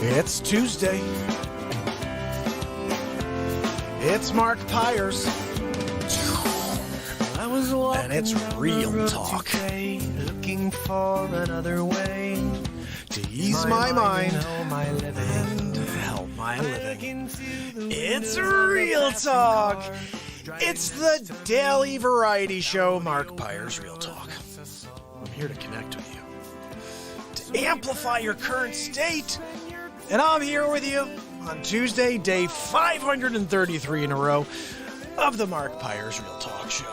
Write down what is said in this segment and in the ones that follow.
It's Tuesday. It's Mark Pyers. And it's Real Talk. Looking for another way to ease my mind and help my living. It's Real Talk. It's the daily variety show, Mark Pyers' Real Talk. I'm here to connect with you, to amplify your current state. And I'm here with you on Tuesday, day 533 in a row of the Mark Pyers' Real Talk show.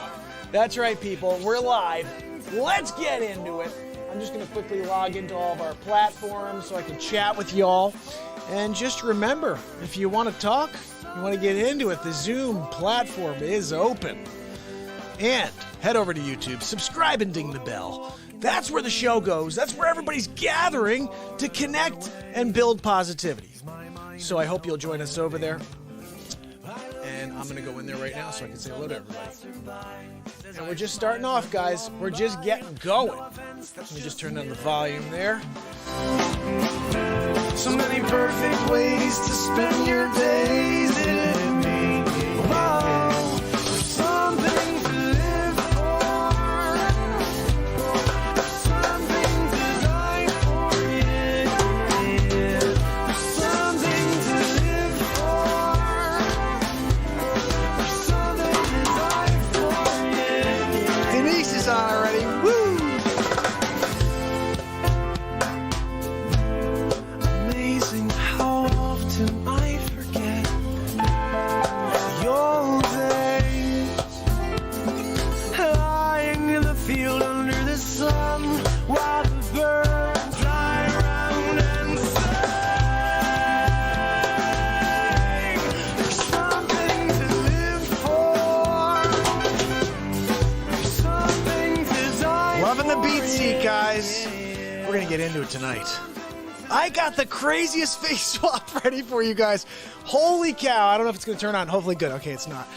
That's right, people. We're live. Let's get into it. I'm just going to quickly log into all of our platforms so I can chat with y'all. And just remember, if you want to talk, you want to get into it, the Zoom platform is open. And head over to YouTube, subscribe and ding the bell. That's where the show goes. That's where everybody's gathering to connect and build positivity. So I hope you'll join us over there. And I'm going to go in there right now so I can say hello to everybody. And we're just starting off, guys. We're just getting going. Let me just turn down the volume there. So many perfect ways to spend your days with me. Whoa, something to live for, something to die for, yeah. Something to live for, something to die for, yeah. Denise is on already. Woo! Amazing how often I forget the old days, lying in the field under the sun while the birds fly around and sing. There's something to live for, there's something to die Loving the for, BeatSeat, yeah. guys. We're going to get into it tonight. I got the craziest face swap ready for you guys. Holy cow. I don't know if it's going to turn on. Hopefully good. Okay, it's not.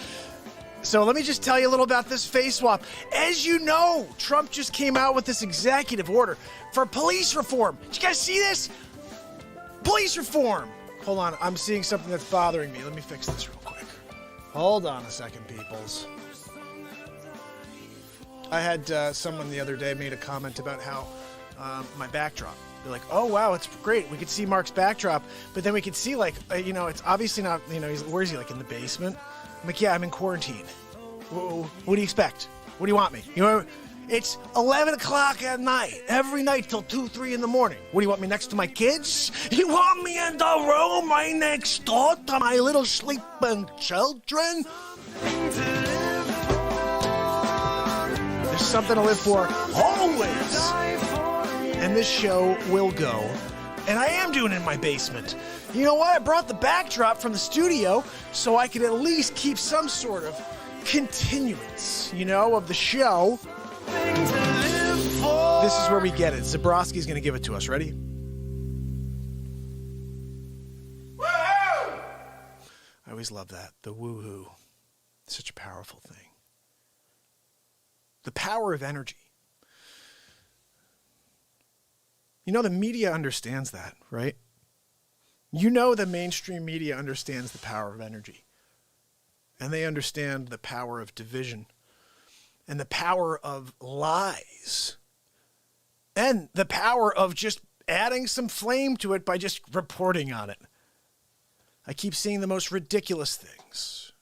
So let me just tell you a little about this face swap. As you know, Trump just came out with this executive order for police reform. Did you guys see this? Police reform. Hold on. I'm seeing something that's bothering me. Let me fix this real quick. Hold on a second, peoples. I had someone the other day made a comment about how my backdrop. They're like, oh, wow, it's great. We could see Mark's backdrop, but then we could see, like, it's obviously not, where is he, like, in the basement? I'm like, yeah, I'm in quarantine. What do you expect? What do you want me? It's 11 o'clock at night, every night till 2, 3 in the morning. What do you want me next to my kids? You want me in the room right next door to my little sleeping children? There's something to live for, always. And this show will go. And I am doing it in my basement. You know what? I brought the backdrop from the studio so I could at least keep some sort of continuance, of the show. This is where we get it. Zabrowski's going to give it to us. Ready? Woohoo! I always love that. The woohoo. Such a powerful thing. The power of energy. The media understands that, right? The mainstream media understands the power of energy. And they understand the power of division. And the power of lies. And the power of just adding some flame to it by just reporting on it. I keep seeing the most ridiculous things.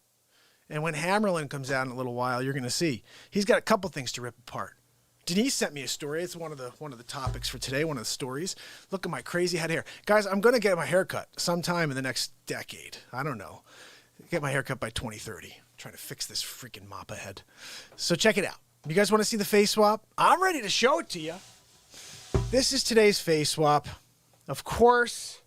And when Hammerlin comes out in a little while, you're going to see. He's got a couple things to rip apart. Denise sent me a story. It's one of the topics for today, one of the stories. Look at my crazy head hair. Guys, I'm going to get my hair cut sometime in the next decade. I don't know. Get my hair cut by 2030. I'm trying to fix this freaking mop ahead. So check it out. You guys want to see the face swap? I'm ready to show it to you. This is today's face swap. Of course,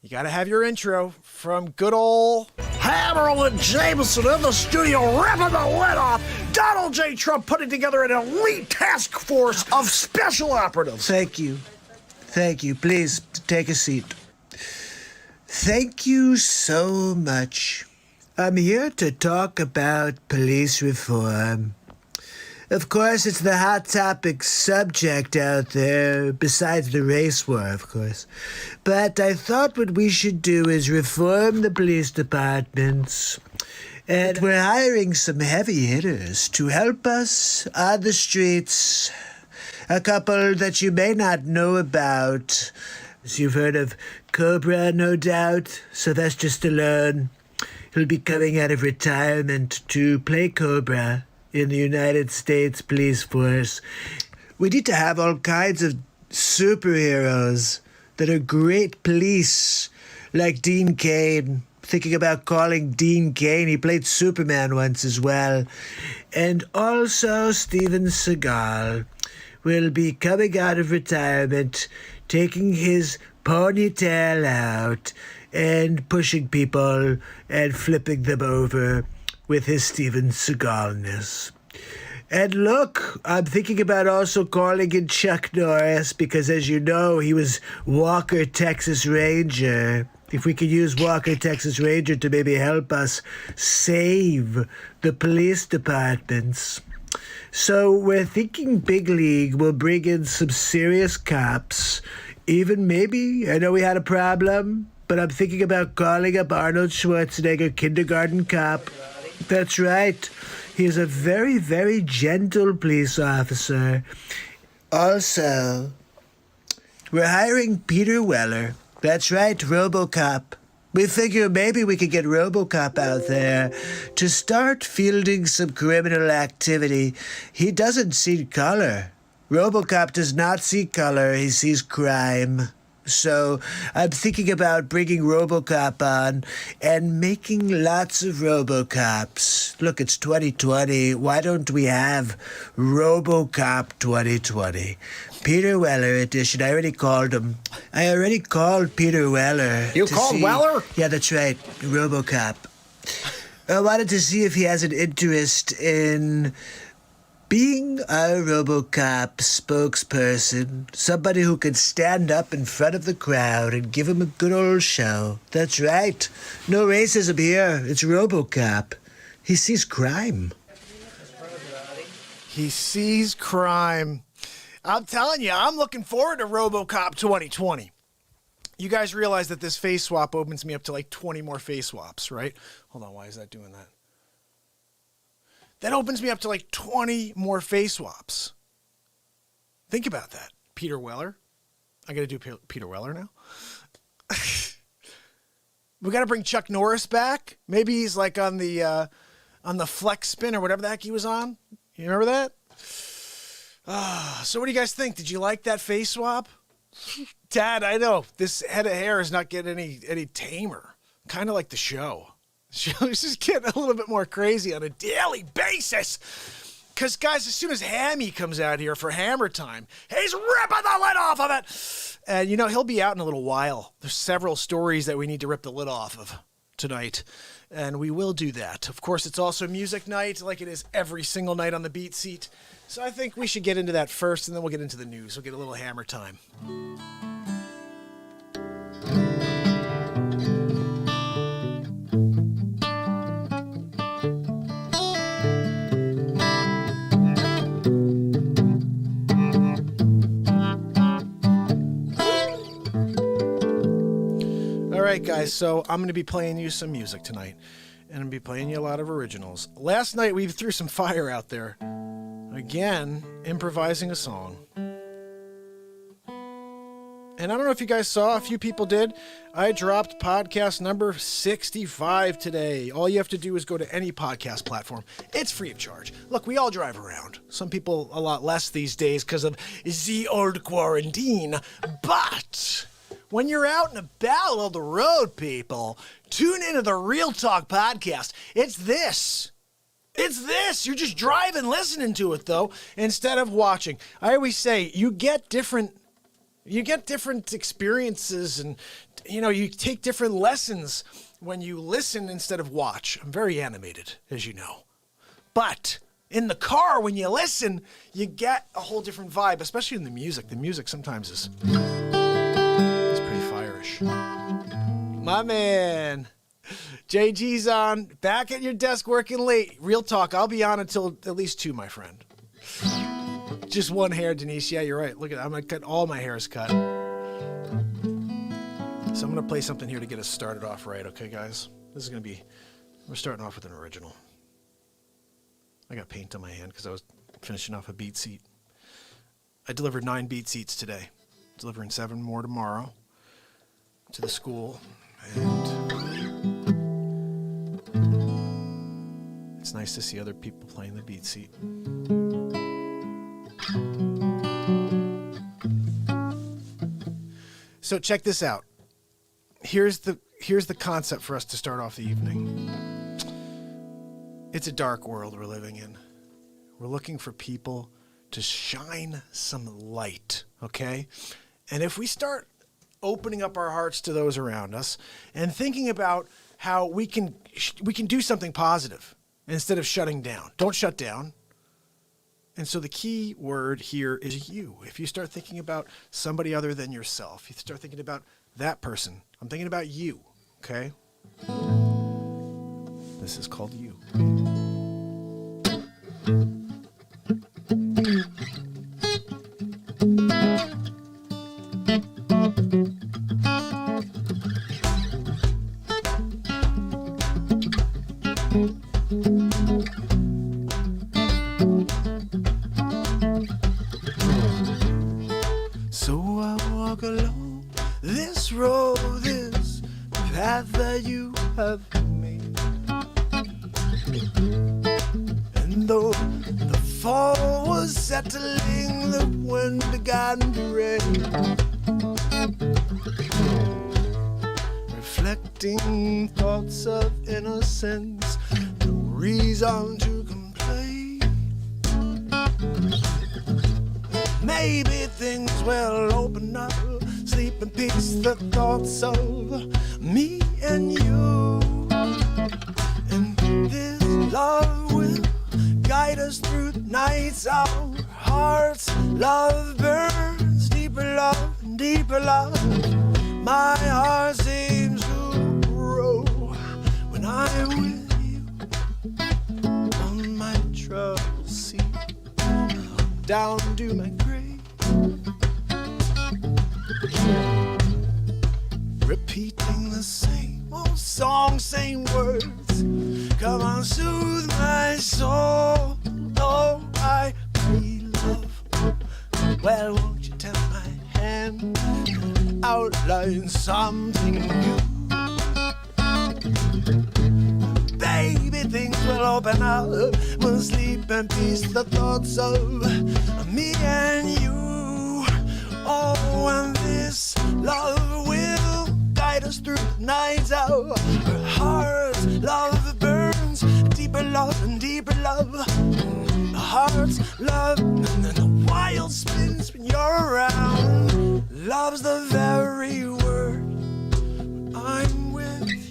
you got to have your intro from good old Hammerlin Jameson in the studio, ripping the lid off. Donald J. Trump putting together an elite task force of special operatives. Thank you. Thank you. Please take a seat. Thank you so much. I'm here to talk about police reform. Of course, it's the hot topic subject out there, besides the race war, of course. But I thought what we should do is reform the police departments. And we're hiring some heavy hitters to help us on the streets. A couple that you may not know about. You've heard of Cobra, no doubt. Sylvester Stallone. He'll be coming out of retirement to play Cobra in the United States Police Force. We need to have all kinds of superheroes that are great police, like Dean Cain. Thinking about calling Dean Cain. He played Superman once as well. And also Steven Seagal will be coming out of retirement, taking his ponytail out and pushing people and flipping them over with his Steven Seagalness. And look, I'm thinking about also calling in Chuck Norris because, as you know, he was Walker, Texas Ranger. If we could use Walker, Texas Ranger to maybe help us save the police departments. So we're thinking big league. We'll bring in some serious cops. Even maybe, I know we had a problem, but I'm thinking about calling up Arnold Schwarzenegger, kindergarten cop. That's right. He is a very, very gentle police officer. Also, we're hiring Peter Weller. That's right, RoboCop. We figure maybe we could get RoboCop out there to start fielding some criminal activity. He doesn't see color. RoboCop does not see color. He sees crime. So I'm thinking about bringing RoboCop on and making lots of RoboCops. Look, it's 2020. Why don't we have RoboCop 2020? Peter Weller edition. I already called him. I already called Peter Weller. You called Weller? Yeah, that's right. RoboCop. I wanted to see if he has an interest in being a RoboCop spokesperson, somebody who can stand up in front of the crowd and give him a good old show. That's right. No racism here. It's RoboCop. He sees crime. He sees crime. I'm telling you, I'm looking forward to RoboCop 2020. You guys realize that this face swap opens me up to like 20 more face swaps, right? Hold on, why is that doing that? That opens me up to like 20 more face swaps. Think about that. Peter Weller. I got to do Peter Weller now. We got to bring Chuck Norris back. Maybe he's like on the flex spin or whatever the heck he was on. You remember that? So what do you guys think? Did you like that face swap? Dad, I know this head of hair is not getting any tamer. Kind of like the show. Show's just getting a little bit more crazy on a daily basis. Because, guys, as soon as Hammy comes out here for Hammer Time, he's ripping the lid off of it. And, you know, he'll be out in a little while. There's several stories that we need to rip the lid off of tonight. And we will do that. Of course, it's also music night, like it is every single night on the BeatSeat. So I think we should get into that first, and then we'll get into the news. We'll get a little Hammer Time. All right, guys, so I'm going to be playing you some music tonight, and I'm going to be playing you a lot of originals. Last night, we threw some fire out there. Again, improvising a song. And I don't know if you guys saw, a few people did. I dropped podcast number 65 today. All you have to do is go to any podcast platform. It's free of charge. Look, we all drive around. Some people a lot less these days because of the old quarantine. But when you're out and about on the road, people, tune into the Real Talk podcast. It's this. It's this. You're just driving, listening to it, though, instead of watching. I always say you get different experiences, and, you know, you take different lessons when you listen instead of watch. I'm very animated, as you know. But in the car, when you listen, you get a whole different vibe, especially in the music. The music sometimes is pretty fire-ish. My man. JG's on, back at your desk working late. Real talk, I'll be on until at least 2, my friend. Just one hair, Denise. Yeah, you're right. Look at, I'm gonna cut all my hairs cut. So I'm gonna play something here to get us started off right. Okay, guys. This is gonna be. We're starting off with an original. I got paint on my hand because I was finishing off a BeatSeat. I delivered 9 BeatSeats today. Delivering 7 more tomorrow to the school, and it's nice to see other people playing the BeatSeat. So check this out. Here's the concept for us to start off the evening. It's a dark world we're living in. We're looking for people to shine some light, okay? And if we start opening up our hearts to those around us and thinking about how we can do something positive instead of shutting down. Don't shut down. And so the key word here is you. If you start thinking about somebody other than yourself, you start thinking about that person. I'm thinking about you, okay? This is called you. So I walk along this road, this path that you have made. And though the fall was settling, the wind began to rain. Reflecting thoughts of innocence, no reason to complain. Maybe things will open up, sleep in peace, the thoughts of me and you. And this love will guide us through the nights. Our hearts, love burns, deeper love and deeper love. My heart seems to grow when I'm with you. On my trouble seat, down to my grave. Repeating the same old song, same words. Come on, soothe my soul. Oh, I need love. Well, won't you take my hand and outline something new? Baby, things will open up. We'll sleep in peace, the thoughts of me and you. Oh, and this love will guide us through the nights. Our hearts, love burns, deeper love and deeper love. The heart's love and the wild spins when you're around. Love's the very word when I'm with you.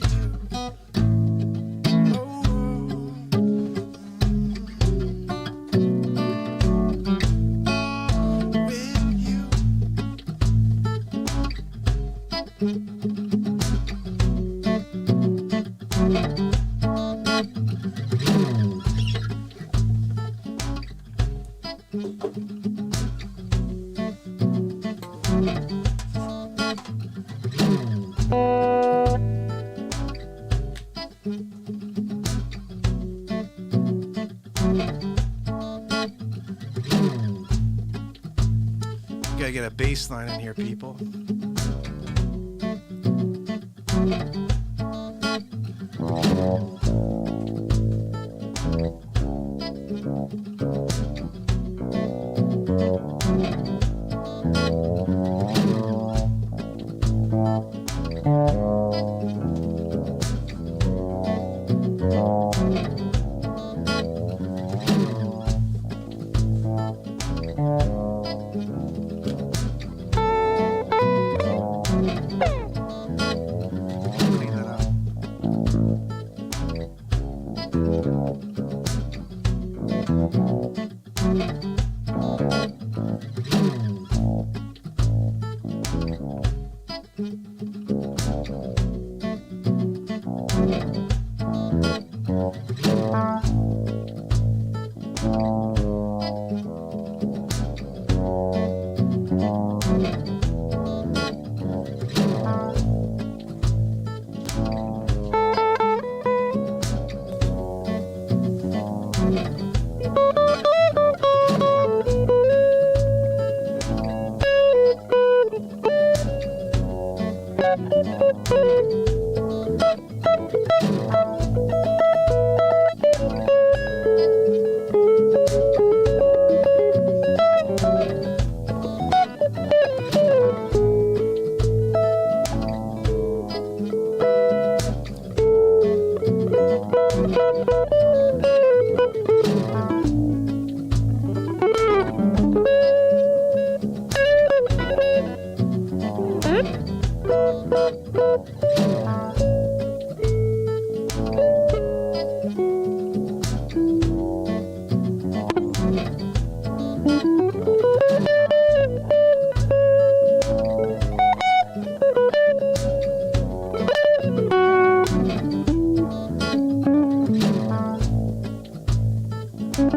Gotta get a bass line in here, people. That's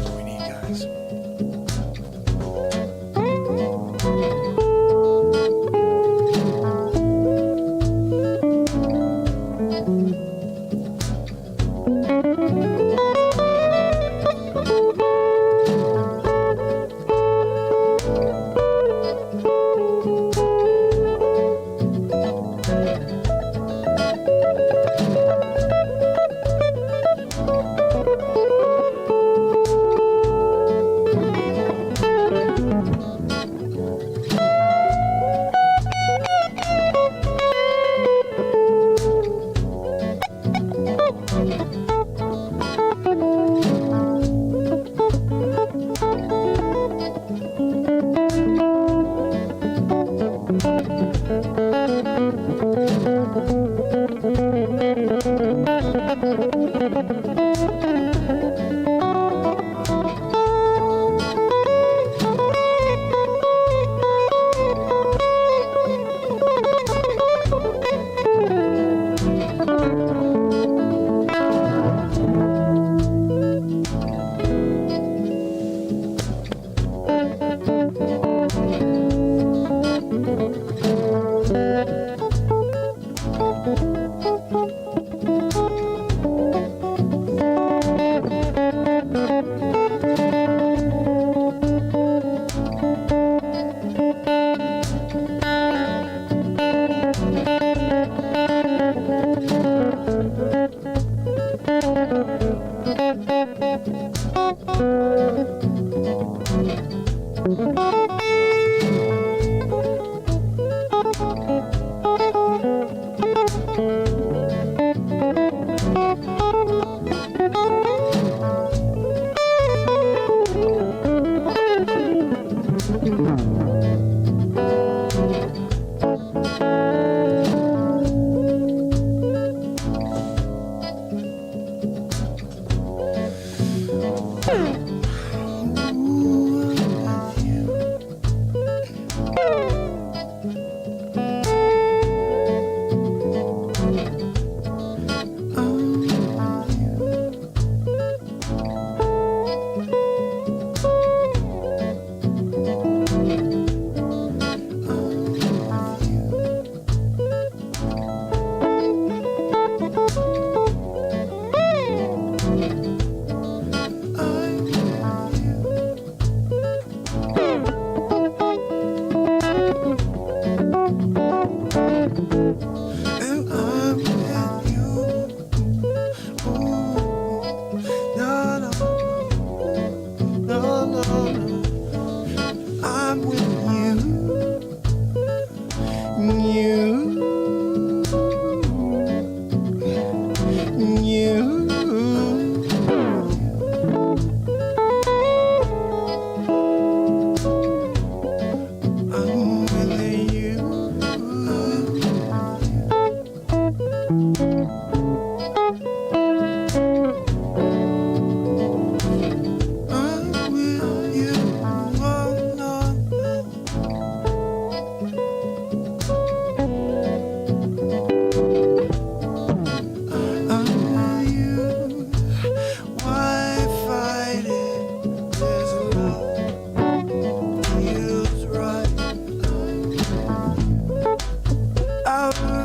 what we need, guys.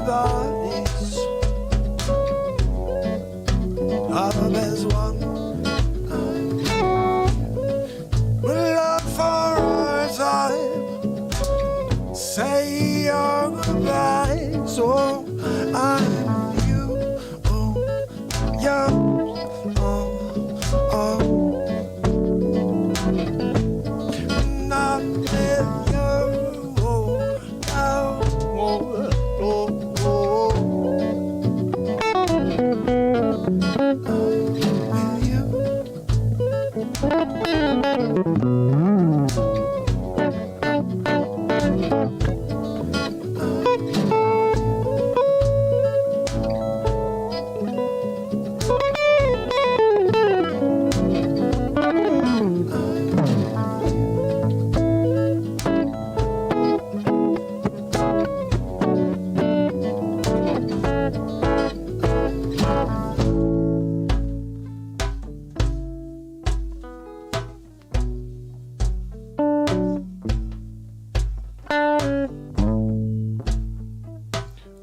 bodies are the best one. We love for our time. Say your goodbyes. So I'm you. Oh, yeah. Oh, oh. And I'm with you. Oh, now. Oh, oh, oh. With you.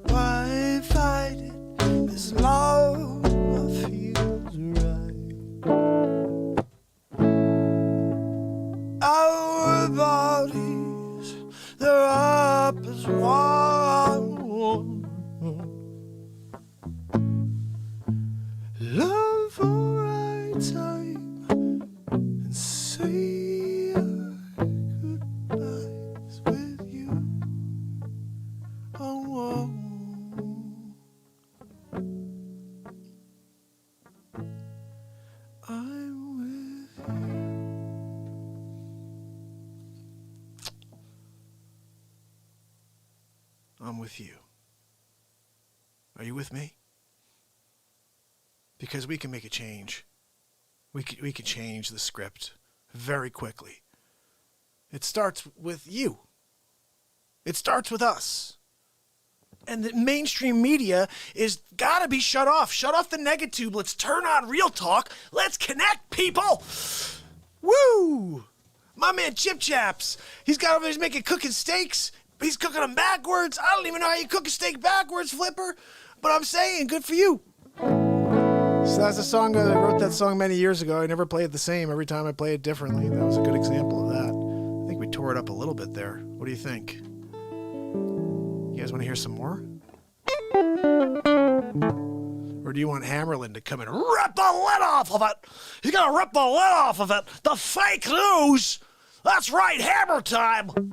Why fight it? This love feels right. Our bodies, they're up as one. Love for right time and say our goodbyes with you. Oh, oh. I'm with you. I'm with you. Are you with me? Because we can make a change. We can change the script very quickly. It starts with you. It starts with us. And the mainstream media is gotta be shut off. Shut off the negatube. Let's turn on Real Talk. Let's connect, people. Woo! My man Chip Chaps. He's making cooking steaks. He's cooking them backwards. I don't even know how you cook a steak backwards, Flipper. But I'm saying, good for you. So that's a song. I wrote that song many years ago. I never play it the same. Every time I play it differently. That was a good example of that. I think we tore it up a little bit there. What do you think? You guys want to hear some more? Or do you want Hammerlin to come and rip the lid off of it? He's going to rip the lid off of it. The fake news. That's right, HammerTime.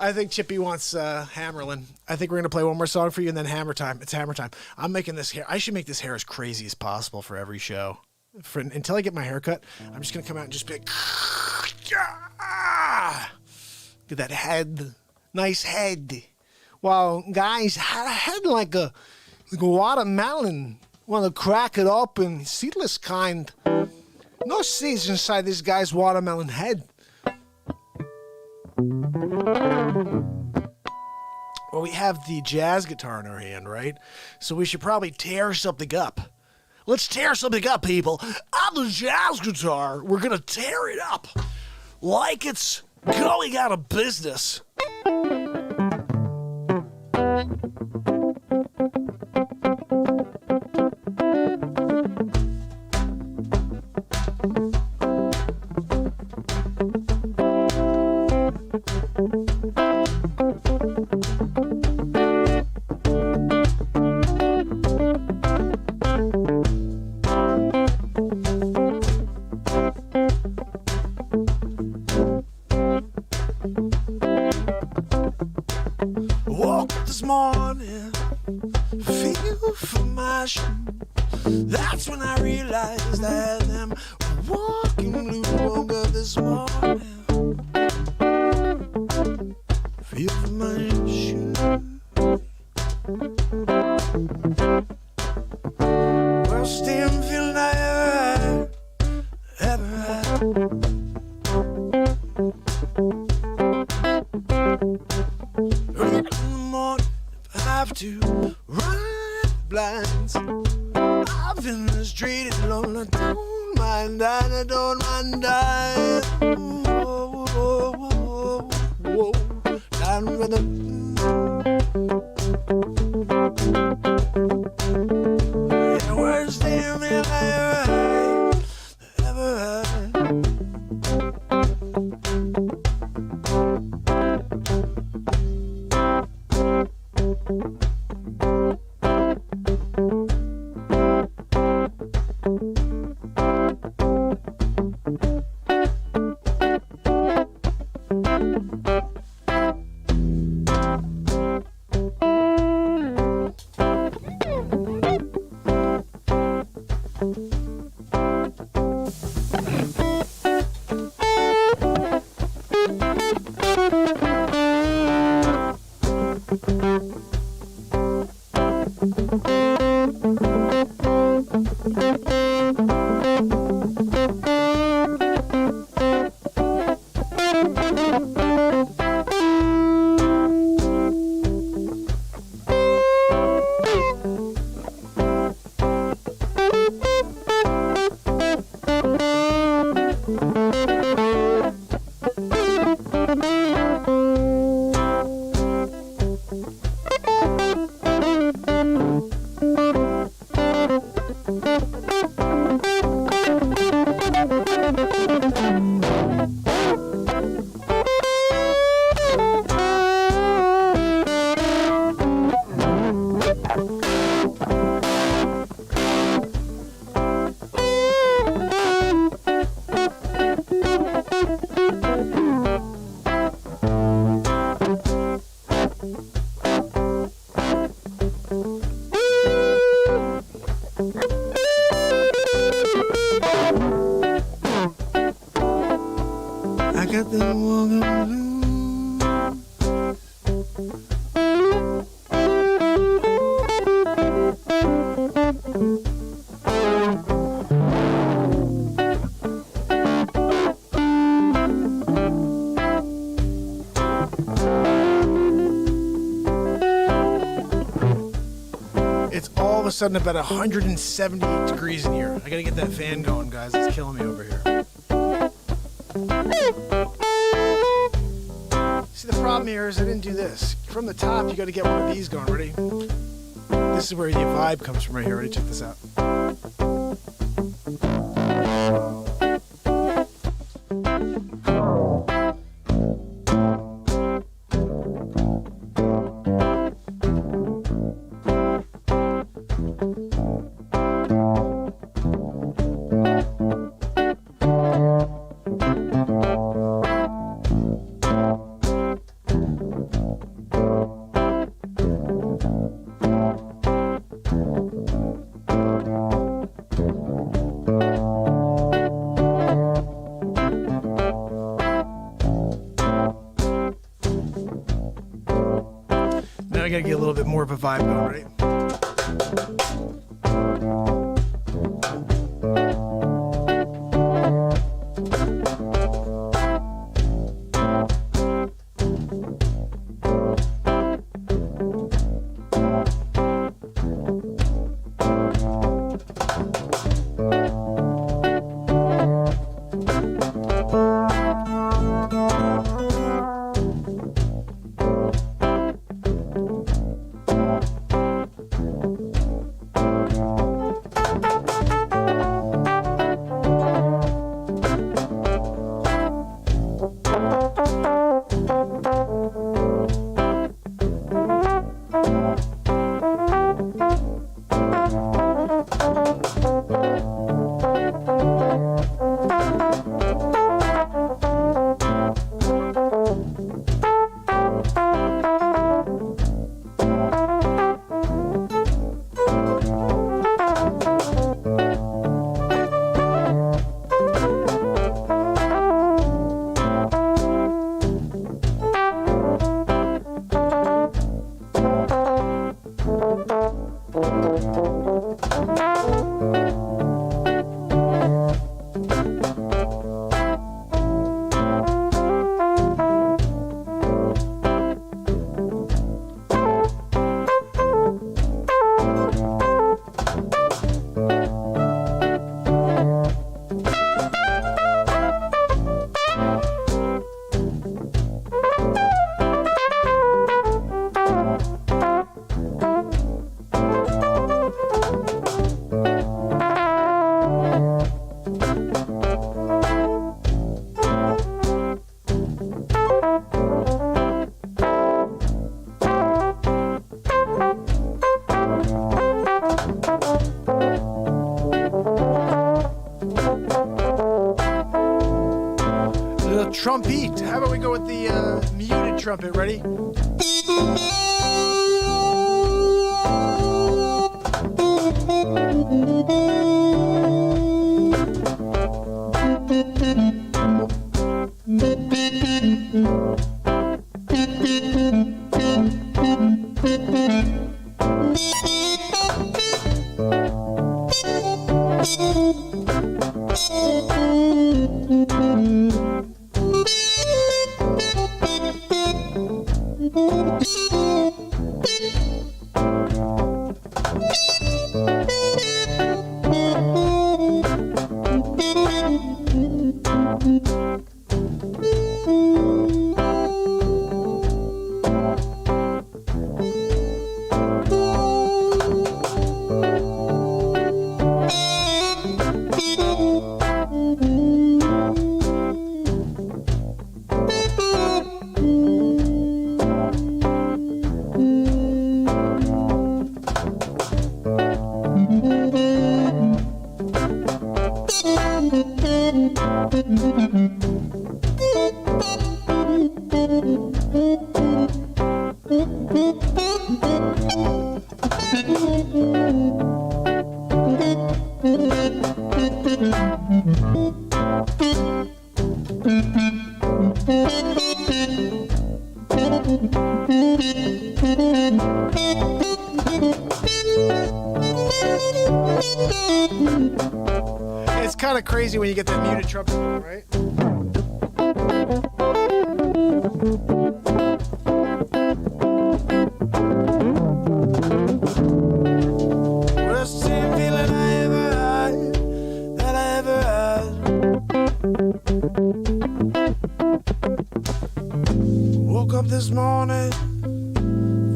I think Chippy wants Hammerlin. I think we're going to play one more song for you and then HammerTime. It's HammerTime. I'm making this hair. I should make this hair as crazy as possible for every show. Until I get my hair cut, I'm just going to come out and just be like, get that head. Nice head. Well, guys, had a head like a watermelon. Want to crack it open, seedless kind. No seeds inside this guy's watermelon head. Well, we have the jazz guitar in our hand, right? So we should probably tear something up. Let's tear something up, people. On the jazz guitar, we're going to tear it up like it's going out of business. Woke up this morning, feel for my shoes. That's when I realized that I'm walking blue. Woke up this morning, feel for my shoes. Worst damn feeling I ever had. Early in the morning, if I have to run blinds. I've been mistreated alone. I don't mind dying. I don't mind dying. Whoa, whoa, whoa, whoa. down with the worst damn thing I ever heard. I got the walking blue. It's all of a sudden about 178 degrees in here. I gotta get that fan going, guys. It's killing me over here. See, the problem here is I didn't do this. From the top, you got to get one of these going. Ready? This is where the vibe comes from right here. Ready? Check this out. Now I gotta get a little bit more of a vibe going, right? on Pete. How about we go with the muted trumpet? Ready? It's kind of crazy when you get that muted trumpet, right? Worst same feeling I ever had, that I ever had. Woke up this morning,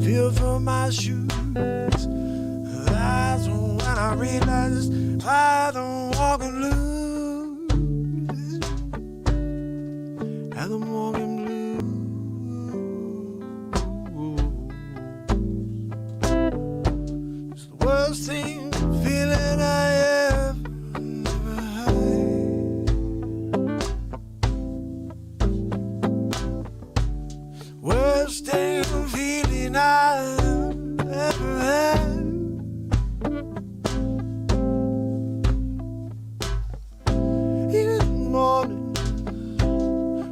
feel for my shoes. That's when I realized I don't walk and lose. And I'm walking blue. It's the worst thing, feeling I ever had. Worst thing, feeling I ever had. Morning,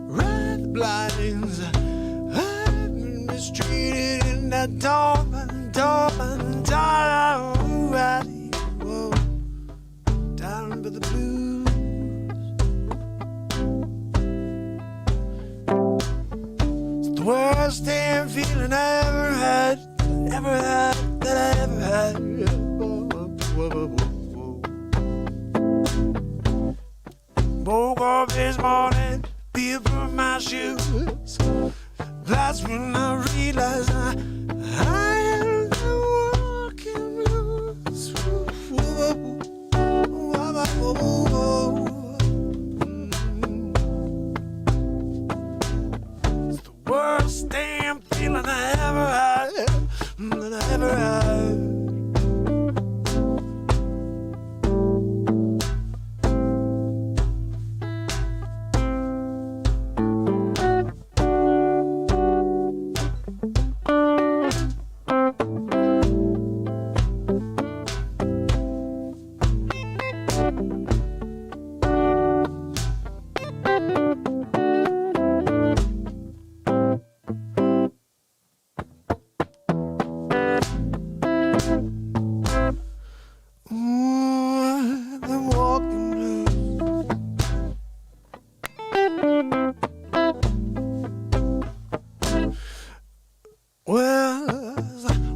ride the blinds. I've been mistreated in that dark, rally. Whoa, down by the blues. It's the worst damn feeling I ever had, that I ever had. Whoa, whoa, whoa, whoa. Woke up this morning, feel for my shoes. That's when I realized I am the walking blues. Whoa, whoa, whoa, whoa. It's the worst damn feeling I ever had, that I ever had.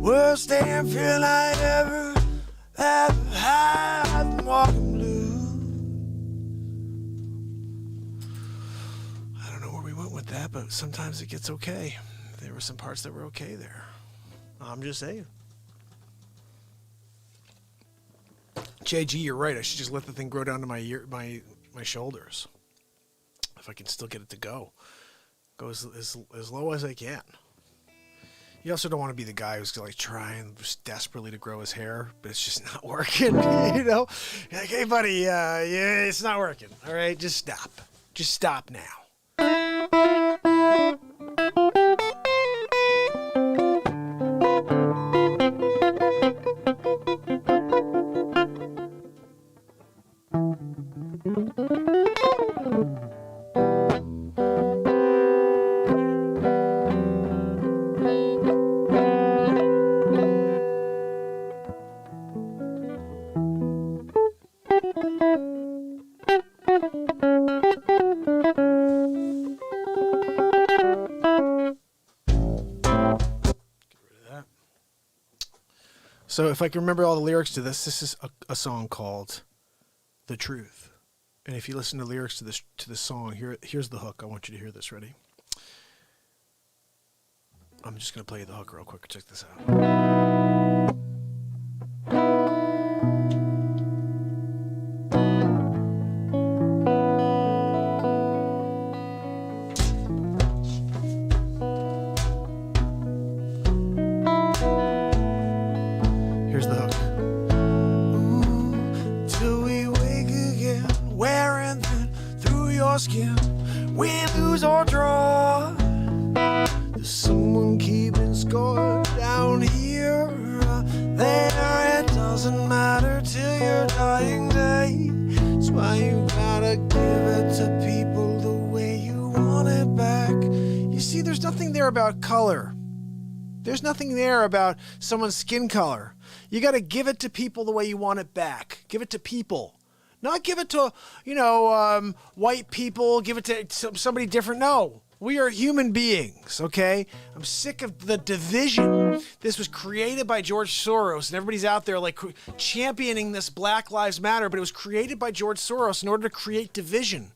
Worst damn feeling I ever had. I'm walking blue. I don't know where we went with that, but sometimes it gets okay. There were some parts that were okay there. I'm just saying. JG, you're right. I should just let the thing grow down to my shoulders. If I can still get it to go as low as I can. You also don't want to be the guy who's like trying just desperately to grow his hair, but it's just not working. You know, you're like, hey buddy, yeah, it's not working. All right, just stop. Just stop now. So if I can remember all the lyrics to this, this is a song called "The Truth." And if you listen to the lyrics to this song, here's the hook. I want you to hear this. Ready? I'm just gonna play the hook real quick. Check this out. Here's the hook. Ooh, till we wake again, wearing thin through your skin. We lose or draw. There's someone keeping score down here. There, it doesn't matter till your dying day. That's why you gotta give it to people the way you want it back. You see, there's nothing there about color. There's nothing there about someone's skin color. You got to give it to people the way you want it back. Give it to people. Not give it to, white people, give it to somebody different. No, we are human beings, okay? I'm sick of the division. This was created by George Soros, and everybody's out there like championing this Black Lives Matter, but it was created by George Soros in order to create division.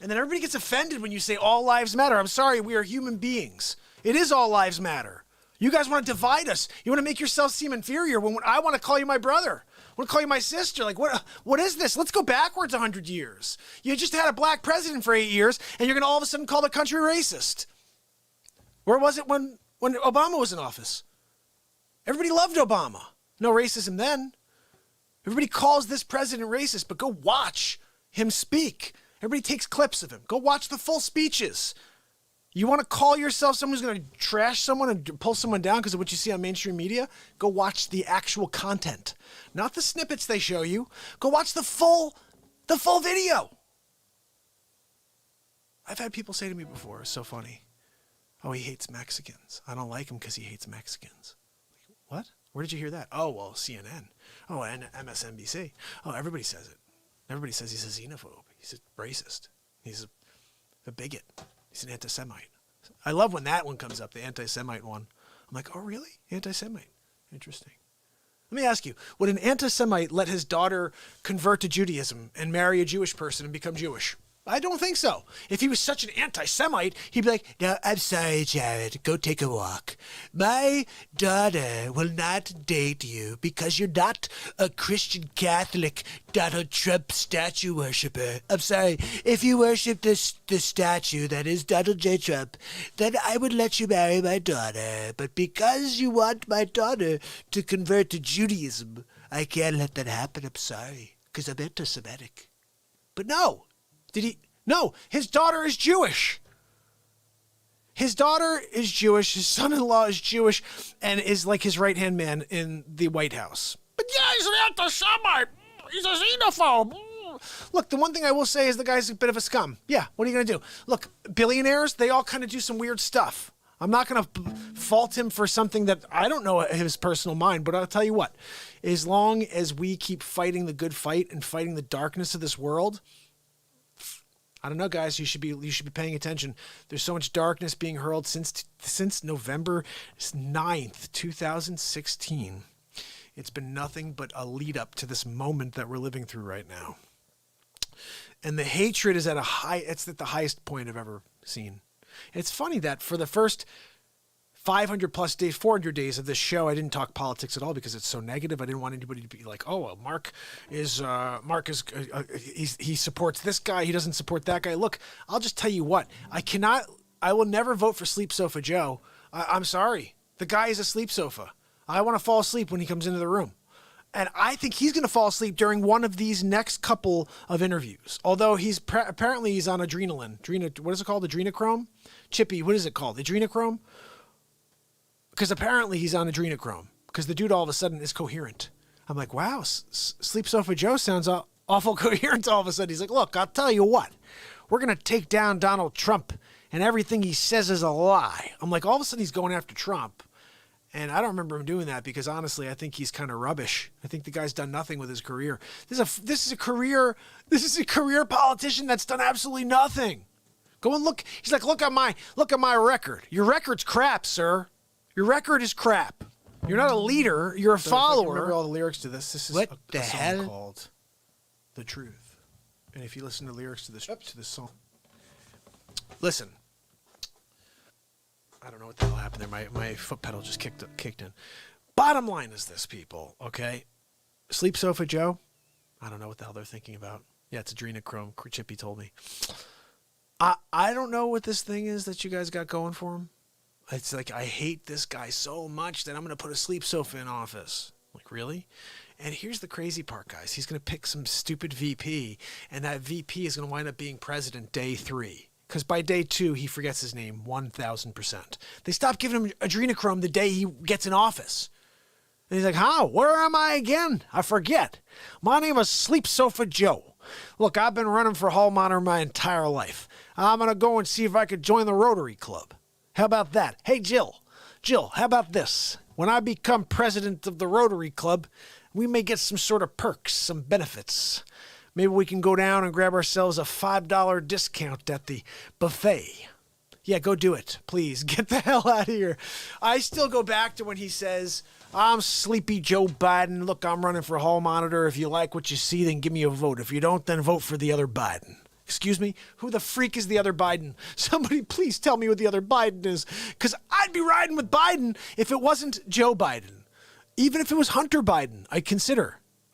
And then everybody gets offended when you say all lives matter. I'm sorry, we are human beings. It is all lives matter. You guys want to divide us. You want to make yourself seem inferior when I want to call you my brother. I want to call you my sister. Like, what is this? Let's go backwards 100 years. You just had a black president for 8 years, and you're going to all of a sudden call the country racist. Where was it when Obama was in office? Everybody loved Obama. No racism then. Everybody calls this president racist, but go watch him speak. Everybody takes clips of him. Go watch the full speeches. You want to call yourself someone who's going to trash someone and pull someone down because of what you see on mainstream media? Go watch the actual content, not the snippets they show you. Go watch the full video. I've had people say to me before, it's so funny, oh, he hates Mexicans. I don't like him because he hates Mexicans. Like, what? Where did you hear that? Oh, well, CNN. Oh, and MSNBC. Oh, everybody says it. Everybody says he's a xenophobe. He's a racist. He's a bigot. He's an anti-Semite. I love when that one comes up, the anti-Semite one. I'm like, oh, really? Anti-Semite. Interesting. Let me ask you, would an anti-Semite let his daughter convert to Judaism and marry a Jewish person and become Jewish? I don't think so. If he was such an anti-Semite, he'd be like, no, I'm sorry, Jared. Go take a walk. My daughter will not date you because you're not a Christian Catholic Donald Trump statue worshiper. I'm sorry. If you worship the statue that is Donald J. Trump, then I would let you marry my daughter. But because you want my daughter to convert to Judaism, I can't let that happen. I'm sorry. Because I'm anti-Semitic. But no. No, his daughter is Jewish. His daughter is Jewish. His son-in-law is Jewish and is like his right-hand man in the White House. But yeah, he's an anti-Semite. He's a xenophobe. Look, the one thing I will say is the guy's a bit of a scum. Yeah, what are you going to do? Look, billionaires, they all kind of do some weird stuff. I'm not going to fault him for something that I don't know his personal mind, but I'll tell you what. As long as we keep fighting the good fight and fighting the darkness of this world, I don't know, guys. You should be paying attention. There's so much darkness being hurled since November 9th, 2016. It's been nothing but a lead up to this moment that we're living through right now. And the hatred is it's at the highest point I've ever seen. And it's funny that for the first 500 plus days, 400 days of this show, I didn't talk politics at all because it's so negative. I didn't want anybody to be like, oh, well, Mark is he supports this guy. He doesn't support that guy. Look, I'll just tell you what, I will never vote for Sleep Sofa Joe. I'm sorry. The guy is a sleep sofa. I want to fall asleep when he comes into the room. And I think he's going to fall asleep during one of these next couple of interviews. Although apparently he's on adrenaline. What is it called? Adrenochrome? Chippy, what is it called? Adrenochrome? Because apparently he's on adrenochrome. Because the dude all of a sudden is coherent. I'm like, wow, Sleep Sofa Joe sounds awful coherent all of a sudden. He's like, look, I'll tell you what. We're going to take down Donald Trump, and everything he says is a lie. I'm like, all of a sudden he's going after Trump. And I don't remember him doing that because, honestly, I think he's kind of rubbish. I think the guy's done nothing with his career. This is a career politician that's done absolutely nothing. Go and look. He's like, look at my record. Your record's crap, sir. Your record is crap. You're not a leader. You're a follower. Remember all the lyrics to this. This is What a the song hell? called "The Truth." And if you listen to the lyrics to this song, listen. I don't know what the hell happened there. My foot pedal just kicked in. Bottom line is this, people. Okay, Sleep Sofa Joe. I don't know what the hell they're thinking about. Yeah, it's adrenochrome. Chippy told me. I don't know what this thing is that you guys got going for him. It's like, I hate this guy so much that I'm going to put a sleep sofa in office. Like, really? And here's the crazy part, guys. He's going to pick some stupid VP, and that VP is going to wind up being president day 3. Because by day 2, he forgets his name 1,000%. They stop giving him adrenochrome the day he gets in office. And he's like, how? Where am I again? I forget. My name is Sleep Sofa Joe. Look, I've been running for hall monitor my entire life. I'm going to go and see if I could join the Rotary Club. How about that? Hey, Jill, how about this? When I become president of the Rotary Club, we may get some sort of perks, some benefits. Maybe we can go down and grab ourselves a $5 discount at the buffet. Yeah, go do it, please. Get the hell out of here. I still go back to when he says, I'm Sleepy Joe Biden. Look, I'm running for hall monitor. If you like what you see, then give me a vote. If you don't, then vote for the other Biden. Excuse me? Who the freak is the other Biden? Somebody please tell me what the other Biden is. Because I'd be riding with Biden if it wasn't Joe Biden. Even if it was Hunter Biden, I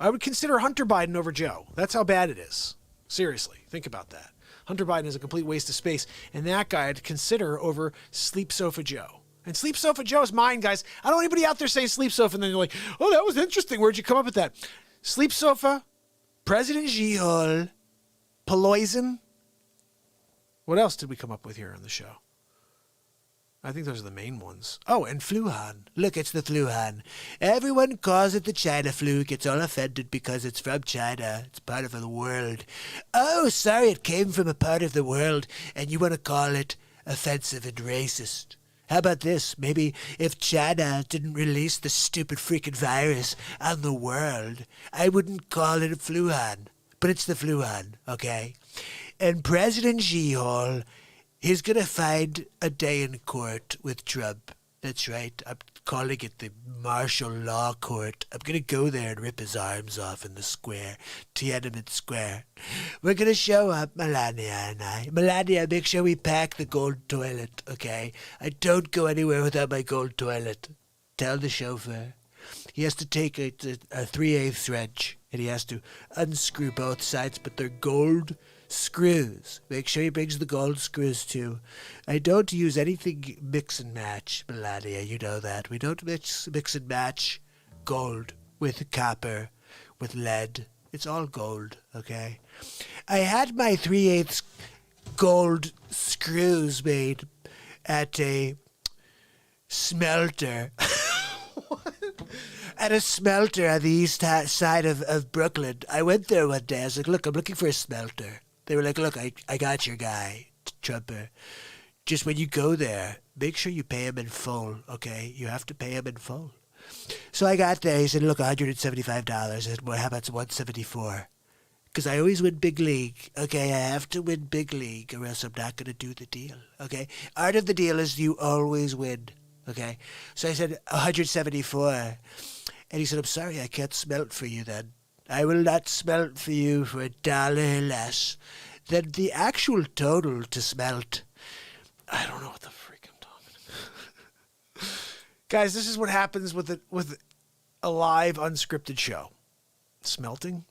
would consider Hunter Biden over Joe. That's how bad it is. Seriously, think about that. Hunter Biden is a complete waste of space. And that guy I'd consider over Sleep Sofa Joe. And Sleep Sofa Joe is mine, guys. I don't want anybody out there saying Sleep Sofa and then you're like, oh, that was interesting. Where'd you come up with that? Sleep Sofa, President G-Hole, Poison. What else did we come up with here on the show? I think those are the main ones. Oh, and Fluhan. Look, it's the Fluhan. Everyone calls it the China flu, gets all offended because it's from China. It's part of the world. Oh, sorry, it came from a part of the world, and you want to call it offensive and racist. How about this? Maybe if China didn't release the stupid freaking virus on the world, I wouldn't call it a Fluhan. But it's the Fluhan, okay? And President Xi-Hole, he's going to find a day in court with Trump. That's right. I'm calling it the martial law court. I'm going to go there and rip his arms off in the square, Tiananmen Square. We're going to show up, Melania and I. Melania, make sure we pack the gold toilet, okay? I don't go anywhere without my gold toilet. Tell the chauffeur. He has to take a 3/8 wrench, and he has to unscrew both sides, but they're gold screws. Make sure he brings the gold screws too. I don't use anything mix and match, Melania. You know that. We don't mix and match gold with copper, with lead. It's all gold, okay? I had my 3/8 gold screws made at a smelter. At a smelter on the east side of Brooklyn. I went there one day. I was like, look, I'm looking for a smelter. They were like, look, I got your guy, Trumper. Just when you go there, make sure you pay him in full, okay? You have to pay him in full. So I got there. He said, look, $175. I said, well, how about $174? Because I always win big league, okay? I have to win big league or else I'm not going to do the deal, okay? Art of the deal is you always win, okay? So I said, $174. And he said, I'm sorry, I can't smelt for you then. I will not smelt for you for $1 less than the actual total to smelt. I don't know what the freak I'm talking about. Guys, this is what happens with a live unscripted show. Smelting.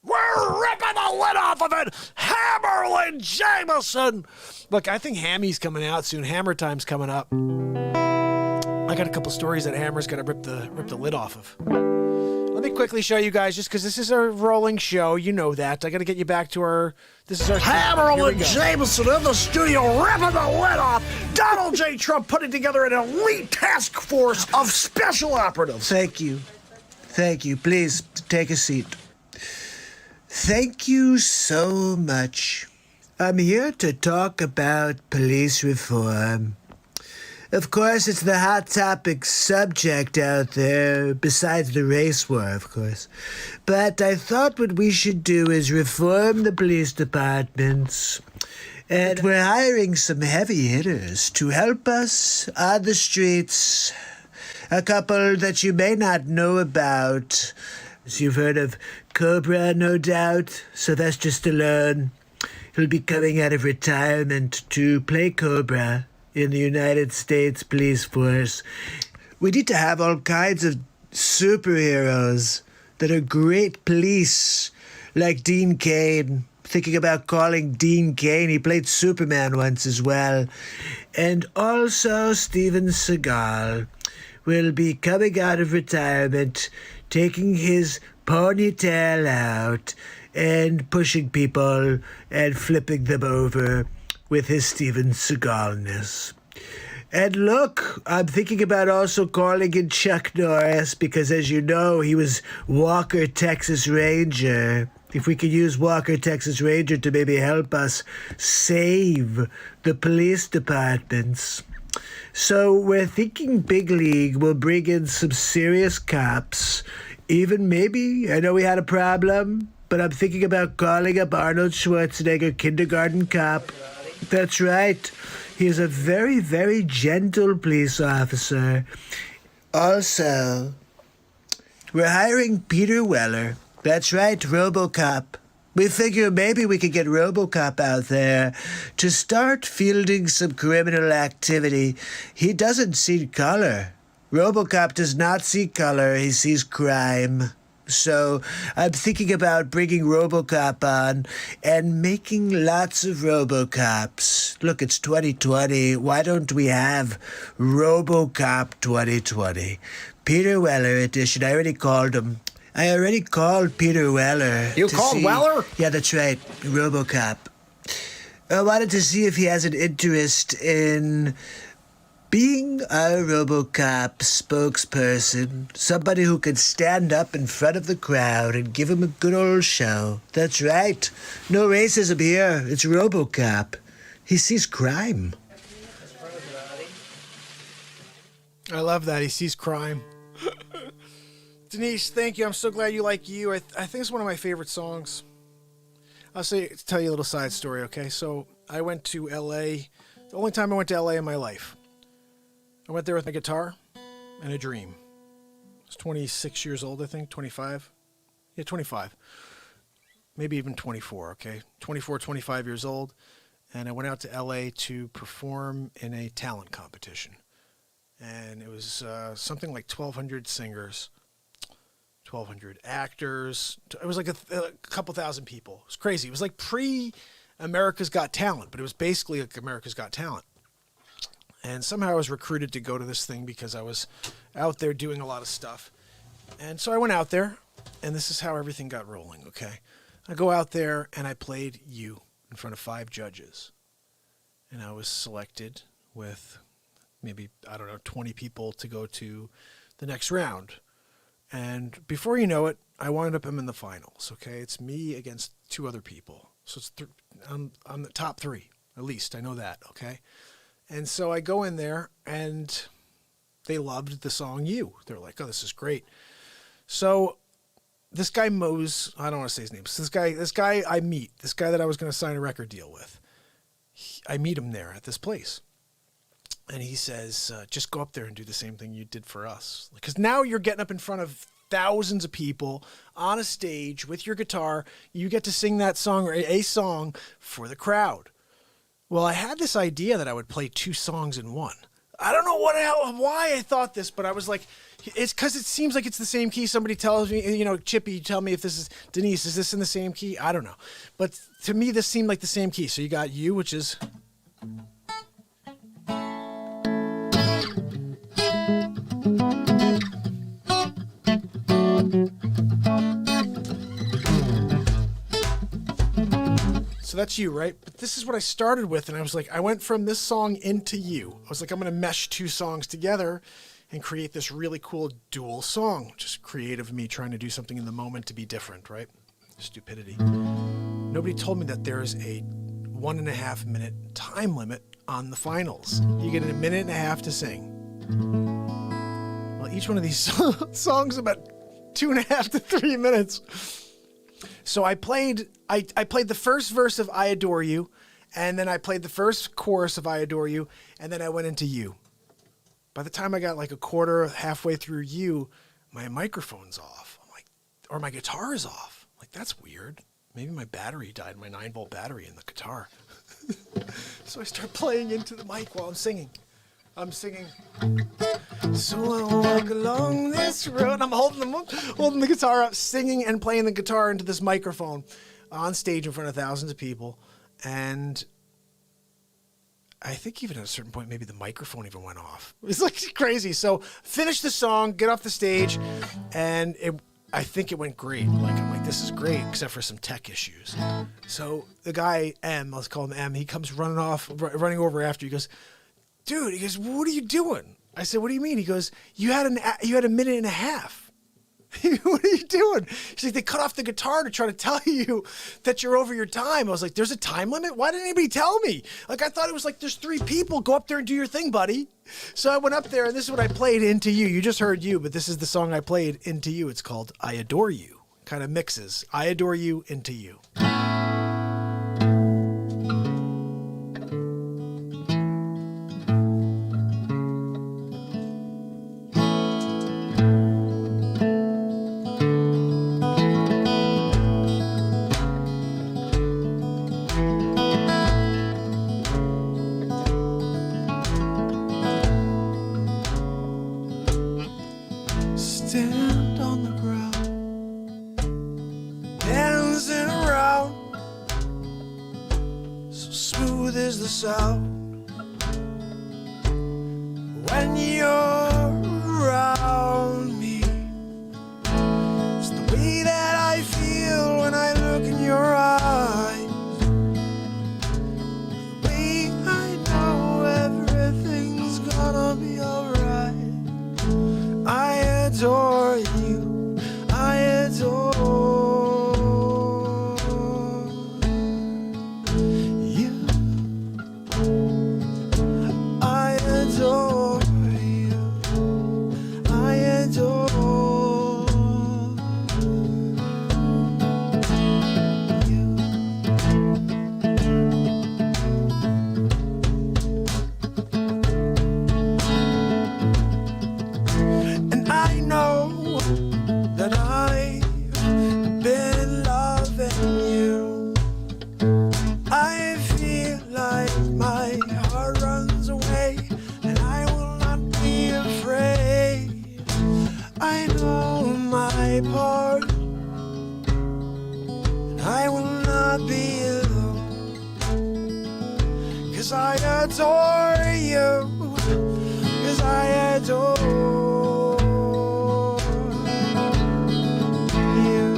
We're ripping the lid off of it! Hammerlin Jameson! Look, I think Hammy's coming out soon. HammerTime's coming up. I got a couple stories that Hammer's going to rip the lid off of. Let me quickly show you guys, just because this is a rolling show. You know that. I got to get you back to our... This is our... Hammerlin Jameson in the studio ripping the lid off. Donald J. Trump putting together an elite task force of special operatives. Thank you. Thank you. Please take a seat. Thank you so much. I'm here to talk about police reform. Of course, it's the hot topic subject out there, besides the race war, of course. But I thought what we should do is reform the police departments. And we're hiring some heavy hitters to help us on the streets. a couple that you may not know about. So you've heard of Cobra, no doubt. Sylvester Stallone. He'll be coming out of retirement to play Cobra in the United States Police Force. We need to have all kinds of superheroes that are great police, like Dean Cain. Thinking about calling Dean Cain. He played Superman once as well. And also Steven Seagal will be coming out of retirement, taking his ponytail out and pushing people and flipping them over with his Steven Seagalness. And look, I'm thinking about also calling in Chuck Norris because, as you know, he was Walker, Texas Ranger. If we could use Walker, Texas Ranger to maybe help us save the police departments. So we're thinking big league. We'll bring in some serious cops. Even maybe, I know we had a problem, but I'm thinking about calling up Arnold Schwarzenegger, kindergarten cop. That's right. He is a very, very gentle police officer. Also, we're hiring Peter Weller. That's right, RoboCop. We figure maybe we could get RoboCop out there to start fielding some criminal activity. He doesn't see color. RoboCop does not see color. He sees crime. So I'm thinking about bringing RoboCop on and making lots of RoboCops. Look, it's 2020. Why don't we have RoboCop 2020? Peter Weller edition. I already called him. I already called Peter Weller. You called Weller? Yeah, that's right. RoboCop. I wanted to see if he has an interest in being a RoboCop spokesperson, somebody who can stand up in front of the crowd and give him a good old show. That's right. No racism here. It's RoboCop. He sees crime. I love that. He sees crime. Denise, thank you. I'm so glad you like You. I think it's one of my favorite songs. I'll tell you a little side story, okay? So I went to L.A. The only time I went to L.A. in my life. I went there with my guitar and a dream. I was 26 years old, I think, 25. Yeah, 25. Maybe even 24, okay? 24, 25 years old. And I went out to L.A. to perform in a talent competition. And it was something like 1,200 singers, 1,200 actors. It was like a couple thousand people. It was crazy. It was like pre-America's Got Talent, but it was basically like America's Got Talent. And somehow I was recruited to go to this thing because I was out there doing a lot of stuff. And so I went out there, and this is how everything got rolling, okay? I go out there, and I played You in front of 5 judges. And I was selected with maybe, 20 people to go to the next round. And before you know it, I wound up in the finals, okay? It's me against 2 other people. So it's I'm the top 3, at least. I know that, okay? And so I go in there, and they loved the song You. They're like, oh, this is great. So this guy Mose, I don't want to say his name. So this guy I meet, this guy that I was going to sign a record deal with, I meet him there at this place. And he says, just go up there and do the same thing you did for us. Because now you're getting up in front of thousands of people on a stage with your guitar. You get to sing that song or a song for the crowd. Well, I had this idea that I would play 2 songs in one. I don't know why I thought this, but I was like, it's because it seems like it's the same key. Somebody tells me, Chippy, tell me if this is, Denise, is this in the same key? I don't know. But to me, this seemed like the same key. So you got You, which is... So that's You, right? But this is what I started with, and I was like, I went from this song into You. I was like, I'm going to mesh 2 songs together and create this really cool dual song. Just creative me trying to do something in the moment to be different, right? Stupidity. Nobody told me that there is a 1.5 minute time limit on the finals. You get 1.5 minutes to sing. Well, each one of these songs about 2.5 to 3 minutes. So I played the first verse of I Adore You, and then I played the first chorus of I Adore You, and then I went into You. By the time I got like a quarter, halfway through you, my microphone's off. I'm like, or my guitar is off. I'm like, that's weird. Maybe my battery died, my 9-volt battery in the guitar. So I start playing into the mic while I'm singing. I'm singing. So I walk along this road. I'm holding the guitar up, singing and playing the guitar into this microphone on stage in front of thousands of people. And I think even at a certain point, maybe the microphone even went off. It was like crazy. So finish the song, get off the stage, and I think it went great. Like, I'm like, this is great, except for some tech issues. So the guy, M, let's call him M, he comes running over after. He goes, dude, he goes, what are you doing? I said, what do you mean? He goes, you had a minute and a half. What are you doing? She's like, they cut off the guitar to try to tell you that you're over your time. I was like, there's a time limit? Why didn't anybody tell me? Like, I thought it was like, there's 3 people. Go up there and do your thing, buddy. So I went up there, and this is what I played into you. You just heard you, but this is the song I played into you. It's called I Adore You. Kind of mixes I Adore You into you. Stand on the ground, dancing around, so smooth is the sound when you're around me. It's the way that I feel when I look in your eyes, the way I know everything's gonna be alright. I adore you, I adore you, I adore you, I adore you. And I know that I've been loving you. I feel like my heart runs away, and I will not be afraid. I know my part, and I will not be alone, 'cause I adore you, 'cause I adore you.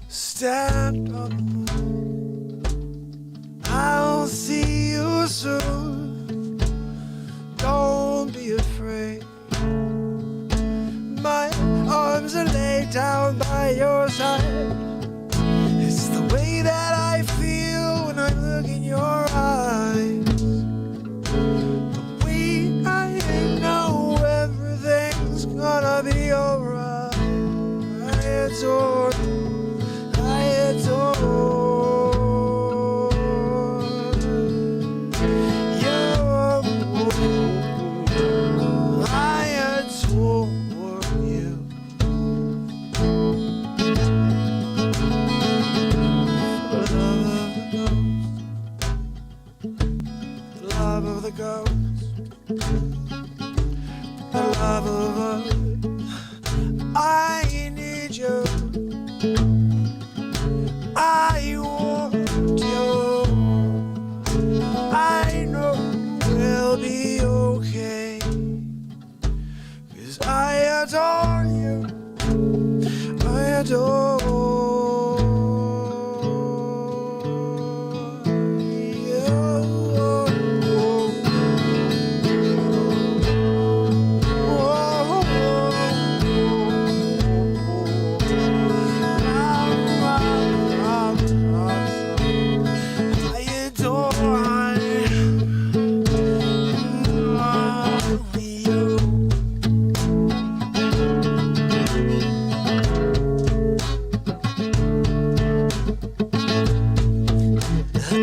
Stand on the moon, I'll see you soon. Don't be afraid, my arms are laid down by your side. It's the way that I feel when I look in your eyes, the way I know everything adore you. I adore you. I adore you. Love of the ghost, the love of us. I need you. I want you. I know we'll be okay. 'Cause I adore you. I adore you.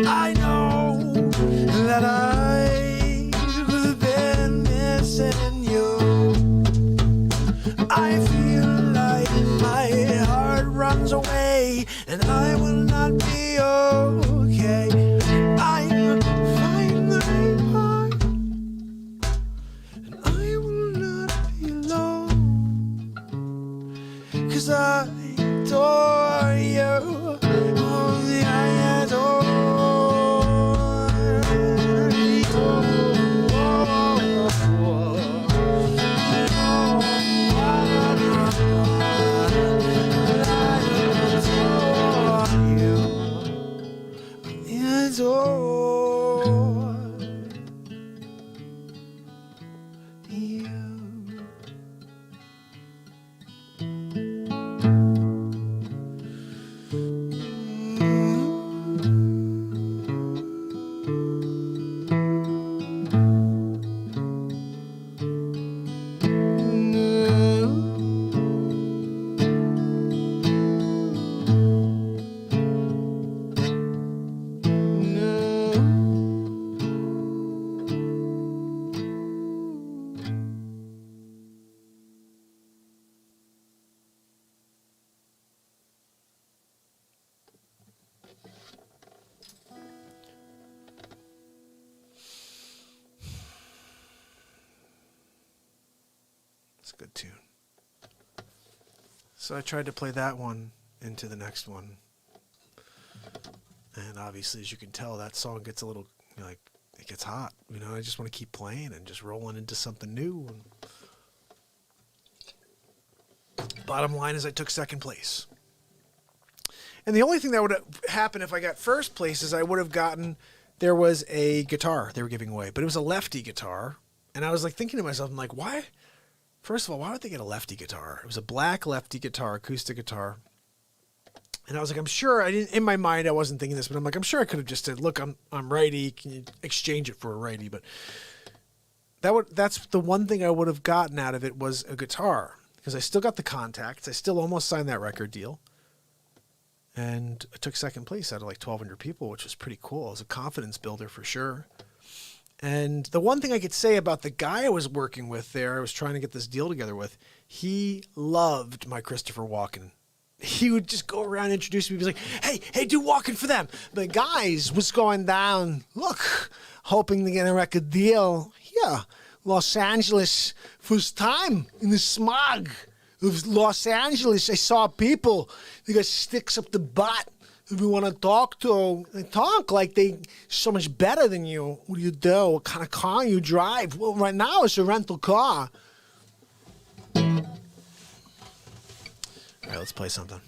I know that I've been missing you. I feel like my heart runs away and I will not be okay. I'm finally mine and I will not be alone. 'Cause I adore you. Only I adore you. It's a good tune. So I tried to play that one into the next one. And obviously, as you can tell, that song gets a little, like, it gets hot. You know, I just want to keep playing and just rolling into something new. And bottom line is I took second place. And the only thing that would happen if I got first place is I would have gotten, there was a guitar they were giving away, but it was a lefty guitar. And I was like thinking to myself, I'm like, why? First of all, why would they get a lefty guitar? It was a black lefty guitar, acoustic guitar. And I was like, I'm sure I didn't, in my mind, I wasn't thinking this, but I'm like, I'm sure I could have just said, look, I'm righty. Can you exchange it for a righty? But that's the one thing I would have gotten out of it was a guitar, because I still got the contacts. I still almost signed that record deal. And I took second place out of like 1,200 people, which was pretty cool. It was a confidence builder for sure. And the one thing I could say about the guy I was working with there, I was trying to get this deal together with, he loved my Christopher Walken. He would just go around and introduce me. He was like, hey, do Walken for them. The guys was going down, look, hoping to get a record deal. Yeah, Los Angeles, first time in the smog of Los Angeles. I saw people, they got sticks up the butt. If you want to talk to, they talk like they so much better than you. What do you do? What kind of car you drive? Well, right now it's a rental car. All right, let's play something.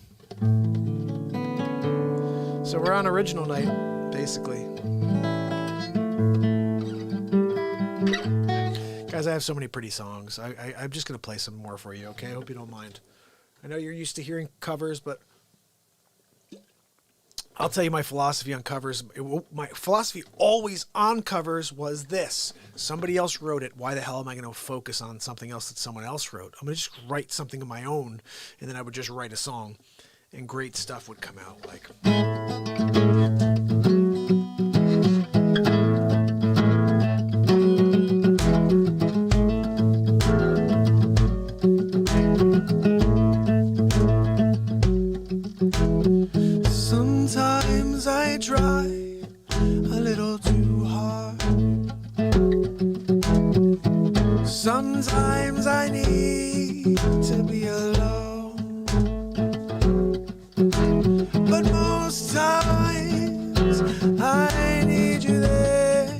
So we're on original night, basically. Guys, I have so many pretty songs. I'm just going to play some more for you, okay? I hope you don't mind. I know you're used to hearing covers, but I'll tell you my philosophy on covers. My philosophy always on covers was this. Somebody else wrote it. Why the hell am I going to focus on something else that someone else wrote? I'm going to just write something of my own, and then I would just write a song, and great stuff would come out. Like... Sometimes I try a little too hard. Sometimes I need to be alone. But most times I need you there.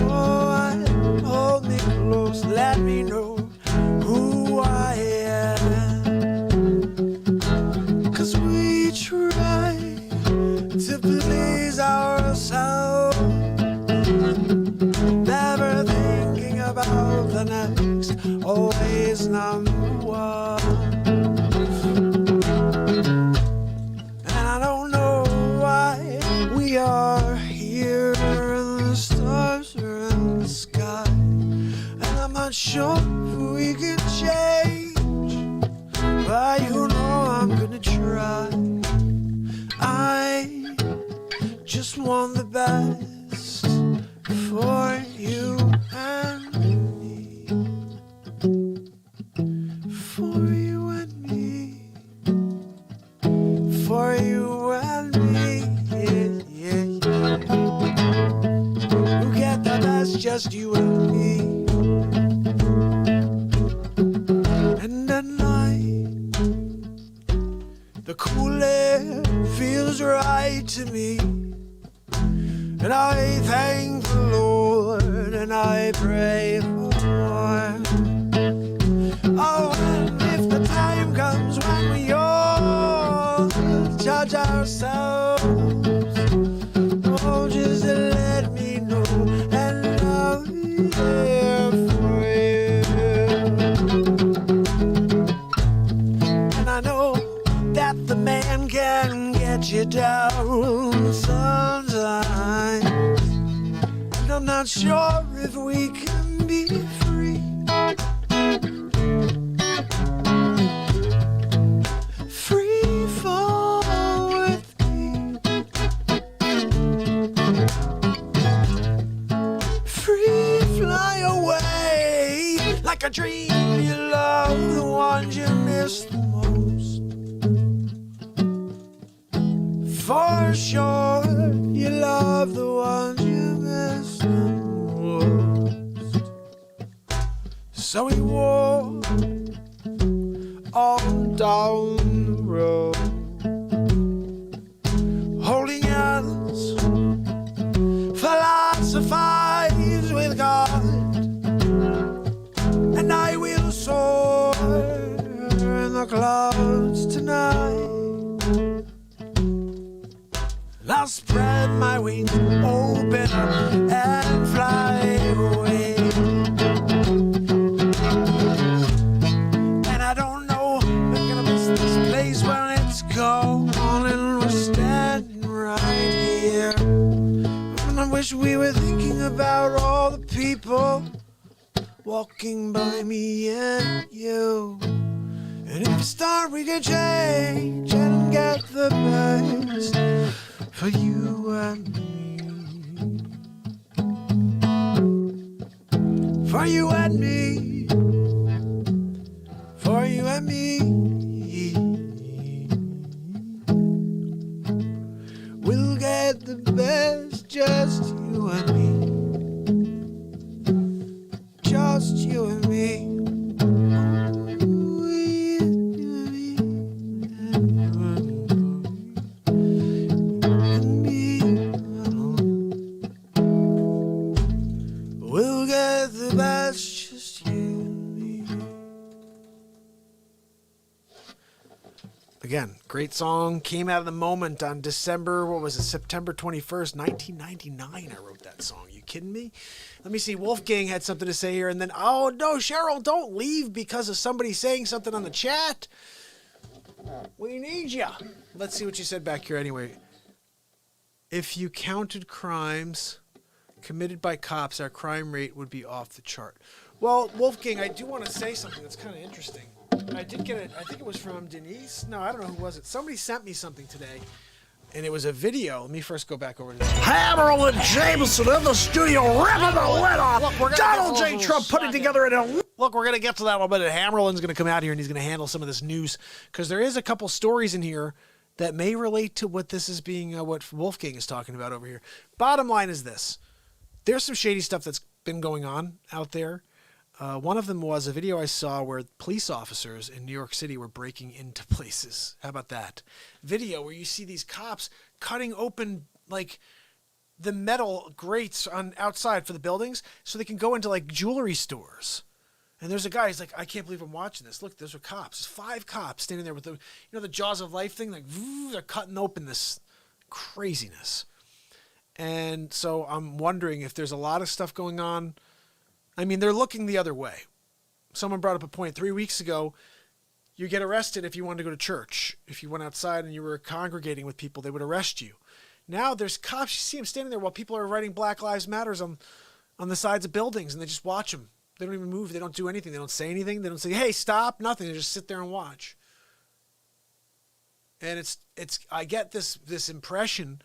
Oh, hold me close, let me know who I am. 'Cause we try to please ourselves, never thinking about the next, always number one. And I don't know why we are here and the stars are in the sky, and I'm not sure if we can change, but you know I'm gonna try. I just want the best for you and me. For you and me. For you and me. Yeah, yeah, yeah. You get the best, just you and me. And at night, the cool air feels right to me, and I thank the Lord and I pray for more. Oh, and if the time comes when we all judge ourselves, oh, just let me know, and I'll be there for you. And I know that the man can get you down sometimes, and I'm not sure if we can be free. Free fall with me. Free fly away like a dream. You love the ones you miss the most. For sure, you love the ones you miss the most. So we walk on down the road, holding hands, philosophize with God, and I will soar in the clouds tonight. I'll spread my wings, open up and fly away. And I don't know if I'm gonna miss this place when it's gone, and we're standing right here. And I wish we were thinking about all the people walking by me and you. And if you start, we can change and get the best for you and me. For you and me. For you and me. We'll get the best, just you and me. Just you and me. We'll get the best, just you and me. Again, great song. Came out of the moment on December, what was it, September 21st, 1999. I wrote that song. You kidding me? Let me see. Wolfgang had something to say here. And then, oh, no, Cheryl, don't leave because of somebody saying something on the chat. We need you. Let's see what you said back here anyway. If you counted crimes committed by cops, our crime rate would be off the chart. Well, Wolfgang, I do want to say something that's kind of interesting. I did get it. I think it was from Denise. No, I don't know who was it. Somebody sent me something today, and it was a video. Let me first go back over to this. Hammerl and Jameson in the studio ripping the lid off. Donald J. Trump putting together in a... Look, we're going to get to that in a minute. Hammerlin's going to come out here, and he's going to handle some of this news, because there is a couple stories in here that may relate to what this is being, what Wolfgang is talking about over here. Bottom line is this. There's some shady stuff that's been going on out there. One of them was a video I saw where police officers in New York City were breaking into places. How about that? Video where you see these cops cutting open, like, the metal grates on outside for the buildings so they can go into, like, jewelry stores. And there's a guy, he's like, I can't believe I'm watching this. Look, those are cops. There's 5 cops standing there with the, the jaws of life thing. Like, they're cutting open this craziness. And so I'm wondering if there's a lot of stuff going on. I mean, they're looking the other way. Someone brought up a point 3 weeks ago. You get arrested if you wanted to go to church. If you went outside and you were congregating with people, they would arrest you. Now there's cops. You see them standing there while people are writing Black Lives Matters on the sides of buildings, and they just watch them. They don't even move. They don't do anything. They don't say anything. They don't say, hey, stop, nothing. They just sit there and watch. And it's I get this impression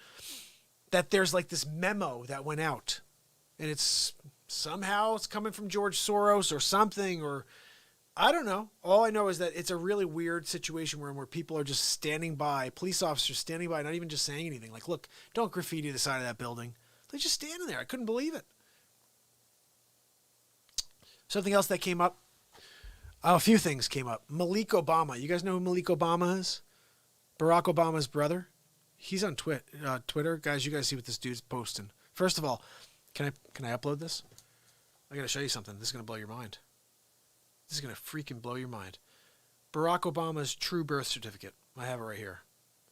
that there's like this memo that went out, and it's coming from George Soros or something, or I don't know. All I know is that it's a really weird situation where people are just standing by, police officers standing by, not even just saying anything. Like, look, don't graffiti the side of that building. They're just standing there. I couldn't believe it. Something else that came up. A few things came up. Malik Obama. You guys know who Malik Obama is? Barack Obama's brother. He's on Twitter. Guys, you guys see what this dude's posting. First of all, can I upload this? I got to show you something. This is going to blow your mind. This is going to freaking blow your mind. Barack Obama's true birth certificate. I have it right here.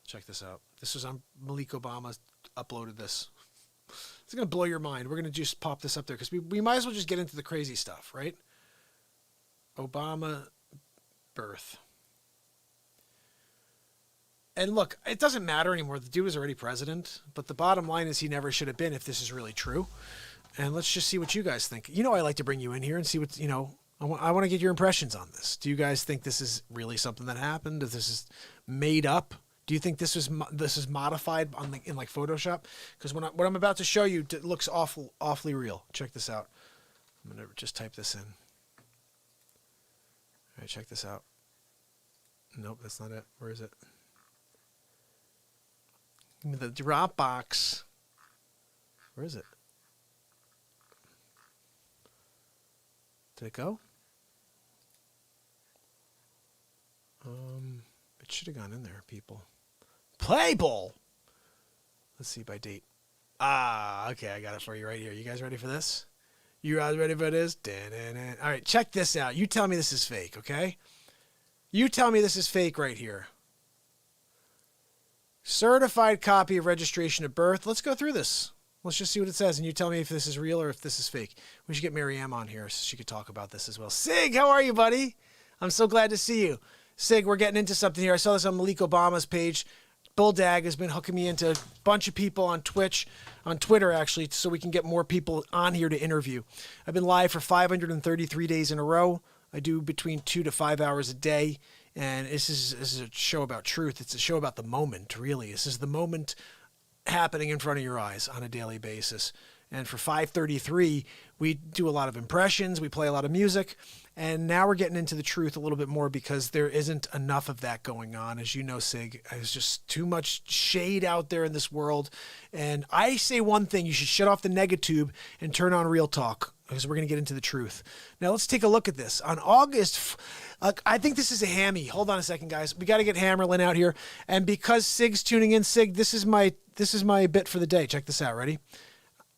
Check this out. This was on Malik Obama uploaded this. It's going to blow your mind. We're going to just pop this up there because we might as well just get into the crazy stuff, right? Obama birth. And look, it doesn't matter anymore. The dude was already president, but the bottom line is he never should have been if this is really true. And let's just see what you guys think. I like to bring you in here and see what, I want to get your impressions on this. Do you guys think this is really something that happened? If this is made up? Do you think this is modified in like Photoshop? Because what I'm about to show you looks awfully real. Check this out. I'm going to just type this in. All right, check this out. Nope, that's not it. Where is it? Give me the Dropbox. Where is it? Did it go? It should have gone in there, people. Playbowl. Let's see by date. Okay, I got it for you right here. You guys ready for this? You guys ready for this? All right, check this out. You tell me this is fake, okay? You tell me this is fake right here. Certified copy of registration of birth. Let's go through this. Let's just see what it says, and you tell me if this is real or if this is fake. We should get Mary Ann on here so she could talk about this as well. Sig, how are you, buddy? I'm so glad to see you. Sig, we're getting into something here. I saw this on Malik Obama's page. Bulldog has been hooking me into a bunch of people on Twitter actually, so we can get more people on here to interview. I've been live for 533 days in a row. I do between 2 to 5 hours a day, and this is a show about truth. It's a show about the moment, really. This is the moment happening in front of your eyes on a daily basis. And for 533, we do a lot of impressions, we play a lot of music, and now we're getting into the truth a little bit more because there isn't enough of that going on. As you know, Sig, there's just too much shade out there in this world. And I say one thing, you should shut off the negatube and turn on Real Talk, because we're going to get into the truth. Now, let's take a look at this. On August, I think this is a hammy. Hold on a second, guys. We got to get Hammerlin out here. And because Sig's tuning in, Sig, this is my bit for the day. Check this out. Ready?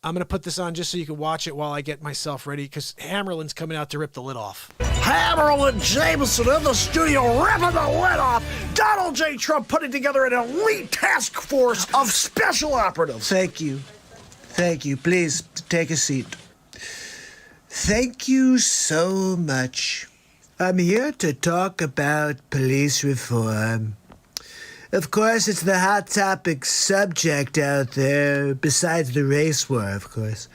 I'm going to put this on just so you can watch it while I get myself ready, because Hammerlin's coming out to rip the lid off. Hammerlin Jameson in the studio ripping the lid off. Donald J. Trump putting together an elite task force of special operatives. Thank you. Thank you. Please take a seat. Thank you so much. I'm here to talk about police reform. Of course, it's the hot topic subject out there, besides the race war, of course.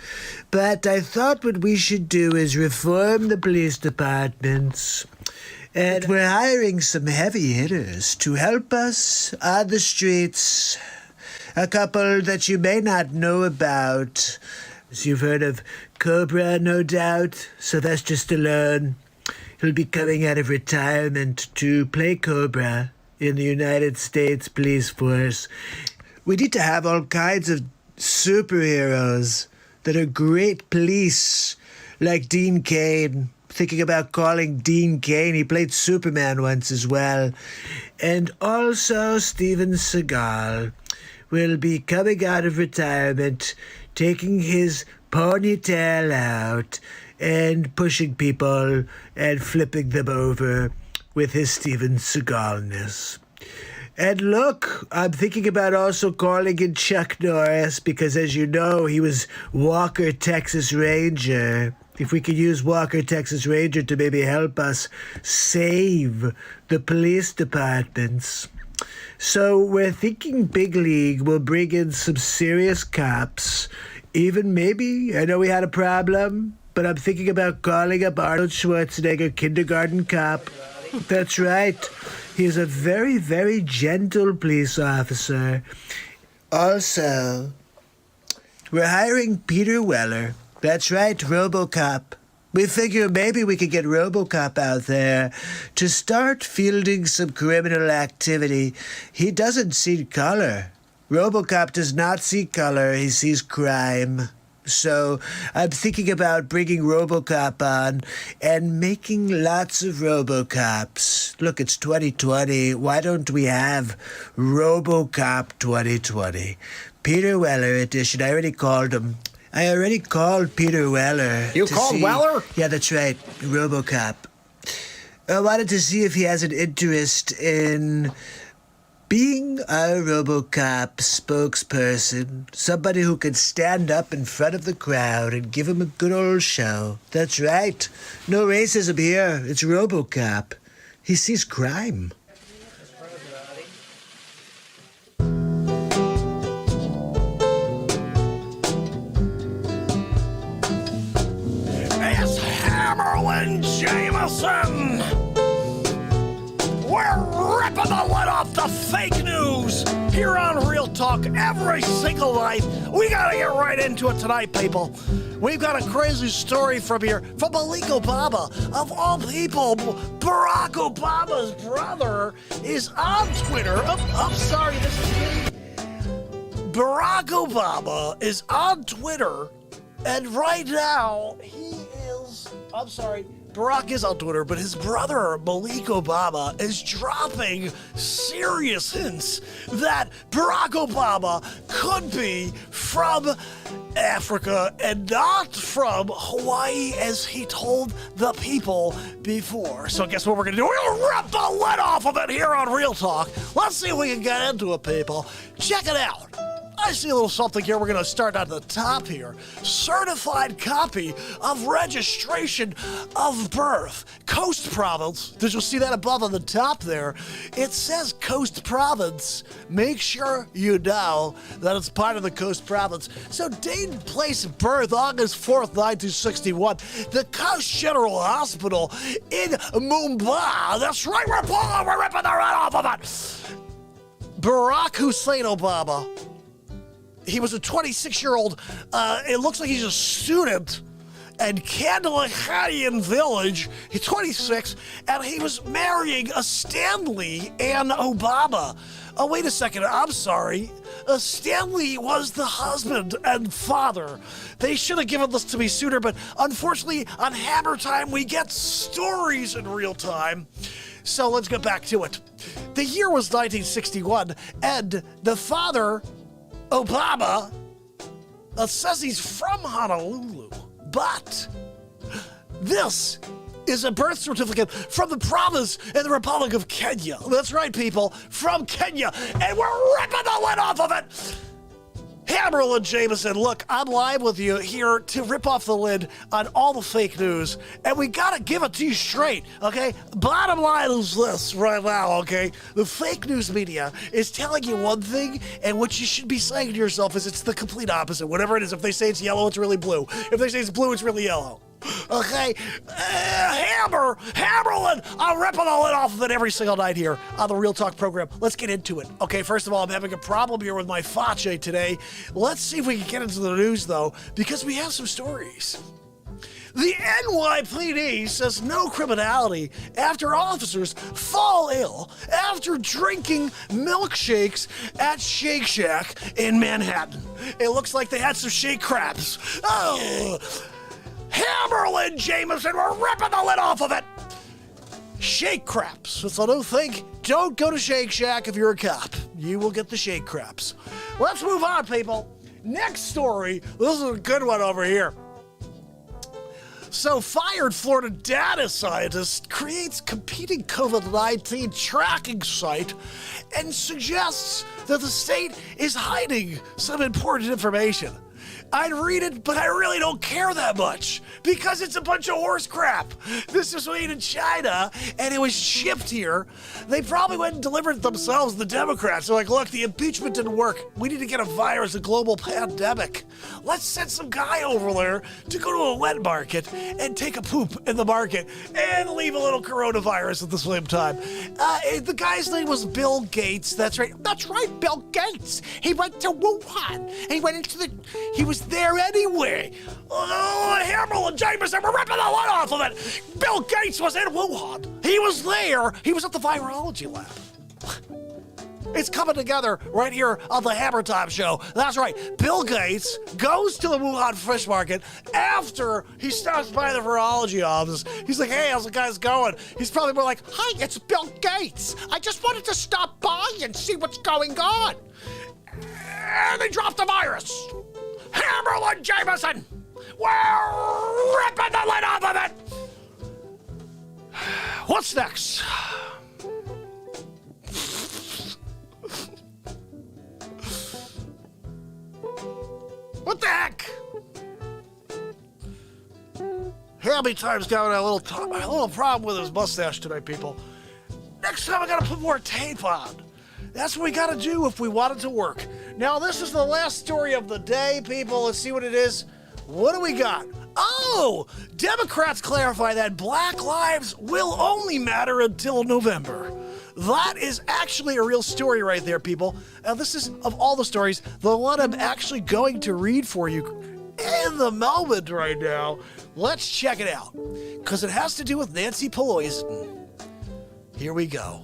But I thought what we should do is reform the police departments. And we're hiring some heavy hitters to help us on the streets. A couple that you may not know about. You've heard of Cobra, no doubt. Sylvester Stallone. He'll be coming out of retirement to play Cobra in the United States Police Force. We need to have all kinds of superheroes that are great police, like Dean Cain. Thinking about calling Dean Cain. He played Superman once as well. And also Steven Seagal will be coming out of retirement, taking his ponytail out and pushing people and flipping them over with his Steven Seagalness. And look, I'm thinking about also calling in Chuck Norris because, as you know, he was Walker, Texas Ranger. If we could use Walker, Texas Ranger to maybe help us save the police departments. So we're thinking big league. We'll bring in some serious cops. Even maybe, I know we had a problem, but I'm thinking about calling up Arnold Schwarzenegger, kindergarten cop. That's right. He's a very, very gentle police officer. Also, we're hiring Peter Weller. That's right, RoboCop. We figure maybe we could get RoboCop out there to start fielding some criminal activity. He doesn't see color. RoboCop does not see color. He sees crime. So I'm thinking about bringing RoboCop on and making lots of RoboCops. Look, it's 2020. Why don't we have RoboCop 2020? Peter Weller edition. I already called him. I already called Peter Weller. You called Weller? Yeah, that's right. RoboCop. I wanted to see if he has an interest in being a RoboCop spokesperson, somebody who can stand up in front of the crowd and give him a good old show. That's right. No racism here. It's RoboCop. He sees crime. It's Hammerlin Jameson! We're ripping the lid off the fake news here on Real Talk every single night. We gotta get right into it tonight, people. We've got a crazy story from Malik Obama. Of all people, Barack Obama's brother is on Twitter. I'm sorry, this is me. Barack Obama is on Twitter, and right now, Barack is on Twitter, but his brother, Malik Obama, is dropping serious hints that Barack Obama could be from Africa and not from Hawaii, as he told the people before. So guess what we're going to do? We're going to rip the lid off of it here on Real Talk. Let's see if we can get into it, people. Check it out. I see a little something here. We're going to start at the top here. Certified copy of registration of birth. Coast Province. Did you see that above on the top there? It says Coast Province. Make sure you know that it's part of the Coast Province. So Dayton Place of birth, August 4th, 1961. The Coast General Hospital in Mumbai. That's right, we're ripping the right off of it. Barack Hussein Obama. He was a 26-year-old, it looks like he's a student in Candlehanian Village. He's 26, and he was marrying a Stanley Ann Obama. Oh, wait a second, I'm sorry. Stanley was the husband and father. They should have given this to me sooner, but unfortunately, on HammerTime, we get stories in real time. So let's get back to it. The year was 1961, and the father, Obama, says he's from Honolulu, but this is a birth certificate from the province in the Republic of Kenya. That's right, people, from Kenya, and we're ripping the lid off of it. Hammerlin Jameson, look, I'm live with you here to rip off the lid on all the fake news, and we gotta give it to you straight, okay? Bottom line is this right now, okay? The fake news media is telling you one thing, and what you should be saying to yourself is it's the complete opposite. Whatever it is, if they say it's yellow, it's really blue. If they say it's blue, it's really yellow. Okay, Hammerlin, I'm ripping the lid off of it every single night here on the Real Talk program. Let's get into it. Okay, first of all, I'm having a problem here with my face today. Let's see if we can get into the news, though, because we have some stories. The NYPD says no criminality after officers fall ill after drinking milkshakes at Shake Shack in Manhattan. It looks like they had some shake crabs. Oh, Hammerlin Jameson, we're ripping the lid off of it. Shake craps. It's a new thing. Don't go to Shake Shack if you're a cop. You will get the shake craps. Let's move on, people. Next story. This is a good one over here. So, fired Florida data scientist creates competing COVID-19 tracking site and suggests that the state is hiding some important information. I'd read it, but I really don't care that much because it's a bunch of horse crap. This was made in China, and it was shipped here. They probably went and delivered it themselves, the Democrats. They're like, look, the impeachment didn't work. We need to get a virus, a global pandemic. Let's send some guy over there to go to a wet market and take a poop in the market and leave a little coronavirus at the same time. The guy's name was Bill Gates. That's right. That's right, Bill Gates. He went to Wuhan. He was there anyway. Oh, Hammerlin Jameson, we're ripping the lid off of it. Bill Gates was in Wuhan. He was there. He was at the virology lab. It's coming together right here on the HammerTime show. That's right. Bill Gates goes to the Wuhan fish market after he stops by the virology office. He's like, hey, how's the guys going? He's probably more like, hi, it's Bill Gates. I just wanted to stop by and see what's going on. And they dropped the virus. Hammerlin Jameson, we're ripping the lid off of it. What's next? What the heck? HammerTime's got a little problem with his mustache tonight, people. Next time I gotta put more tape on. That's what we gotta do if we want it to work. Now, this is the last story of the day, people. Let's see what it is. What do we got? Oh, Democrats clarify that Black lives will only matter until November. That is actually a real story right there, people. Now, this is, of all the stories, the one I'm actually going to read for you in the moment right now. Let's check it out, because it has to do with Nancy Pelosi. Here we go.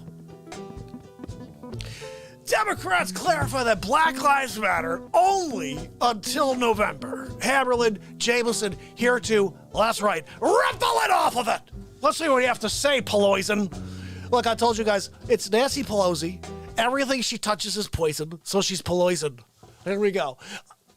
Democrats clarify that Black Lives Matter only until November. Hammerlin Jameson here to, well, that's right, rip the lid off of it. Let's see what you have to say, Pelosi. Look, I told you guys, it's Nancy Pelosi. Everything she touches is poison, so she's Pelosi. There we go.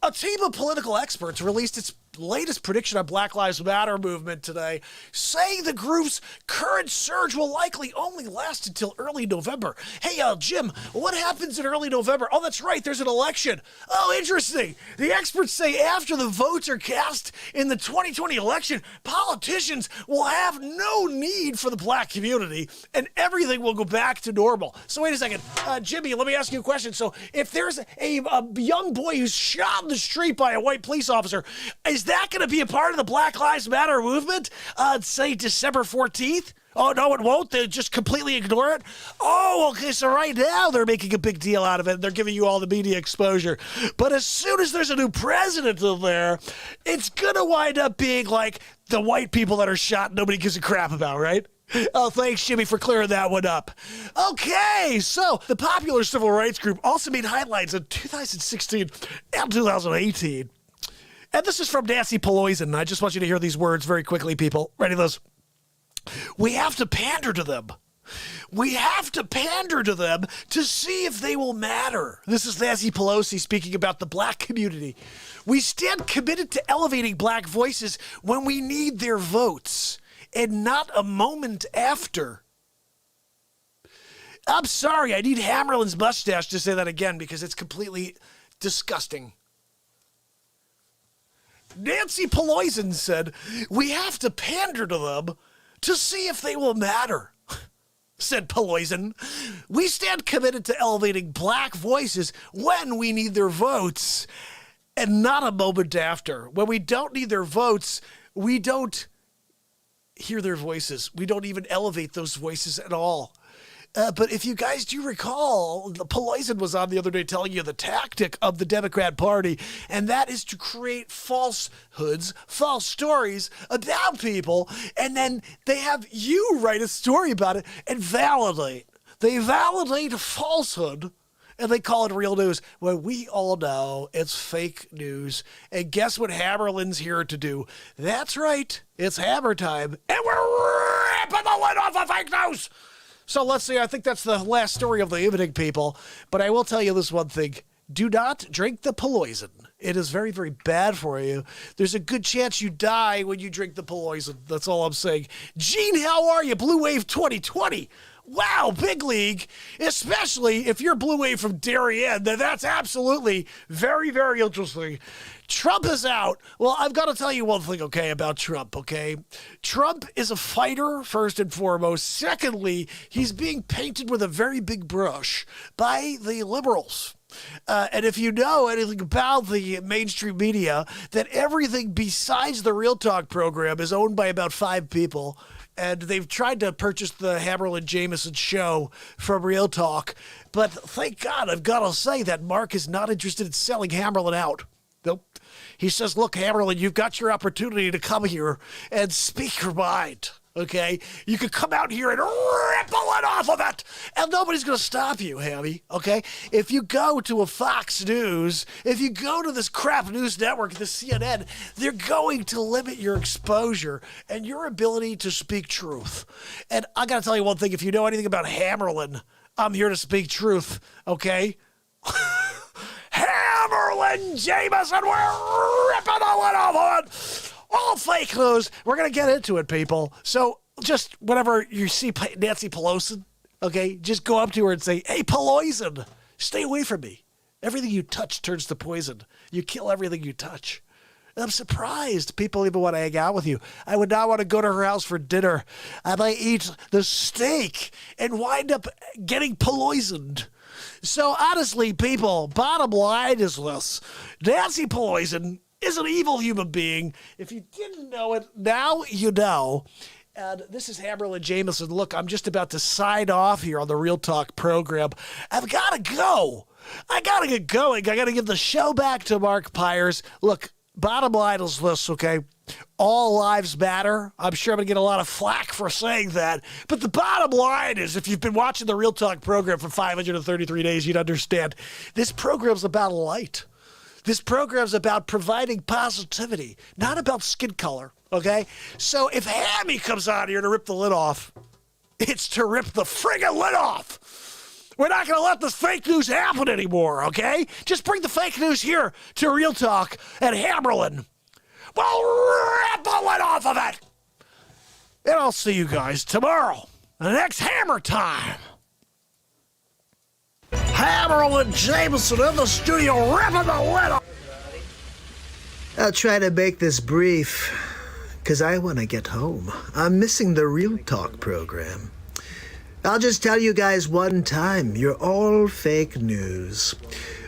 A team of political experts released its latest prediction on Black Lives Matter movement today, saying the group's current surge will likely only last until early November. Hey, Jim, what happens in early November? Oh, that's right, there's an election. Oh, interesting. The experts say after the votes are cast in the 2020 election, politicians will have no need for the black community and everything will go back to normal. So wait a second. Jimmy, let me ask you a question. So if there's a young boy who's shot in the street by a white police officer, is that going to be a part of the Black Lives Matter movement on, say, December 14th? Oh, no, it won't? They'll just completely ignore it? Oh, okay, so right now they're making a big deal out of it. They're giving you all the media exposure. But as soon as there's a new president in there, it's going to wind up being like the white people that are shot nobody gives a crap about, right? Oh, thanks, Jimmy, for clearing that one up. Okay, so the popular civil rights group also made headlines in 2016 and 2018. And this is from Nancy Pelosi, and I just want you to hear these words very quickly, people. Ready, Liz? We have to pander to them. We have to pander to them to see if they will matter. This is Nancy Pelosi speaking about the black community. We stand committed to elevating black voices when we need their votes, and not a moment after. I'm sorry, I need Hammerlin's mustache to say that again because it's completely disgusting. Nancy Pelosi said, we have to pander to them to see if they will matter. Said Pelosi, we stand committed to elevating black voices when we need their votes and not a moment after. When we don't need their votes, we don't hear their voices. We don't even elevate those voices at all. But if you guys do recall, Pelosi was on the other day telling you the tactic of the Democrat Party, and that is to create falsehoods, false stories about people, and then they have you write a story about it and validate. They validate a falsehood, and they call it real news. Well, we all know it's fake news. And guess what Hammerlin's here to do? That's right. It's Hammer Time, and we're ripping the lid off of fake news. So let's see, I think that's the last story of the evening, people. But I will tell you this one thing. Do not drink the poison. It is very, very bad for you. There's a good chance you die when you drink the poison. That's all I'm saying. Gene, how are you? Blue Wave 2020. Wow, big league, especially if you're Blue Wave from Darien, then that's absolutely very, very interesting. Trump is out. Well, I've got to tell you one thing, okay, about Trump, okay? Trump is a fighter, first and foremost. Secondly, he's being painted with a very big brush by the liberals. And if you know anything about the mainstream media, that everything besides the Real Talk program is owned by about 5 people. And they've tried to purchase the Hammerlin Jameson show from Real Talk. But thank God, I've got to say that Mark is not interested in selling Hammerlin out. Nope. He says, look, Hammerlin, you've got your opportunity to come here and speak your mind. Okay, you could come out here and ripple it off of it, and nobody's going to stop you, Hammy. Okay, if you go to a Fox News, if you go to this crap news network, the CNN, they're going to limit your exposure and your ability to speak truth. And I got to tell you one thing: if you know anything about Hammerlin, I'm here to speak truth. Okay. Hammerlin Jameson, we're ripping the lid off of it. All fake news. We're going to get into it, people. So just whenever you see Nancy Pelosi, okay, just go up to her and say, hey, Pelosi, stay away from me. Everything you touch turns to poison. You kill everything you touch. And I'm surprised people even want to hang out with you. I would not want to go to her house for dinner. I might eat the steak and wind up getting poisoned. So honestly, people, bottom line is this. Nancy Pelosi is an evil human being. If you didn't know it, now you know. And this is Hammerlin Jameson. Look, I'm just about to sign off here on the Real Talk program. I've got to go. I got to get going. I got to give the show back to Mark Pyers. Look, bottom line is this, okay? All lives matter. I'm sure I'm going to get a lot of flack for saying that. But the bottom line is, if you've been watching the Real Talk program for 533 days, you'd understand. This program's about light. This program's about providing positivity, not about skin color, okay? So if Hammy comes on here to rip the lid off, it's to rip the friggin' lid off. We're not going to let this fake news happen anymore, okay? Just bring the fake news here to Real Talk and Hammerlin. We'll rip the lid off of it. And I'll see you guys tomorrow, the next Hammer Time. Hammerlin Jameson in the studio ripping the lid off. I'll try to make this brief, because I want to get home. I'm missing the Real Talk program. I'll just tell you guys one time, you're all fake news.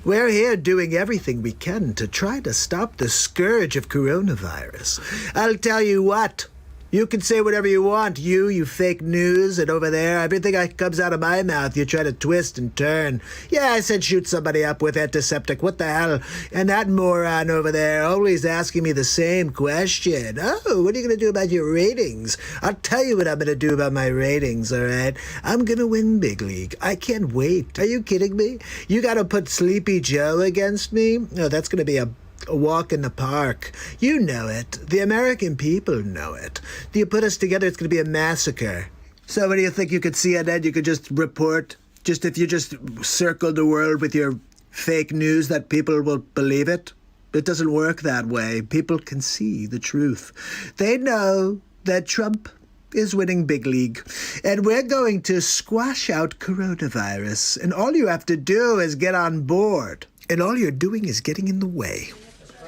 We're here doing everything we can to try to stop the scourge of coronavirus. I'll tell you what. You can say whatever you want, you fake news, and over there, everything that comes out of my mouth, you try to twist and turn. Yeah, I said shoot somebody up with antiseptic, what the hell? And that moron over there always asking me the same question. Oh, what are you going to do about your ratings? I'll tell you what I'm going to do about my ratings, all right? I'm going to win Big League. I can't wait. Are you kidding me? You got to put Sleepy Joe against me? No, that's going to be a walk in the park. You know it. The American people know it. Do you put us together, it's going to be a massacre. So what do you think? You could see that you could just report, just if you just circle the world with your fake news, that people will believe it? It doesn't work that way. People can see the truth. They know that Trump is winning Big League, and we're going to squash out coronavirus, and all you have to do is get on board, and all you're doing is getting in the way.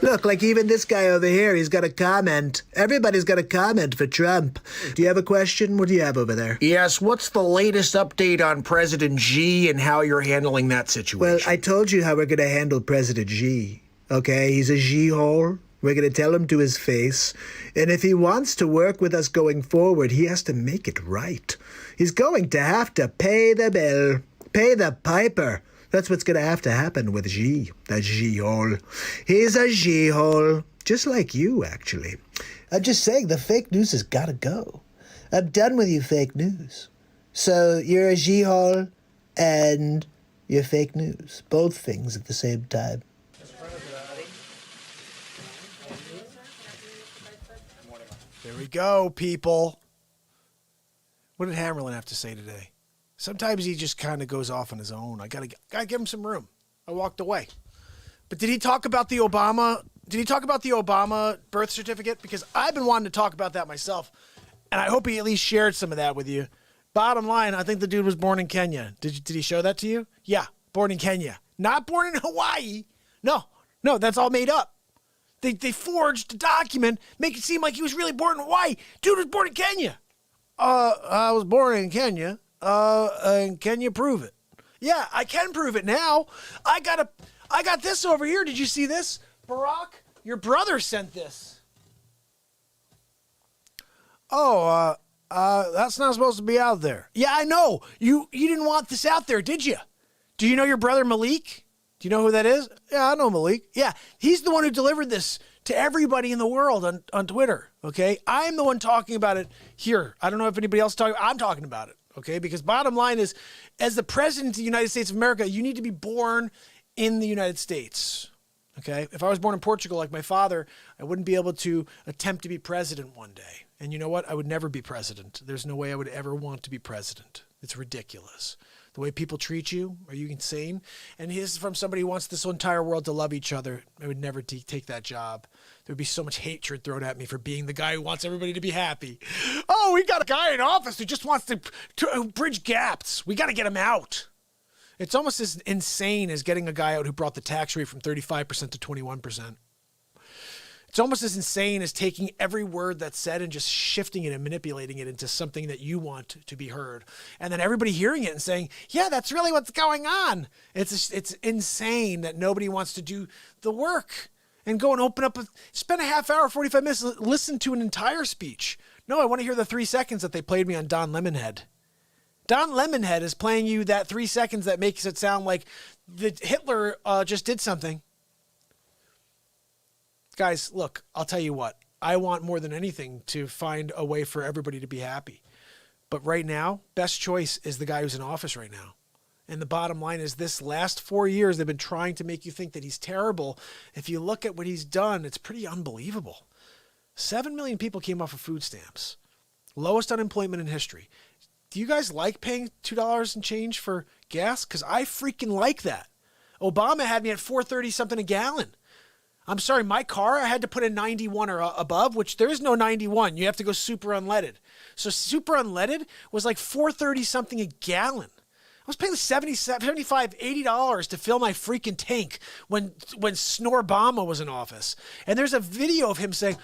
Look, like even this guy over here, he's got a comment. Everybody's got a comment for Trump. Do you have a question? What do you have over there? Yes, what's the latest update on President Xi and how you're handling that situation? Well, I told you how we're going to handle President Xi. Okay, he's a Xi-hole. We're going to tell him to his face. And if he wants to work with us going forward, he has to make it right. He's going to have to pay the bill, pay the piper. That's what's going to have to happen with Xi, that Xi-hole. He's a Xi-hole, just like you, actually. I'm just saying, the fake news has got to go. I'm done with you fake news. So you're a Xi-hole and you're fake news. Both things at the same time. There we go, people. What did Hammerlin have to say today? Sometimes he just kind of goes off on his own. I gotta give him some room. I walked away. But did he talk about the Obama? Did he talk about the Obama birth certificate? Because I've been wanting to talk about that myself, and I hope he at least shared some of that with you. Bottom line, I think the dude was born in Kenya. Did he show that to you? Yeah, born in Kenya, not born in Hawaii. No, that's all made up. They forged a document, make it seem like he was really born in Hawaii. Dude was born in Kenya. I was born in Kenya. And can you prove it? Yeah, I can prove it now. I got this over here. Did you see this? Barack, your brother sent this. Oh, that's not supposed to be out there. Yeah, I know. You didn't want this out there, did you? Do you know your brother Malik? Do you know who that is? Yeah, I know Malik. Yeah, he's the one who delivered this to everybody in the world on Twitter, okay? I'm the one talking about it here. I don't know if anybody else is talking. I'm talking about it. Okay, because bottom line is, as the president of the United States of America, you need to be born in the United States. Okay, if I was born in Portugal like my father, I wouldn't be able to attempt to be president one day. And you know what? I would never be president. There's no way I would ever want to be president. It's ridiculous. The way people treat you, are you insane? And here's from somebody who wants this entire world to love each other. I would never take that job. There would be so much hatred thrown at me for being the guy who wants everybody to be happy. Oh, we got a guy in office who just wants to bridge gaps. We got to get him out. It's almost as insane as getting a guy out who brought the tax rate from 35% to 21%. It's almost as insane as taking every word that's said and just shifting it and manipulating it into something that you want to be heard. And then everybody hearing it and saying, yeah, that's really what's going on. It's insane that nobody wants to do the work and go and open up, spend a half hour, 45 minutes, listen to an entire speech. No, I want to hear the 3 seconds that they played me on Don Lemonhead. Don Lemonhead is playing you that 3 seconds that makes it sound like Hitler just did something. Guys, look, I'll tell you what. I want more than anything to find a way for everybody to be happy. But right now, best choice is the guy who's in office right now. And the bottom line is this last 4 years, they've been trying to make you think that he's terrible. If you look at what he's done, it's pretty unbelievable. 7 million people came off of food stamps. Lowest unemployment in history. Do you guys like paying $2 and change for gas? Because I freaking like that. Obama had me at $4.30 something a gallon. I'm sorry, my car, I had to put in 91 or above, which there is no 91. You have to go super unleaded. So super unleaded was like $4.30 something a gallon. I was paying $70, $75, $80 to fill my freaking tank when Snorbama was in office. And there's a video of him saying,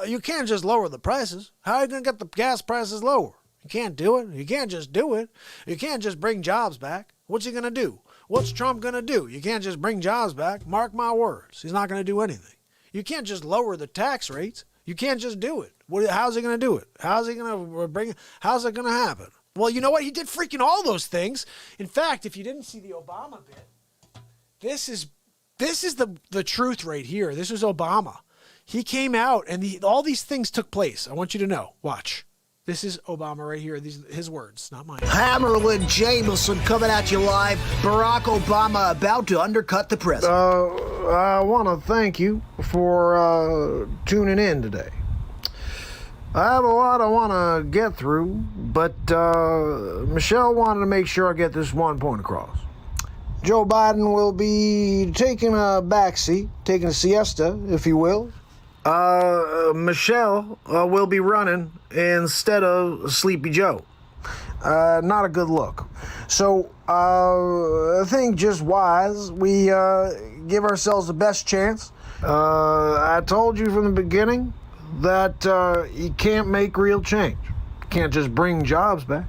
you can't just lower the prices. How are you going to get the gas prices lower? You can't do it. You can't just do it. You can't just bring jobs back. What's he going to do? What's Trump going to do? You can't just bring jobs back. Mark my words. He's not going to do anything. You can't just lower the tax rates. You can't just do it. How's he going to do it? How's he going to bring it? How's it going to happen? Well, you know what? He did freaking all those things. In fact, if you didn't see the Obama bit, this is the truth right here. This was Obama. He came out and all these things took place. I want you to know. Watch. This is Obama right here. These his words, not mine. Hammerlin Jameson coming at you live. Barack Obama about to undercut the president. I want to thank you for tuning in today. I have a lot I want to get through, but Michelle wanted to make sure I get this one point across. Joe Biden will be taking a backseat, taking a siesta, if you will. Michelle will be running instead of Sleepy Joe. Not a good look. So I think just wise we give ourselves the best chance I told you from the beginning that you can't make real change. You can't just bring jobs back.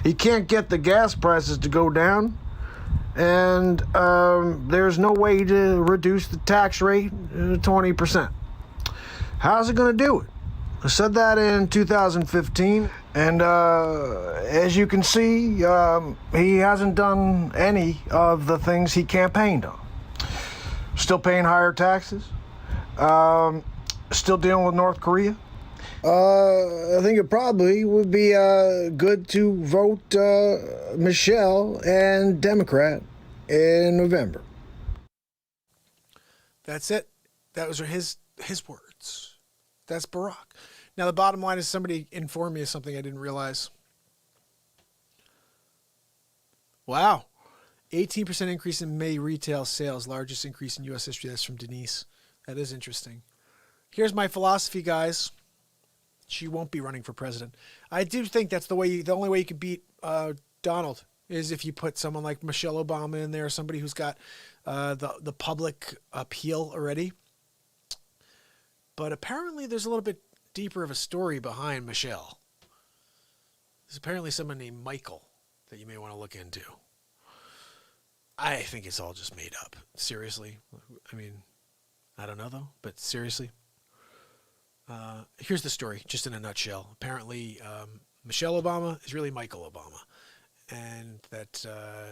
You can't get the gas prices to go down. And there's no way to reduce the tax rate to 20%. How's it going to do it? I said that in 2015, and as you can see, he hasn't done any of the things he campaigned on. Still paying higher taxes, still dealing with North Korea. I think it probably would be good to vote Michelle and Democrat in November. That's it. That was his words. That's Barack. Now, the bottom line is somebody informed me of something I didn't realize. Wow. 18% increase in May retail sales, largest increase in U.S. history. That's from Denise. That is interesting. Here's my philosophy, guys. She won't be running for president. I do think that's the only way you could beat Donald is if you put someone like Michelle Obama in there, somebody who's got the public appeal already. But apparently there's a little bit deeper of a story behind Michelle. There's apparently someone named Michael that you may want to look into. I think it's all just made up. Seriously. I mean, I don't know though, but seriously. Here's the story, just in a nutshell. Apparently, Michelle Obama is really Michael Obama. And that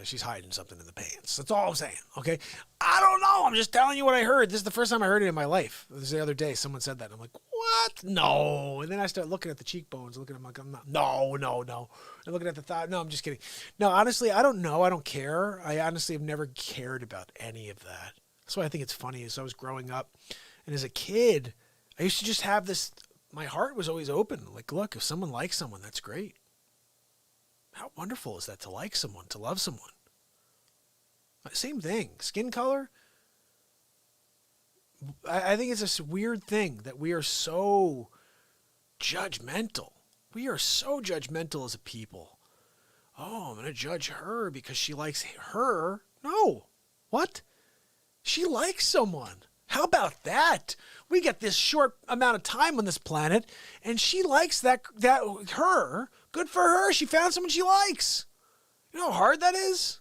she's hiding something in the pants. That's all I'm saying, okay? I don't know. I'm just telling you what I heard. This is the first time I heard it in my life. It was the other day. Someone said that. And I'm like, what? No. And then I start looking at the cheekbones, looking at them like, I'm not. No. And looking at the thigh. No, I'm just kidding. No, honestly, I don't know. I don't care. I honestly have never cared about any of that. That's why I think it's funny. As I was growing up, and as a kid, I used to just have this, my heart was always open. Like, look, if someone likes someone, that's great. How wonderful is that to like someone, to love someone? Same thing. Skin color. I think it's a weird thing that we are so judgmental. We are so judgmental as a people. Oh, I'm going to judge her because she likes her. No. What? She likes someone. How about that? We get this short amount of time on this planet, and she likes her. Good for her. She found someone she likes. You know how hard that is?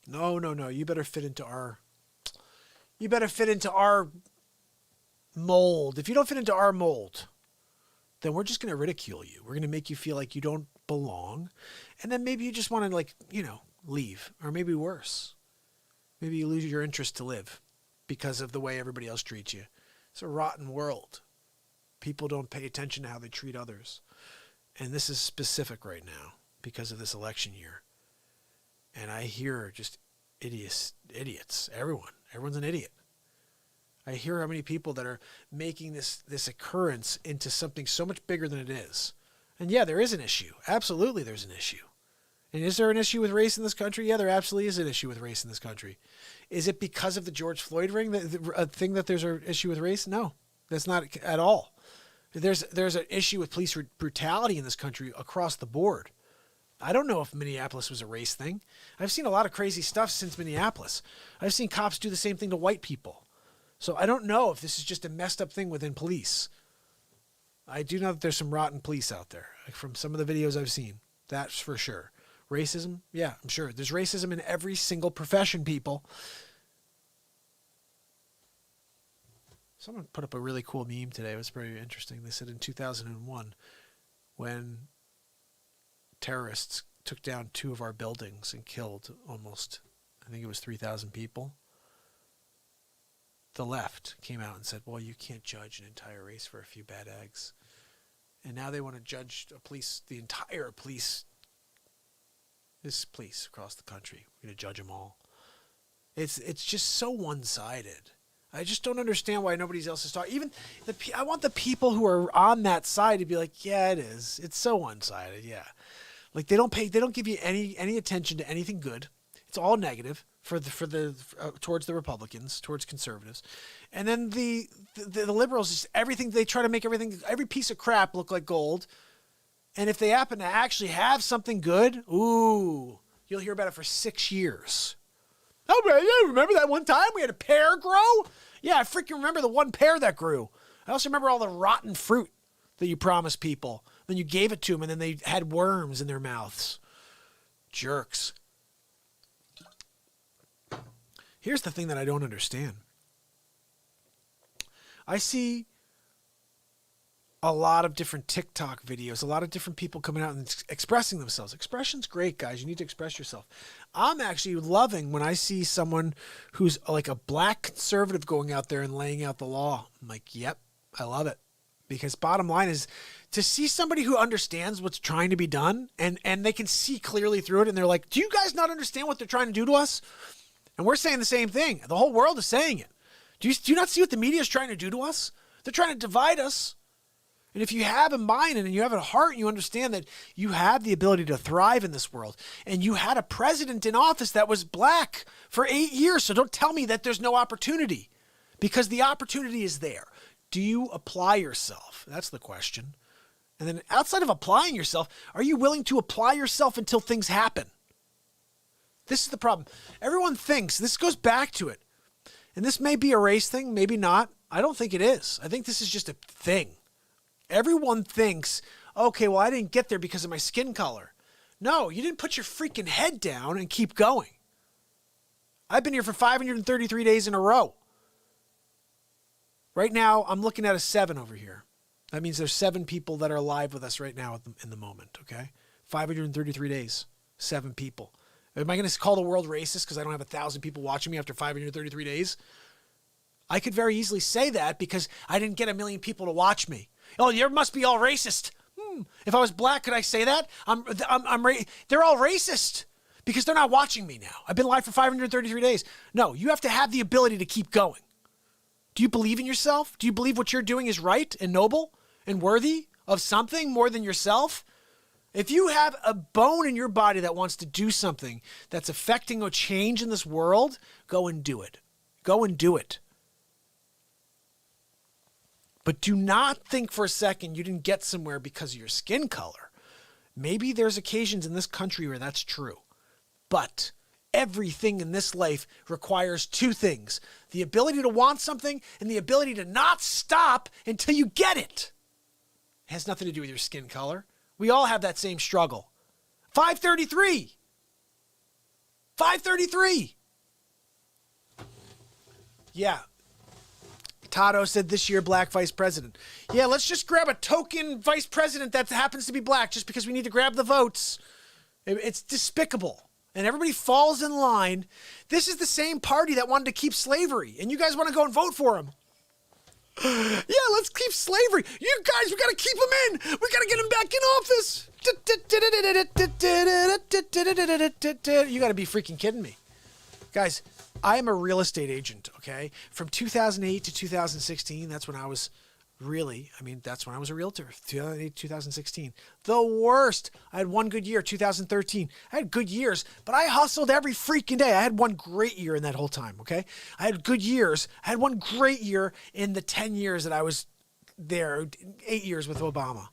No. You better fit into our mold. If you don't fit into our mold, then we're just going to ridicule you. We're going to make you feel like you don't belong. And then maybe you just want to leave, or maybe worse. Maybe you lose your interest to live because of the way everybody else treats you. It's a rotten world. People don't pay attention to how they treat others. And this is specific right now because of this election year. And I hear just idiots. Everyone's an idiot. I hear how many people that are making this occurrence into something so much bigger than it is. And yeah, there is an issue. Absolutely there's an issue. And is there an issue with race in this country? Yeah, there absolutely is an issue with race in this country. Is it because of the George Floyd ring, a thing that there's an issue with race? No, that's not at all. There's an issue with police brutality in this country across the board. I don't know if Minneapolis was a race thing. I've seen a lot of crazy stuff since Minneapolis. I've seen cops do the same thing to white people. So I don't know if this is just a messed up thing within police. I do know that there's some rotten police out there from some of the videos I've seen. That's for sure. Racism? Yeah, I'm sure. There's racism in every single profession, people. Someone put up a really cool meme today. It was pretty interesting. They said in 2001, when terrorists took down 2 of our buildings and killed almost, I think it was 3,000 people, the left came out and said, well, you can't judge an entire race for a few bad eggs. And now they want to judge the entire police across the country. We're going to judge them all. It's just so one-sided. I just don't understand why nobody else is talking. Even I want the people who are on that side to be like, yeah, it is. It's so one-sided. Yeah. Like they don't give you any attention to anything good. It's all negative towards the Republicans, towards conservatives. And then the liberals, just everything, they try to make every piece of crap look like gold. And if they happen to actually have something good, ooh, you'll hear about it for 6 years. Oh, yeah, remember that one time we had a pear grow? Yeah, I freaking remember the one pear that grew. I also remember all the rotten fruit that you promised people. Then you gave it to them, and then they had worms in their mouths. Jerks. Here's the thing that I don't understand. I see a lot of different TikTok videos, a lot of different people coming out and expressing themselves. Expression's great, guys. You need to express yourself. I'm actually loving when I see someone who's like a black conservative going out there and laying out the law. I'm like, yep, I love it. Because bottom line is to see somebody who understands what's trying to be done and they can see clearly through it. And they're like, do you guys not understand what they're trying to do to us? And we're saying the same thing. The whole world is saying it. Do you not see what the media is trying to do to us? They're trying to divide us. And if you have a mind and you have a heart and you understand that you have the ability to thrive in this world, and you had a president in office that was black for 8 years, so don't tell me that there's no opportunity, because the opportunity is there. Do you apply yourself? That's the question. And then outside of applying yourself, are you willing to apply yourself until things happen? This is the problem. Everyone thinks, this goes back to it, and this may be a race thing, maybe not. I don't think it is. I think this is just a thing. Everyone thinks, okay, well, I didn't get there because of my skin color. No, you didn't put your freaking head down and keep going. I've been here for 533 days in a row. Right now, I'm looking at a 7 over here. That means there's 7 people that are alive with us right now in the moment, okay? 533 days, 7 people. Am I going to call the world racist because I don't have 1,000 people watching me after 533 days? I could very easily say that because I didn't get 1 million people to watch me. Oh, you must be all racist. If I was black, could I say that? They're all racist because they're not watching me now. I've been live for 533 days. No, you have to have the ability to keep going. Do you believe in yourself? Do you believe what you're doing is right and noble and worthy of something more than yourself? If you have a bone in your body that wants to do something that's affecting a change in this world, go and do it. Go and do it. But do not think for a second you didn't get somewhere because of your skin color. Maybe there's occasions in this country where that's true. But everything in this life requires 2 things. The ability to want something and the ability to not stop until you get it. It has nothing to do with your skin color. We all have that same struggle. 533. 533. Yeah. Tato said this year, black vice president. Yeah, let's just grab a token vice president that happens to be black just because we need to grab the votes. It's despicable. And everybody falls in line. This is the same party that wanted to keep slavery. And you guys want to go and vote for him. Yeah, let's keep slavery. You guys, we got to keep him in. We got to get him back in office. You got to be freaking kidding me. Guys, I am a real estate agent, okay? From 2008 to 2016, that's when I was that's when I was a realtor, 2008, 2016. The worst. I had one good year, 2013. I had good years, but I hustled every freaking day. I had one great year in that whole time, okay? I had good years. I had one great year in the 10 years that I was there, 8 years with Obama.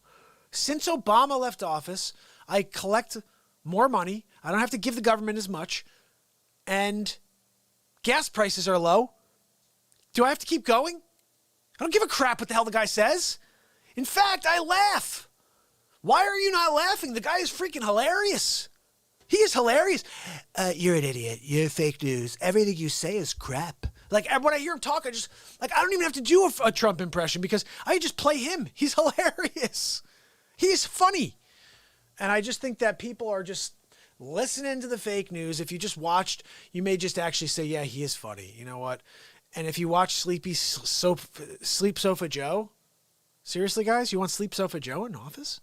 Since Obama left office, I collect more money. I don't have to give the government as much. And gas prices are low. Do I have to keep going? I don't give a crap what the hell the guy says. In fact, I laugh. Why are you not laughing? The guy is freaking hilarious. He is hilarious. You're an idiot. You're fake news. Everything you say is crap. Like, when I hear him talk, I don't even have to do a Trump impression because I just play him. He's hilarious. He's funny. And I just think that people are just listening to the fake news. If you just watched, you may just actually say, yeah, he is funny. You know what? And if you watch Sleep Sofa Joe, seriously, guys, you want Sleep Sofa Joe in office?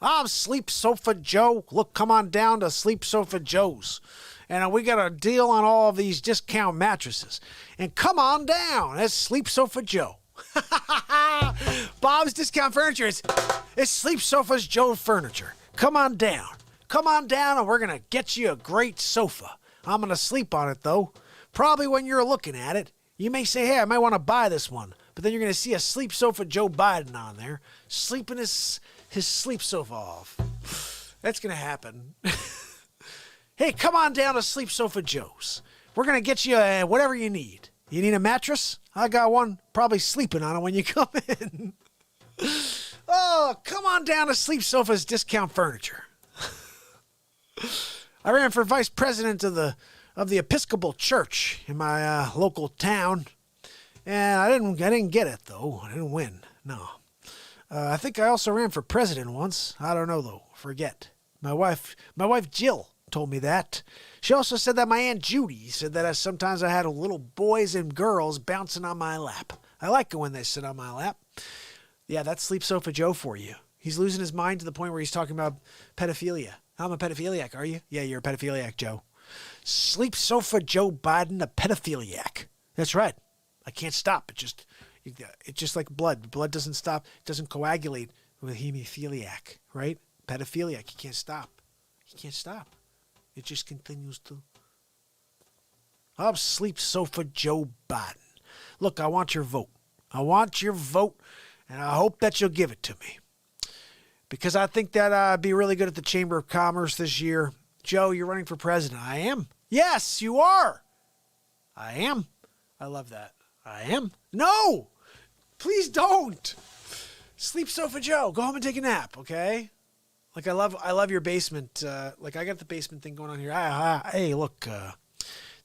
I'm Sleep Sofa Joe. Look, come on down to Sleep Sofa Joe's. And we got a deal on all of these discount mattresses. And come on down. That's Sleep Sofa Joe. Bob's Discount Furniture. It's Sleep Sofa's Joe Furniture. Come on down. Come on down and we're going to get you a great sofa. I'm going to sleep on it, though. Probably when you're looking at it, you may say, hey, I might want to buy this one. But then you're going to see a Sleep Sofa Joe Biden on there, sleeping his sleep sofa off. That's going to happen. Hey, come on down to Sleep Sofa Joe's. We're going to get you whatever you need. You need a mattress? I got one. Probably sleeping on it when you come in. Oh, come on down to Sleep Sofa's Discount Furniture. I ran for vice president of the Episcopal Church in my local town, and I didn't get it though. I didn't win. No. I think I also ran for president once. I don't know though. Forget. My wife Jill told me that. She also said that my Aunt Judy said that sometimes I had little boys and girls bouncing on my lap. I like it when they sit on my lap. Yeah, that's Sleep Sofa Joe for you. He's losing his mind to the point where he's talking about pedophilia. I'm a pedophiliac, are you? Yeah, you're a pedophiliac, Joe. Sleep Sofa Joe Biden, a pedophiliac. That's right. I can't stop. It's just like blood. Blood doesn't stop. It doesn't coagulate with hemophiliac, right? Pedophiliac. You can't stop. You can't stop. It just continues to. I'm Sleep Sofa Joe Biden. Look, I want your vote. I want your vote, and I hope that you'll give it to me. Because I think that I'd be really good at the Chamber of Commerce this year. Joe, you're running for president. I am. Yes, you are. I am. I love that. I am. No! Please don't! Sleep Sofa Joe, go home and take a nap, okay? Like, I love your basement. Like, I got the basement thing going on here. Hey, look.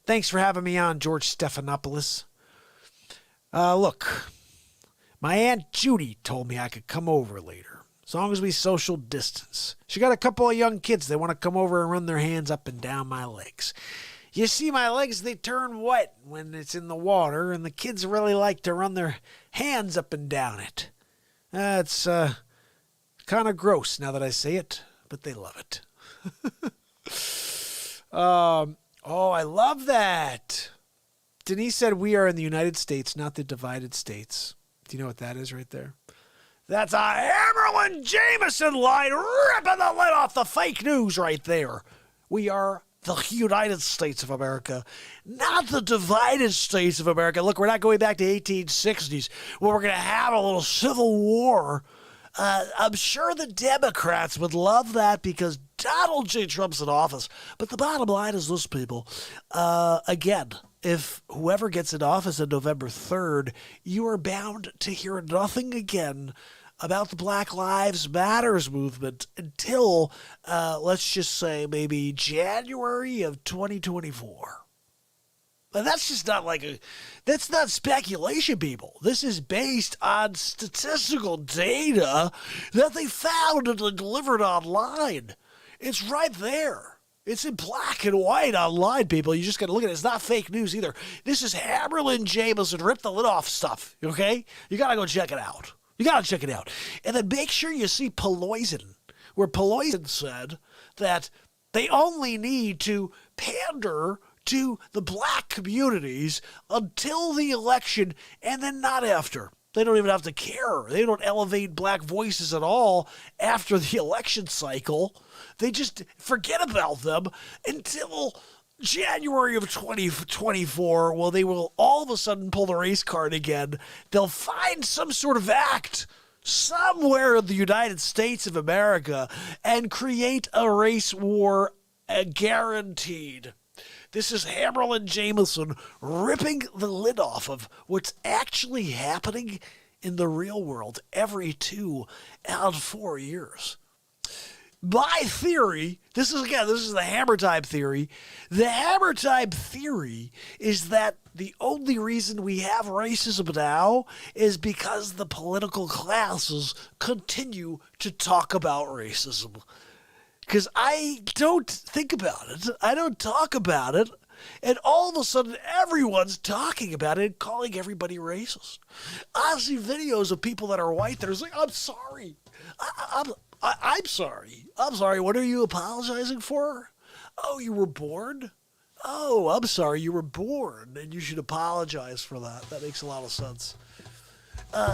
Thanks for having me on, George Stephanopoulos. Look. My Aunt Judy told me I could come over later, as long as we social distance. She got a couple of young kids. They want to come over and run their hands up and down my legs. You see, my legs, they turn wet when it's in the water, and the kids really like to run their hands up and down it. It's kind of gross now that I say it, but they love it. Oh, I love that. Denise said we are in the United States, not the divided states. Do you know what that is right there? That's a Hammerlin Jameson line ripping the lid off the fake news right there. We are the United States of America, not the divided states of America. Look, we're not going back to 1860s where we're going to have a little civil war. I'm sure the Democrats would love that because Donald J. Trump's in office. But the bottom line is this, people. Again, if whoever gets in office on November 3rd, you are bound to hear nothing again about the Black Lives Matters movement until, let's just say, maybe January of 2024. And that's just not that's not speculation, people. This is based on statistical data that they found and delivered online. It's right there. It's in black and white online, people. You just got to look at it. It's not fake news either. This is Hammerlin Jameson rip the lid off stuff, okay? You got to go check it out. You got to check it out. And then make sure you see Peloisin, where Peloisin said that they only need to pander to the black communities until the election and then not after. They don't even have to care. They don't elevate black voices at all after the election cycle. They just forget about them until January of 2024. Well, they will all of a sudden pull the race card again. They'll find some sort of act somewhere in the United States of America and create a race war, guaranteed. This is Hammerlin Jameson ripping the lid off of what's actually happening in the real world every 2 and 4 years. My theory, this is the HammerTime theory. The HammerTime theory is that the only reason we have racism now is because the political classes continue to talk about racism. Because I don't think about it. I don't talk about it. And all of a sudden, everyone's talking about it and calling everybody racist. I see videos of people that are white that are like, I'm sorry. I'm sorry. I'm sorry. What are you apologizing for? Oh, you were born? Oh, I'm sorry. You were born, and you should apologize for that. That makes a lot of sense.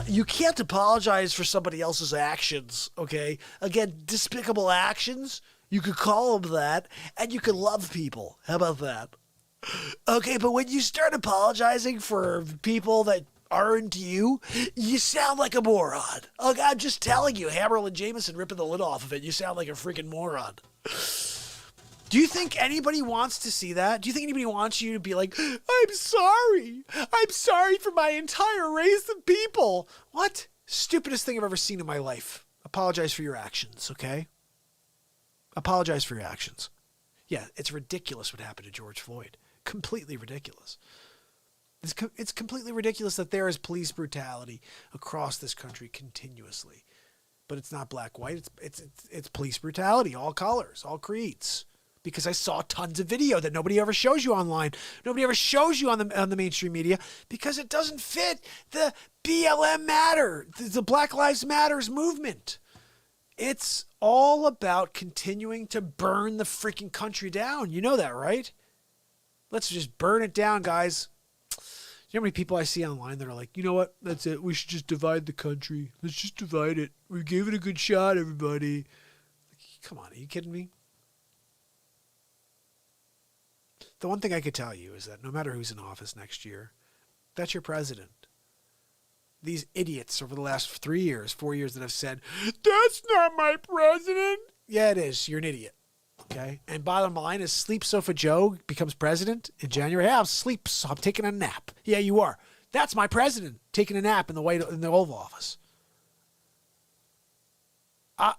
You can't apologize for somebody else's actions, okay? Again, despicable actions, you could call them that, and you could love people. How about that? Okay, but when you start apologizing for people that aren't you, you sound like a moron. Okay, I'm just telling you, Hammerlin Jameson ripping the lid off of it, you sound like a freaking moron. Do you think anybody wants to see that? Do you think anybody wants you to be like, I'm sorry. I'm sorry for my entire race of people. What? Stupidest thing I've ever seen in my life. Apologize for your actions, okay? Apologize for your actions. Yeah, it's ridiculous what happened to George Floyd. Completely ridiculous. It's completely ridiculous that there is police brutality across this country continuously. But it's not black, white. It's police brutality, all colors, all creeds. Because I saw tons of video that nobody ever shows you online. Nobody ever shows you on the mainstream media because it doesn't fit the BLM Matter, the Black Lives Matters movement. It's all about continuing to burn the freaking country down. You know that, right? Let's just burn it down, guys. You know how many people I see online that are like, you know what? That's it. We should just divide the country. Let's just divide it. We gave it a good shot, everybody. Come on, are you kidding me? The one thing I could tell you is that no matter who's in office next year, that's your president. These idiots over the last 3 years, 4 years that have said, that's not my president. Yeah, it is. You're an idiot. Okay. And bottom line is Sleep Sofa Joe becomes president in January. Yeah, I'm taking a nap. Yeah, you are. That's my president taking a nap in the Oval Office.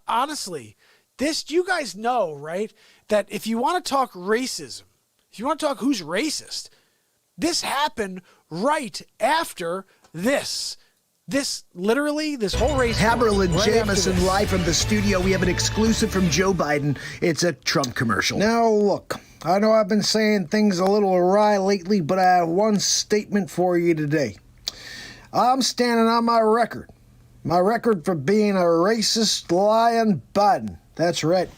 Honestly, you guys know, right? That if you want to talk racism, if you want to talk who's racist, this happened right after this. This whole race. Hammerlin Jamison live from the studio. We have an exclusive from Joe Biden. It's a Trump commercial. Now look, I know I've been saying things a little awry lately, but I have one statement for you today. I'm standing on my record. My record for being a racist, lying Biden. That's right.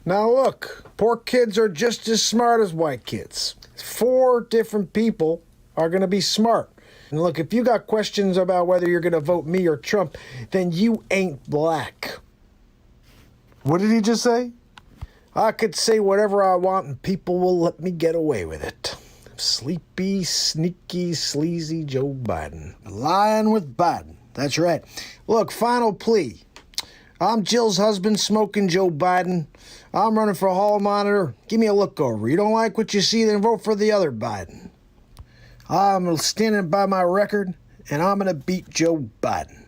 Now look, poor kids are just as smart as white kids. 4 different people are going to be smart. And look, if you got questions about whether you're going to vote me or Trump, then you ain't black. What did he just say? I could say whatever I want and people will let me get away with it. Sleepy, sneaky, sleazy Joe Biden. Lying with Biden. That's right. Look, final plea. I'm Jill's husband, smoking Joe Biden. I'm running for hall monitor. Give me a look over. You don't like what you see, then vote for the other Biden. I'm standing by my record, and I'm going to beat Joe Biden.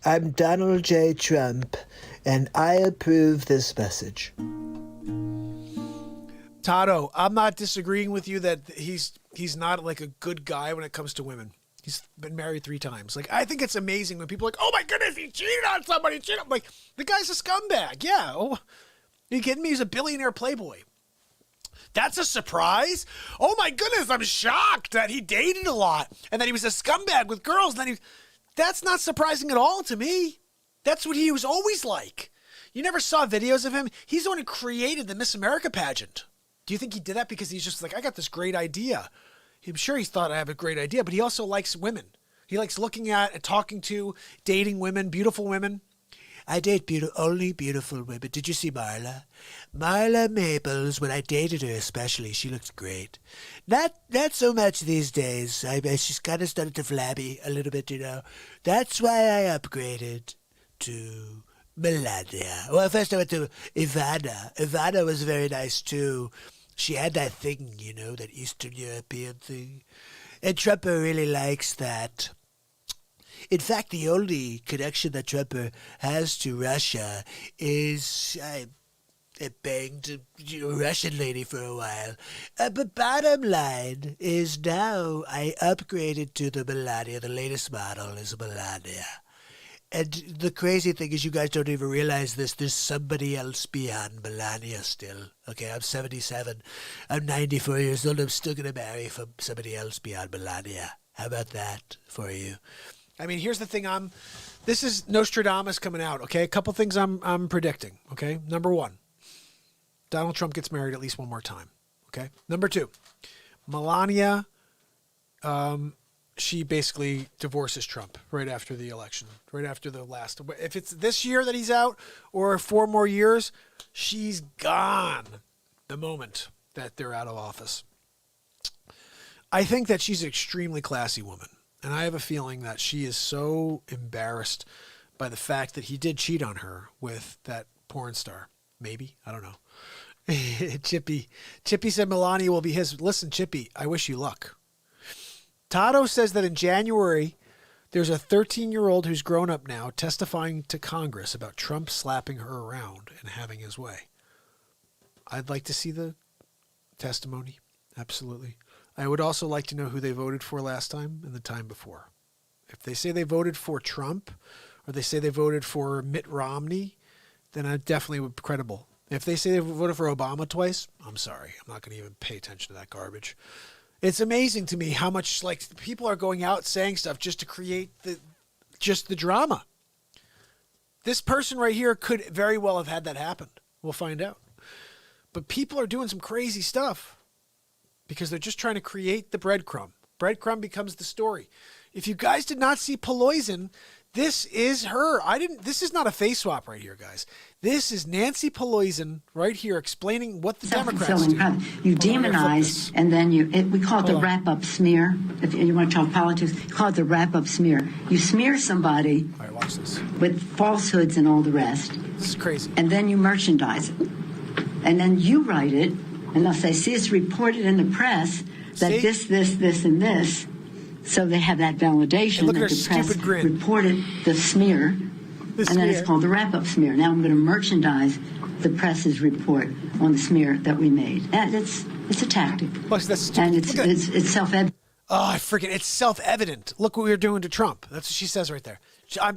I'm Donald J. Trump, and I approve this message. Tato, I'm not disagreeing with you that he's not like a good guy when it comes to women. He's been married 3 times. Like, I think it's amazing when people are like, oh my goodness, he cheated on somebody. I'm like, the guy's a scumbag. Yeah. Oh, are you kidding me? He's a billionaire playboy. That's a surprise? Oh my goodness, I'm shocked that he dated a lot and that he was a scumbag with girls. And then that's not surprising at all to me. That's what he was always like. You never saw videos of him? He's the one who created the Miss America pageant. Do you think he did that because he's just like, I got this great idea? I'm sure he thought I have a great idea, but he also likes women. He likes looking at and talking to, dating women, beautiful women. I date only beautiful women. Did you see Marla? Marla Maples, when I dated her especially, she looked great. Not so much these days. She's kind of started to flabby a little bit, you know. That's why I upgraded to Melania. Well, first I went to Ivana. Ivana was very nice, too. She had that thing, you know, that Eastern European thing. And Trumper really likes that. In fact, the only connection that Trump has to Russia is I banged a Russian lady for a while. But bottom line is now I upgraded to the Melania. The latest model is Melania. And the crazy thing is you guys don't even realize this. There's somebody else beyond Melania still. Okay, I'm 77. I'm 94 years old. I'm still going to marry from somebody else beyond Melania. How about that for you? I mean, here's the thing. This is Nostradamus coming out. Okay, a couple things I'm predicting. Okay, number 1, Donald Trump gets married at least one more time. Okay, number 2, Melania, she basically divorces Trump right after the election, right after the last. If it's this year that he's out or 4 more years, she's gone the moment that they're out of office. I think that she's an extremely classy woman. And I have a feeling that she is so embarrassed by the fact that he did cheat on her with that porn star. Maybe. I don't know. Chippy said Melania will be his. Listen, Chippy, I wish you luck. Tato says that in January, there's a 13-year-old who's grown up now testifying to Congress about Trump slapping her around and having his way. I'd like to see the testimony. Absolutely. I would also like to know who they voted for last time and the time before. If they say they voted for Trump or they say they voted for Mitt Romney, then I definitely would be credible. If they say they voted for Obama twice, I'm sorry. I'm not going to even pay attention to that garbage. It's amazing to me how much like people are going out saying stuff just to create the drama. This person right here could very well have had that happen. We'll find out. But people are doing some crazy stuff because they're just trying to create the breadcrumb. Breadcrumb becomes the story. If you guys did not see Pelosi, this is her. This is not a face swap right here, guys. This is Nancy Pelosi right here explaining what the Democrats do. You demonize, and then we call it the wrap-up smear. If you want to talk politics, call it the wrap-up smear. You smear somebody all right, watch this. With falsehoods and all the rest. This is crazy. And then you merchandise it. And then you write it, and they'll say, see, it's reported in the press that this, and this. So they have that validation that the press reported the smear, and then it's called the wrap-up smear. Now I'm going to merchandise the press's report on the smear that we made. And it's a tactic, and it's self-evident. Oh, it's self-evident. Look what we were doing to Trump. That's what she says right there.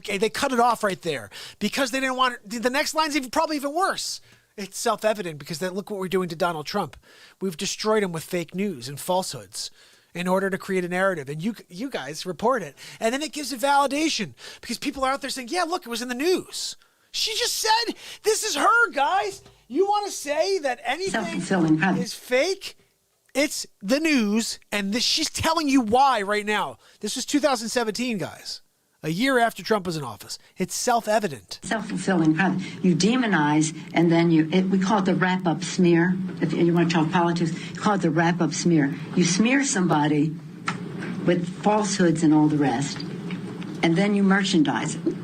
They cut it off right there because they didn't want it. The next line's probably even worse. It's self-evident because look what we're doing to Donald Trump. We've destroyed him with fake news and falsehoods in order to create a narrative. And you guys report it. And then it gives it validation because people are out there saying, yeah, look, it was in the news. She just said, this is her, guys. You want to say that anything is fake? It's the news. And she's telling you why right now. This was 2017, guys. A year after Trump was in office. It's self-evident. Self-fulfilling prophecy. You demonize, and then we call it the wrap-up smear. If you want to talk politics, call it the wrap-up smear. You smear somebody with falsehoods and all the rest, and then you merchandise it.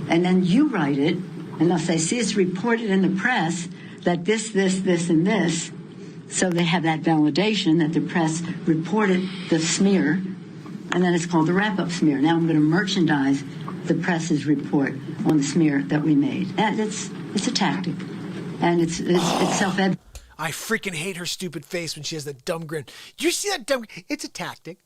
And then you write it, and they'll say, see, it's reported in the press that this, and this. So they have that validation that the press reported the smear, and then it's called the wrap-up smear. Now I'm going to merchandise the press's report on the smear that we made. And it's a tactic, and it's self-evident. I freaking hate her stupid face when she has that dumb grin. Do you see that dumb? It's a tactic.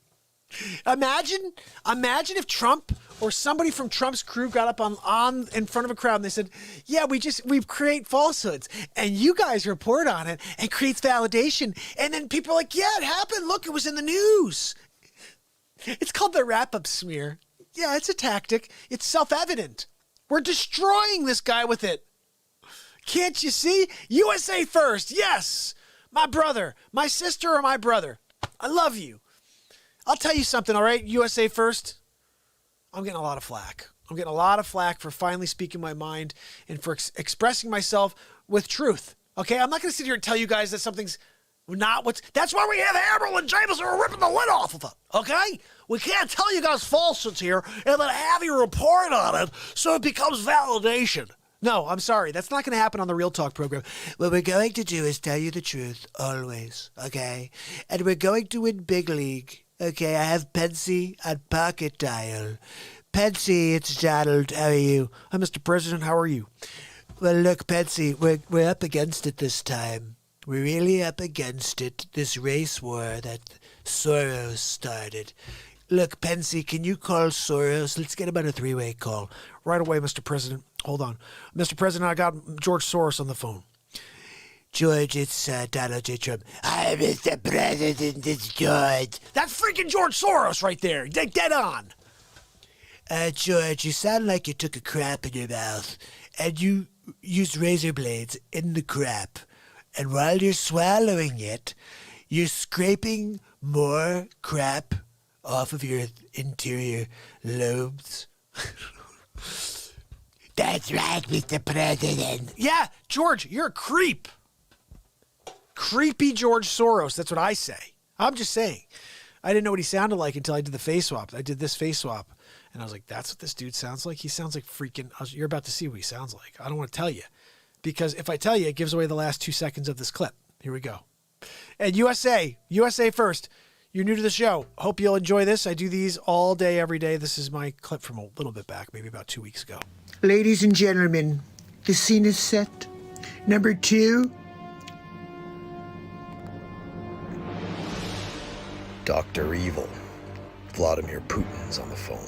Imagine if Trump or somebody from Trump's crew got up on in front of a crowd and they said, yeah, we create falsehoods and you guys report on it and creates validation. And then people are like, yeah, it happened. Look, it was in the news. It's called the wrap-up smear. Yeah, it's a tactic. It's self-evident. We're destroying this guy with it. Can't you see? USA first. Yes. My brother, my sister, or my brother. I love you. I'll tell you something, all right? USA first. I'm getting a lot of flack. I'm getting a lot of flack for finally speaking my mind and for expressing myself with truth. Okay? I'm not going to sit here and tell you guys that something's not what's... That's why we have Hammer and Jameson are ripping the lid off of it. Okay? We can't tell you guys falsehoods here and then have you report on it so it becomes validation. No, I'm sorry. That's not going to happen on the Real Talk program. What we're going to do is tell you the truth, always, okay? And we're going to win big league, okay? I have Pensy and Pocket Dial. Pensy, it's Donald. How are you? Hi, Mr. President. How are you? Well, look, Pensy, we're up against it this time. We're really up against it, this race war that Soros started. Look, Pensy, can you call Soros? Let's get him on a three-way call. Right away, Mr. President. Hold on. Mr. President, I got George Soros on the phone. George, it's Donald J. Trump. Hi, Mr. President, it's George. That's freaking George Soros right there. Dead on. George, you sound like you took a crap in your mouth, and you used razor blades in the crap. And while you're swallowing it, you're scraping more crap off of your interior lobes. That's right, Mr. President. Yeah, George, you're a creep. Creepy George Soros. That's what I say. I'm just saying. I didn't know what he sounded like until I did the face swap. I did this face swap, and I was like, that's what this dude sounds like? He sounds like freaking... You're about to see what he sounds like. I don't want to tell you. because if I tell you, it gives away the last 2 seconds of this clip. Here we go. And USA first. You're new to the show. Hope you'll enjoy this. I do these all day, every day. This is my clip from a little bit back, maybe about 2 weeks ago. Ladies and gentlemen, the scene is set. Number 2. Dr. Evil. Vladimir Putin's on the phone.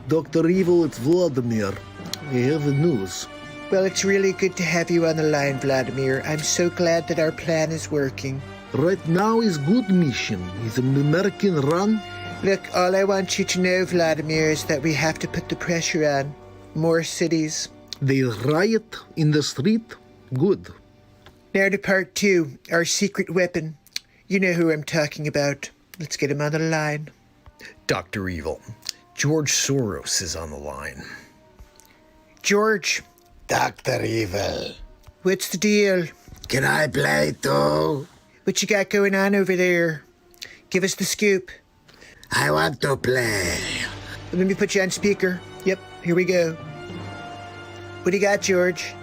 Dr. Evil, it's Vladimir. We have the news. Well, it's really good to have you on the line, Vladimir. I'm so glad that our plan is working. Right now is good mission. Is an American run. Look, all I want you to know, Vladimir, is that we have to put the pressure on. More cities. They riot in the street. Good. Now to part 2, our secret weapon. You know who I'm talking about. Let's get him on the line. Dr. Evil. George Soros is on the line. George. Dr. Evil. What's the deal? Can I play too? What you got going on over there? Give us the scoop. I want to play. Let me put you on speaker. Yep, here we go. What do you got, George?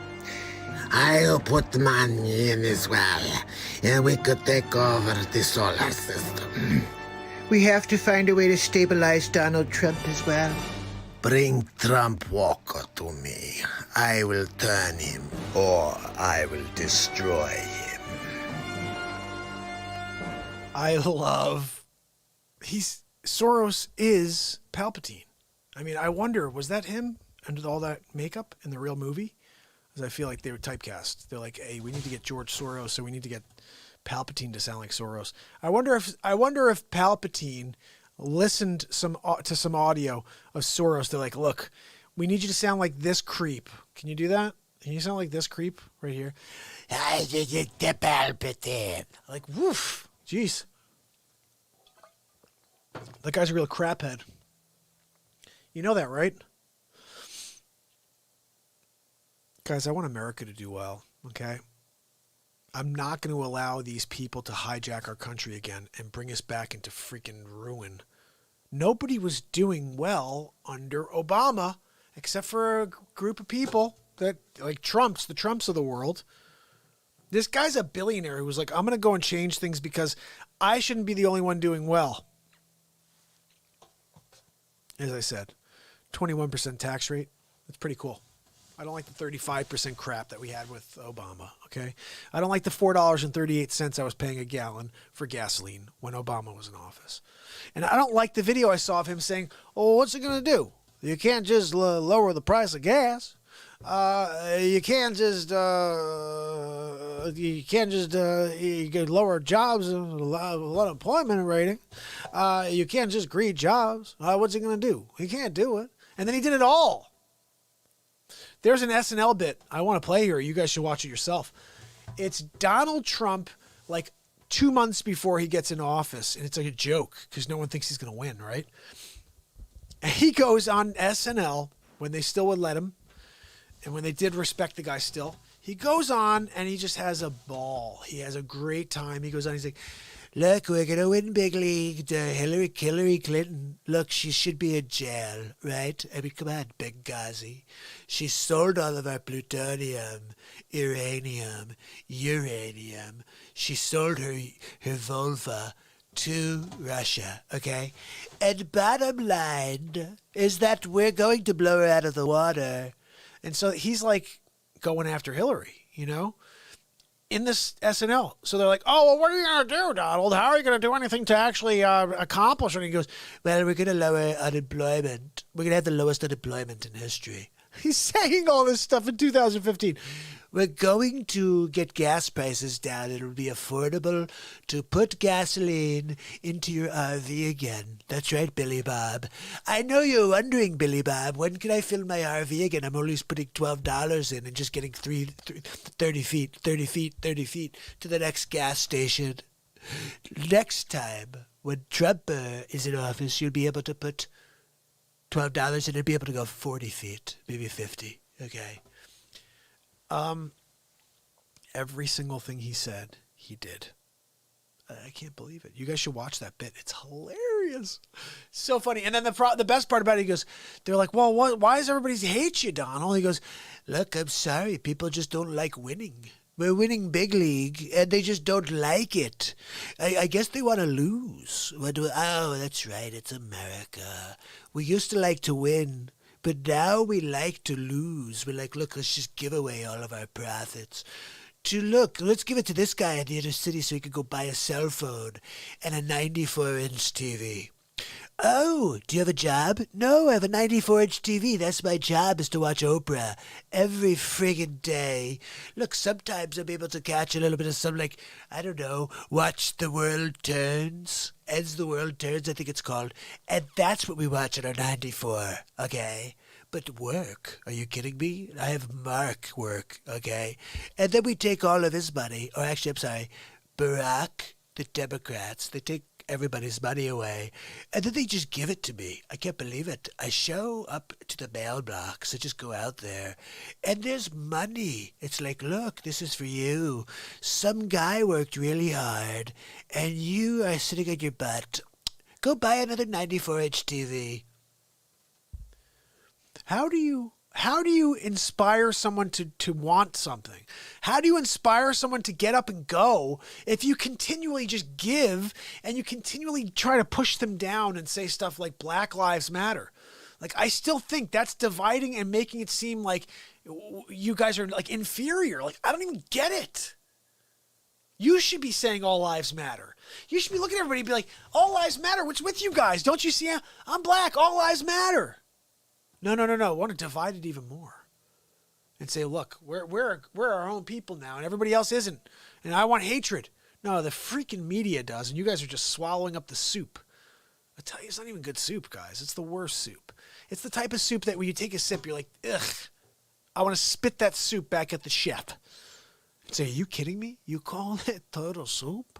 I'll put money in as well, and we could take over the solar system. We have to find a way to stabilize Donald Trump as well. Bring Trump Walker to me. I will turn him, Or I will destroy him. I love... Soros is Palpatine. I mean, I wonder, was that him under all that makeup in the real movie? Because I feel like they were typecast. They're like, hey, we need to get George Soros, so we need to get Palpatine to sound like Soros. I wonder if Palpatine listened to some audio of Soros. They're like, look, we need you to sound like this creep. Can you do that? Can you sound like this creep right here? Palpatine. Like, woof. Jeez. That guy's a real craphead. You know that, right? Guys, I want America to do well, okay? I'm not going to allow these people to hijack our country again and bring us back into freaking ruin. Nobody was doing well under Obama, except for a group of people that, like the Trumps of the world. This guy's a billionaire who was like, I'm going to go and change things because I shouldn't be the only one doing well. As I said, 21% tax rate. That's pretty cool. I don't like the 35% crap that we had with Obama, okay? I don't like the $4.38 I was paying a gallon for gasoline when Obama was in office. And I don't like the video I saw of him saying, oh, what's it going to do? You can't just lower the price of gas. You can't just you could lower jobs and a lot of unemployment rating. You can't just create jobs. What's he going to do? He can't do it. And then he did it all. There's an SNL bit I want to play here. You guys should watch it yourself. It's Donald Trump like 2 months before he gets in office. And it's like a joke because no one thinks he's going to win, right? And he goes on SNL when they still would let him. And when they did respect the guy still, he goes on and he just has a ball. He has a great time. He goes on, he's like, look, we're going to win big league. Hillary Clinton, look, she should be in jail, right? I mean, come on, Benghazi. She sold all of our plutonium, uranium. She sold her vulva to Russia, okay? And bottom line is that we're going to blow her out of the water. And so he's like going after Hillary, you know, in this SNL. So they're like, oh, well, what are you going to do, Donald? How are you going to do anything to actually accomplish? And he goes, well, we're going to lower unemployment. We're going to have the lowest unemployment in history. He's saying all this stuff in 2015. We're going to get gas prices down. It'll be affordable to put gasoline into your RV again. That's right, Billy Bob. I know you're wondering, Billy Bob, when can I fill my RV again? I'm only putting $12 in and just getting 30 feet to the next gas station. Next time, when Trump is in office, you'll be able to put $12 in and be able to go 40 feet, maybe 50, okay? Every single thing he said, he did. I can't believe it. You guys should watch that bit. It's hilarious. hilarious. So funny. And then the best part about it, he goes, they're like, well, why does everybody hate you, Donald? He goes, look, I'm sorry. People just don't like winning. We're winning big league, and they just don't like it. I guess they want to lose. Oh, that's right. It's America. We used to like to win, but now we like to lose. We're like, look, let's just give away all of our profits. Let's give it to this guy in the inner city so he could go buy a cell phone and a 94-inch TV. Oh, do you have a job? No, I have a 94-inch TV. That's my job, is to watch Oprah every friggin' day. Look, sometimes I'm able to catch a little bit of something like, I don't know, Watch the World Turns. As the World Turns, I think it's called. And that's what we watch on our 94, okay? But work? Are you kidding me? I have Mark work, okay? And then we take all of his money, or actually, I'm sorry, Barack, the Democrats, they take everybody's money away, and then they just give it to me. I can't believe it. I show up to the mailbox. I just go out there, and there's money. It's like, look, this is for you. Some guy worked really hard, and you are sitting on your butt. Go buy another 94-inch TV. How do you inspire someone to want something? How do you inspire someone to get up and go if you continually just give and you continually try to push them down and say stuff like Black Lives Matter? Like, I still think that's dividing and making it seem like you guys are like inferior. Like, I don't even get it. You should be saying all lives matter. You should be looking at everybody and be like, all lives matter. What's with you guys? Don't you see? I'm black. All lives matter. No. I want to divide it even more and say, look, we're our own people now and everybody else isn't. And I want hatred. No, the freaking media does. And you guys are just swallowing up the soup. I tell you, it's not even good soup, guys. It's the worst soup. It's the type of soup that when you take a sip, you're like, ugh, I want to spit that soup back at the chef. And say, are you kidding me? You call it turtle soup?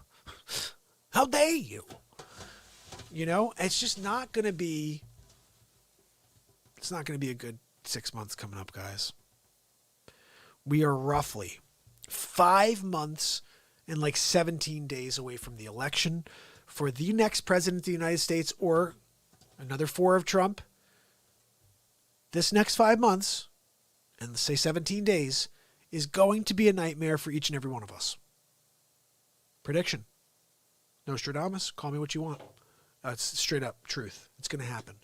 How dare you? You know, it's just not going to be... It's not going to be a good 6 months coming up, guys. We are roughly 5 months and like 17 days away from the election for the next president of the United States, or another 4 of Trump. This next 5 months, and say 17 days, is going to be a nightmare for each and every one of us. Prediction. Nostradamus, call me what you want. It's straight up truth. It's going to happen.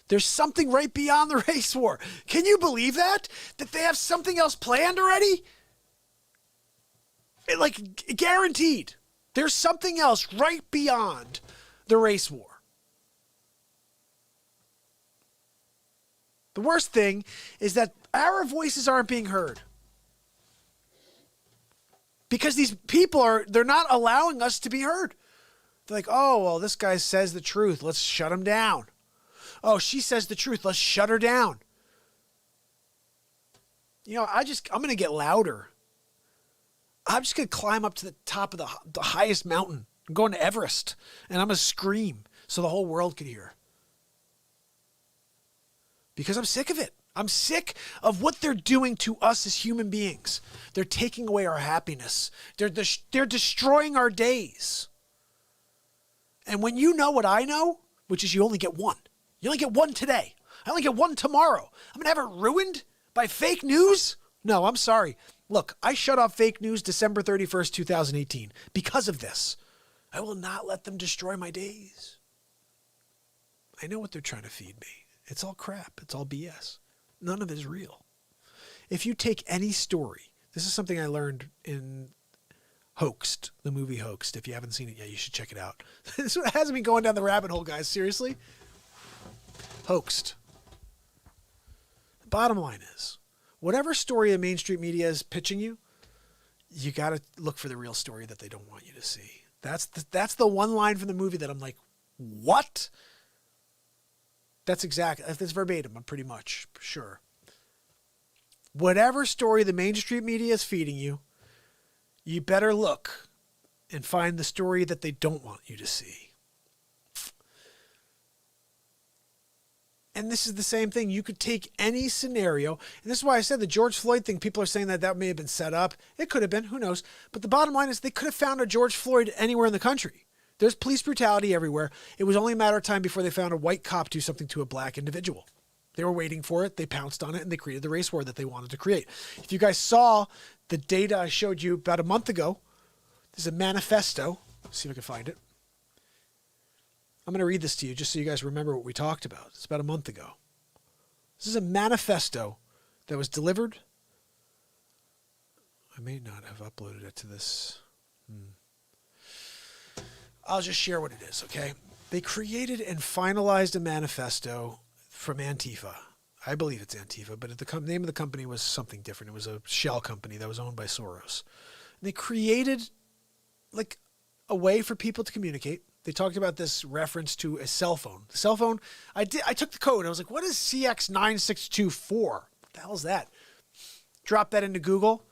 There's something right beyond the race war. Can you believe that? That they have something else planned already? Like, guaranteed. There's something else right beyond the race war. The worst thing is that our voices aren't being heard. Because these people they're not allowing us to be heard. They're like, oh, well, this guy says the truth. Let's shut him down. Oh, she says the truth. Let's shut her down. You know, I'm going to get louder. I'm just going to climb up to the top of the highest mountain. I'm going to Everest. And I'm going to scream so the whole world can hear. Because I'm sick of it. I'm sick of what they're doing to us as human beings. They're taking away our happiness. They're destroying our days. And when you know what I know, which is you only get one. You only get one today. I only get one tomorrow. I'm going to have it ruined by fake news? No, I'm sorry. Look, I shut off fake news December 31st, 2018 because of this. I will not let them destroy my days. I know what they're trying to feed me. It's all crap. It's all BS. None of it is real. If you take any story, this is something I learned in Hoaxed, the movie Hoaxed. If you haven't seen it yet, you should check it out. This hasn't been going down the rabbit hole, guys. Seriously? Hoaxed. Bottom line is, whatever story the mainstream media is pitching you, you got to look for the real story that they don't want you to see. That's the one line from the movie that I'm like, what? That's verbatim. I'm pretty much sure. Whatever story the mainstream media is feeding you, you better look and find the story that they don't want you to see. And this is the same thing. You could take any scenario. And this is why I said the George Floyd thing, people are saying that may have been set up. It could have been. Who knows? But the bottom line is they could have found a George Floyd anywhere in the country. There's police brutality everywhere. It was only a matter of time before they found a white cop do something to a black individual. They were waiting for it. They pounced on it, and they created the race war that they wanted to create. If you guys saw the data I showed you about a month ago, there's a manifesto. Let's see if I can find it. I'm going to read this to you just so you guys remember what we talked about. It's about a month ago. This is a manifesto that was delivered. I may not have uploaded it to this. I'll just share what it is, okay? They created and finalized a manifesto from Antifa. I believe it's Antifa, but the name of the company was something different. It was a shell company that was owned by Soros. And they created like a way for people to communicate. They talked about this reference to a cell phone. The cell phone, I took the code. I was like, what is CX9624? What the hell is that? Drop that into Google.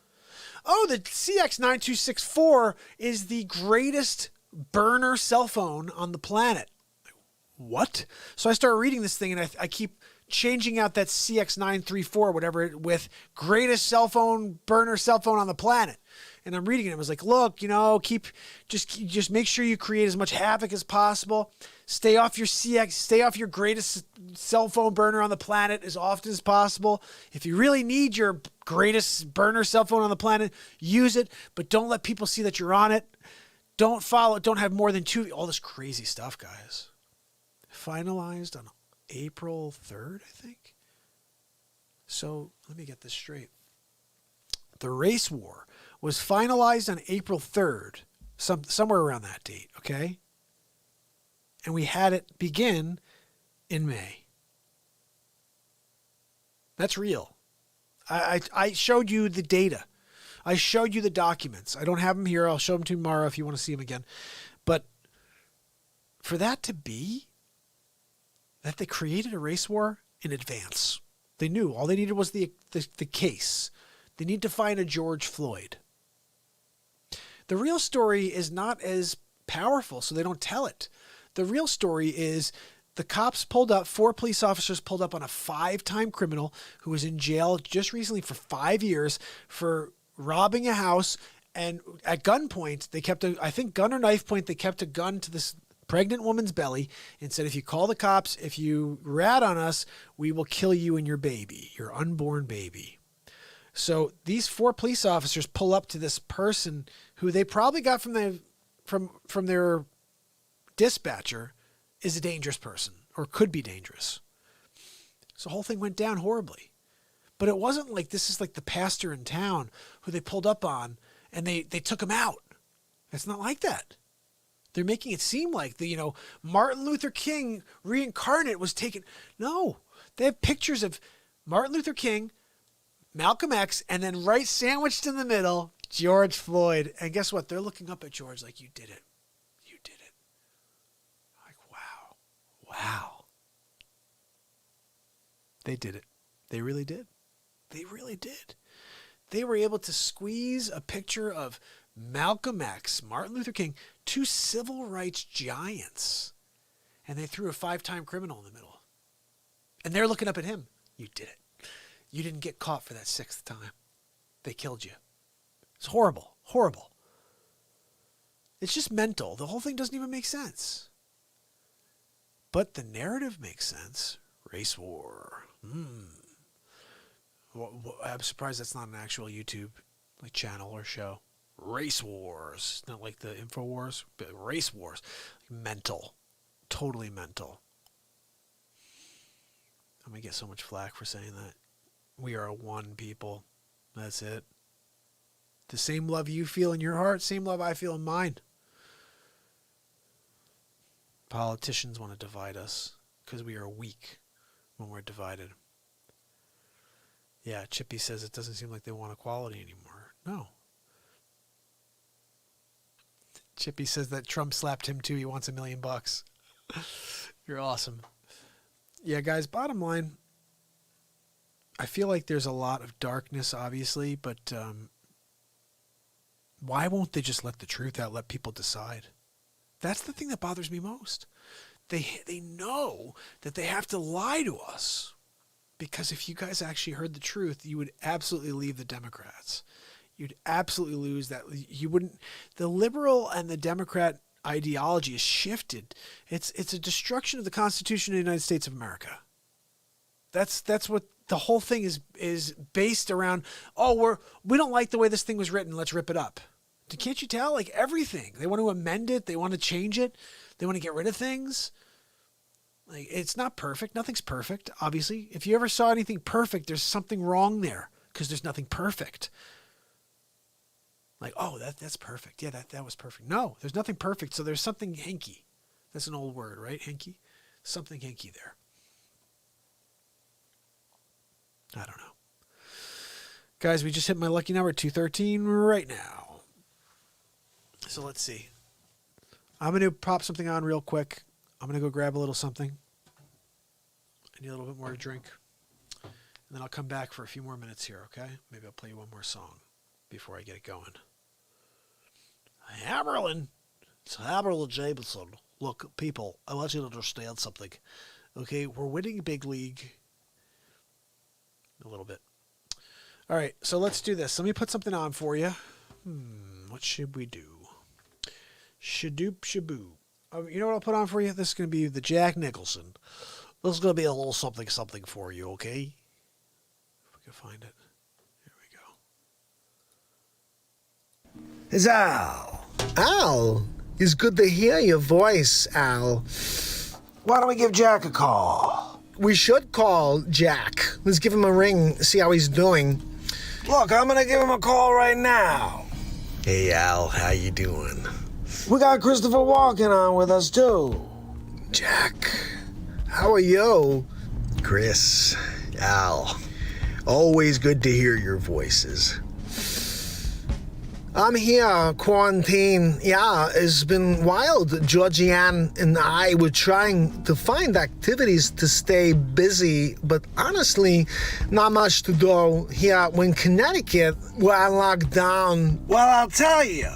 Oh, the CX9264 is the greatest burner cell phone on the planet. What? So I started reading this thing, and I keep changing out that CX934, whatever, with greatest burner cell phone on the planet. And I'm reading it. I was like, look, just make sure you create as much havoc as possible. Stay off your greatest cell phone burner on the planet as often as possible. If you really need your greatest burner cell phone on the planet, use it, but don't let people see that you're on it. Don't have more than 2, all this crazy stuff, guys. Finalized on April 3rd, I think. So let me get this straight. The race war was finalized on April 3rd, somewhere around that date, okay? And we had it begin in May. That's real. I showed you the data. I showed you the documents. I don't have them here. I'll show them tomorrow if you want to see them again. But for that to be, that they created a race war in advance. They knew. All they needed was the case. They need to find a George Floyd. The real story is not as powerful, so they don't tell it. The real story is the cops 4 police officers pulled up on a 5-time criminal who was in jail just recently for 5 years for robbing a house. And at gunpoint, they kept gun or knife point, they kept a gun to this pregnant woman's belly and said, if you call the cops, if you rat on us, we will kill you and your baby, your unborn baby. So these 4 police officers pull up to this person who they probably got from their dispatcher is a dangerous person or could be dangerous. So the whole thing went down horribly. But it wasn't like this is like the pastor in town who they pulled up on and they took him out. It's not like that. They're making it seem like Martin Luther King reincarnate was taken. No, they have pictures of Martin Luther King, Malcolm X, and then right sandwiched in the middle, George Floyd. And guess what? They're looking up at George like, you did it. You did it. Like, wow. Wow. They did it. They really did. They really did. They were able to squeeze a picture of Malcolm X, Martin Luther King, 2 civil rights giants. And they threw a 5-time criminal in the middle. And they're looking up at him. You did it. You didn't get caught for that 6th time. They killed you. It's horrible. Horrible. It's just mental. The whole thing doesn't even make sense. But the narrative makes sense. Race war. I'm surprised that's not an actual YouTube channel or show. Race wars. Not like the InfoWars, but race wars. Mental. Totally mental. I'm going to get so much flack for saying that. We are one people. That's it. The same love you feel in your heart, same love I feel in mine. Politicians want to divide us because we are weak when we're divided. Yeah, Chippy says it doesn't seem like they want equality anymore. No. Chippy says that Trump slapped him too. He wants $1 million. You're awesome. Yeah, guys, bottom line, I feel like there's a lot of darkness, obviously, but why won't they just let the truth out, let people decide? That's the thing that bothers me most. They know that they have to lie to us, because if you guys actually heard the truth, you would absolutely leave the Democrats. You'd absolutely lose that. You wouldn't. The liberal and the Democrat ideology is shifted. It's a destruction of the Constitution of the United States of America. That's what the whole thing is based around. Oh, we don't like the way this thing was written. Let's rip it up. Can't you tell? Like everything. They want to amend it. They want to change it. They want to get rid of things. Like it's not perfect. Nothing's perfect, obviously. If you ever saw anything perfect, there's something wrong there because there's nothing perfect. Like, oh, that's perfect. Yeah, that was perfect. No, there's nothing perfect. So there's something hinky. That's an old word, right? Hinky? Something hinky there. I don't know. Guys, we just hit my lucky number, 213 right now. So let's see. I'm going to pop something on real quick. I'm going to go grab a little something. I need a little bit more to drink. And then I'll come back for a few more minutes here, okay? Maybe I'll play you one more song before I get it going. Hammerlin. It's Hammerlin Jameson. Look, people, I want you to understand something. Okay, we're winning big league. A little bit. All right, so let's do this. Let me put something on for you. What should we do? Shadoop shaboo. You know what I'll put on for you? This is going to be the Jack Nicholson. This is going to be a little something for you, okay? If we can find it. Here we go. It's Al. Al, it's good to hear your voice, Al. Why don't we give Jack a call? We should call Jack. Let's give him a ring, see how he's doing. Look, I'm gonna give him a call right now. Hey, Al, how you doing? We got Christopher Walken on with us, too. Jack, how are you? Chris, Al, always good to hear your voices. I'm here, quarantine. Yeah, it's been wild. Georgianne and I were trying to find activities to stay busy, but honestly, not much to do here when Connecticut, where I locked down. Well, I'll tell you,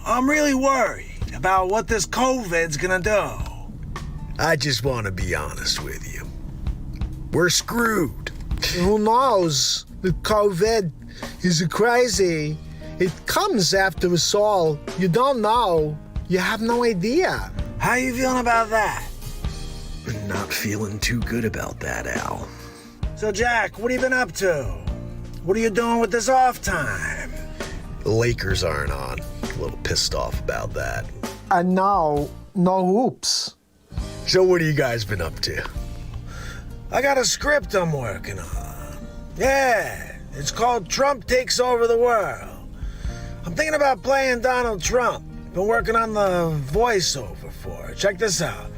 I'm really worried about what this COVID's gonna do. I just want to be honest with you. We're screwed. Who knows? The COVID is crazy. It comes after us all. You don't know. You have no idea. How you feeling about that? I'm not feeling too good about that, Al. So, Jack, what have you been up to? What are you doing with this off time? The Lakers aren't on. A little pissed off about that. And now, no hoops. So what have you guys been up to? I got a script I'm working on. Yeah, it's called Trump Takes Over the World. I'm thinking about playing Donald Trump. Been working on the voiceover for it. Check this out.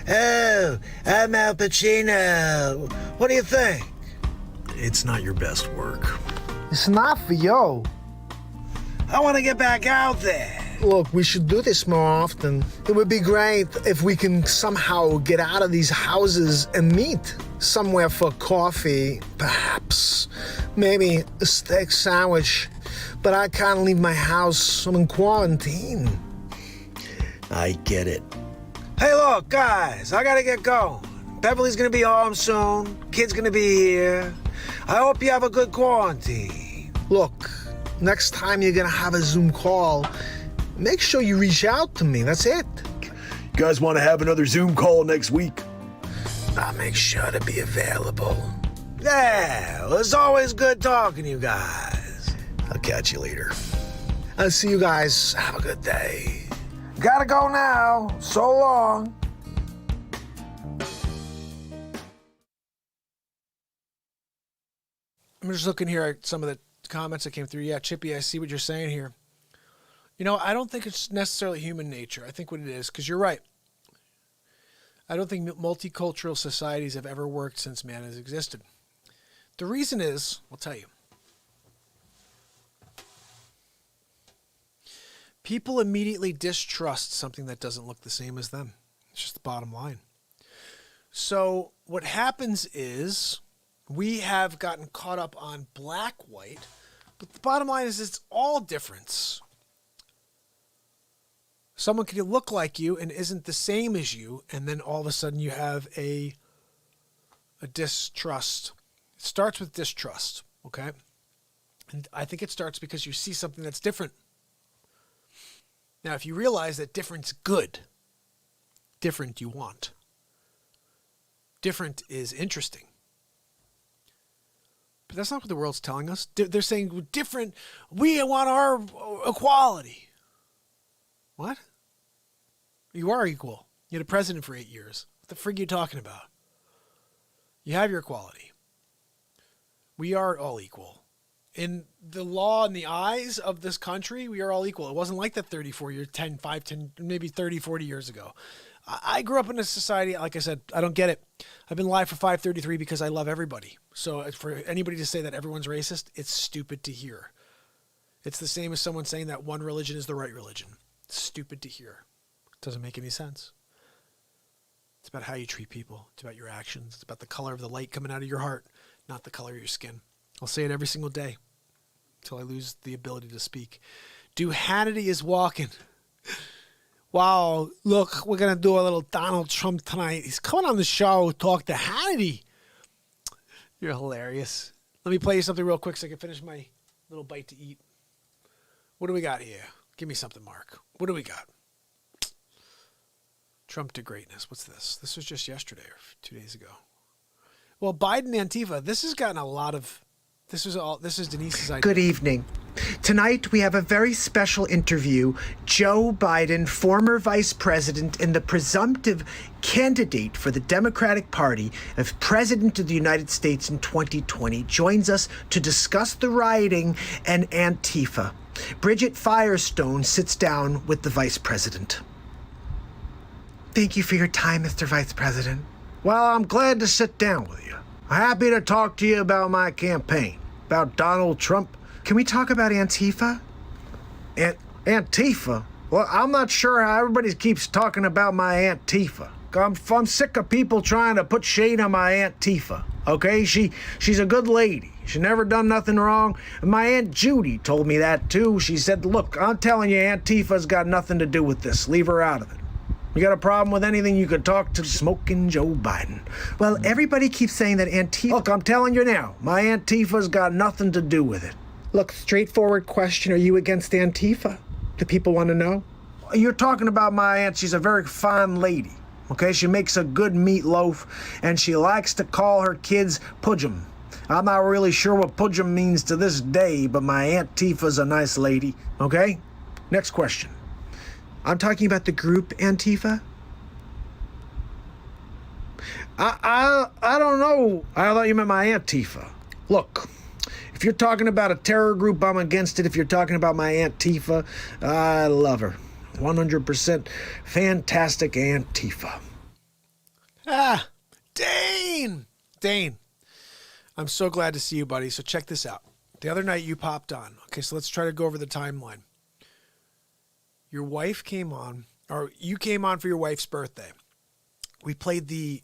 Oh, I'm Al Pacino. What do you think? It's not your best work. It's not for you. I want to get back out there. Look, we should do this more often. It would be great if we can somehow get out of these houses and meet somewhere for coffee, perhaps. Maybe a steak sandwich. But I can't leave my house. I'm in quarantine. I get it. Hey, look, guys, I gotta get going. Beverly's gonna be home soon. Kid's gonna be here. I hope you have a good quarantine. Look, next time you're gonna have a Zoom call, make sure you reach out to me. That's it. You guys want to have another Zoom call next week? I'll make sure to be available. Yeah, well, it's always good talking to you guys. I'll catch you later. I'll see you guys. Have a good day. Gotta go now. So long. I'm just looking here at some of the comments that came through. Yeah, Chippy, I see what you're saying here. You know, I don't think it's necessarily human nature. I think what it is, because you're right. I don't think multicultural societies have ever worked since man has existed. The reason is, I'll tell you. People immediately distrust something that doesn't look the same as them. It's just the bottom line. So what happens is we have gotten caught up on black-white, but the bottom line is it's all difference. Someone can look like you and isn't the same as you, and then all of a sudden you have a distrust. It starts with distrust, okay? And I think it starts because you see something that's different. Now, if you realize that different's good, different you want. Different is interesting. But that's not what the world's telling us. They're saying different, we want our equality. What? You are equal. You're the president for 8 years. What the frig are you talking about? You have your equality. We are all equal. In the law and the eyes of this country, we are all equal. It wasn't like that 34 years, 10, 5, 10, maybe 30, 40 years ago. I grew up in a society, like I said, I don't get it. I've been alive for 533 because I love everybody. So for anybody to say that everyone's racist, it's stupid to hear. It's the same as someone saying that one religion is the right religion. It's stupid to hear. It doesn't make any sense. It's about how you treat people. It's about your actions. It's about the color of the light coming out of your heart, not the color of your skin. I'll say it every single day until I lose the ability to speak. Hannity is walking. Wow, look, we're going to do a little Donald Trump tonight. He's coming on the show to talk to Hannity. You're hilarious. Let me play you something real quick so I can finish my little bite to eat. What do we got here? Give me something, Mark. What do we got? Trump to greatness. What's this? This was just yesterday or 2 days ago. Well, Biden Antifa, this has gotten a lot of... This is Denise's idea. Good evening. Tonight we have a very special interview. Joe Biden, former vice president and the presumptive candidate for the Democratic Party of President of the United States in 2020, joins us to discuss the rioting and Antifa. Bridget Firestone sits down with the vice president. Thank you for your time, Mr. Vice President. Well, I'm glad to sit down with you. I'm happy to talk to you about my campaign, about Donald Trump. Can we talk about Antifa? Antifa? Well, I'm not sure how everybody keeps talking about my Antifa. I'm sick of people trying to put shade on my Antifa. Okay, she's a good lady. She never done nothing wrong. My Aunt Judy told me that too. She said, look, I'm telling you, Antifa's got nothing to do with this. Leave her out of it. You got a problem with anything, you could talk to Smoking Joe Biden. Well, everybody keeps saying that Antifa... Look, I'm telling you now, my Antifa's got nothing to do with it. Look, straightforward question, are you against Antifa? Do people want to know? You're talking about my aunt. She's a very fine lady. Okay, she makes a good meatloaf, and she likes to call her kids Pudgem. I'm not really sure what Pudgem means to this day, but my Aunt Tifa's a nice lady. Okay? Next question. I'm talking about the group Antifa? I don't know. I thought you meant my Aunt Tifa. Look, if you're talking about a terror group, I'm against it. If you're talking about my Aunt Tifa, I love her. 100% fantastic Aunt Tifa. Ah, Dane! Dane, I'm so glad to see you, buddy. So check this out. The other night you popped on. Okay, so let's try to go over the timeline. Your wife came on, or you came on for your wife's birthday. We played the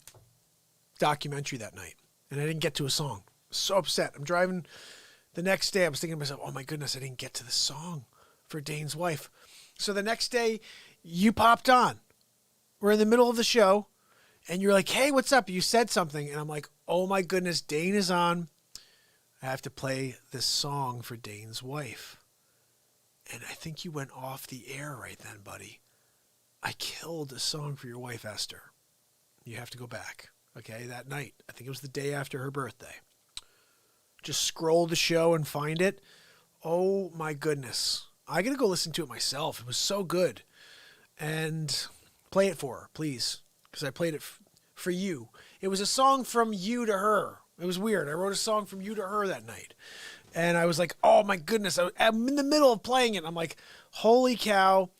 documentary that night, and I didn't get to a song. So upset. I'm driving the next day. I was thinking to myself, oh my goodness, I didn't get to the song for Dane's wife. So the next day, you popped on. We're in the middle of the show, and you're like, hey, what's up? You said something, and I'm like, oh my goodness, Dane is on. I have to play this song for Dane's wife. And I think you went off the air right then, buddy. I killed a song for your wife, Esther. You have to go back, okay, that night. I think it was the day after her birthday. Just scroll the show and find it. Oh, my goodness. I got to go listen to it myself. It was so good. And play it for her, please, because I played it for you. It was a song from you to her. It was weird. I wrote a song from you to her that night. And I was like, oh, my goodness. I'm in the middle of playing it. I'm like, holy cow.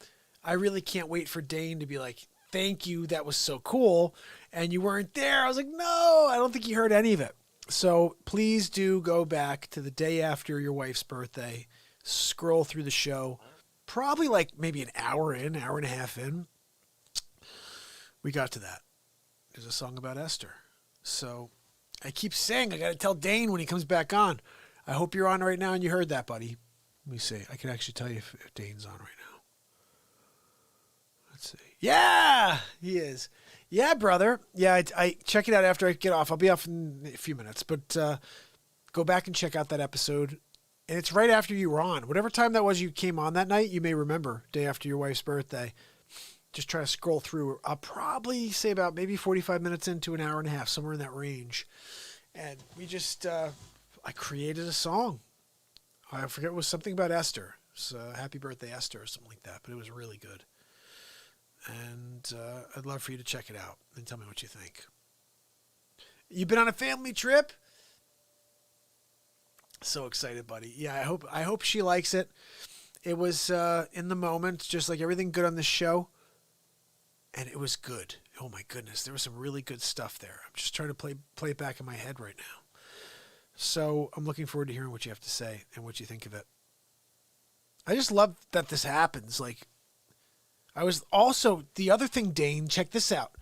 I really can't wait for Dane to be like, thank you. That was so cool. And you weren't there. I was like, no, I don't think you heard any of it. So please do go back to the day after your wife's birthday. Scroll through the show. Probably like maybe an hour in, hour and a half in. We got to that. There's a song about Esther. So I keep saying I got to tell Dane when he comes back on. I hope you're on right now and you heard that, buddy. Let me see. I can actually tell you if Dane's on right now. Let's see. Yeah, he is. Yeah, brother. Yeah, I check it out after I get off. I'll be off in a few minutes. But go back and check out that episode. And it's right after you were on. Whatever time that was you came on that night, you may remember, day after your wife's birthday. Just try to scroll through. I'll probably say about maybe 45 minutes into an hour and a half, somewhere in that range. And we just, I created a song. I forget, it was something about Esther. So Happy Birthday, Esther, or something like that. But it was really good. And I'd love for you to check it out and tell me what you think. You've been on a family trip? So excited, buddy. Yeah, I hope she likes it. It was in the moment, just like everything good on this show. And it was good. Oh my goodness, there was some really good stuff there. I'm just trying to play it back in my head right now. So I'm looking forward to hearing what you have to say and what you think of it. I just love that this happens. Like, I was also, the other thing, Dane, check this out.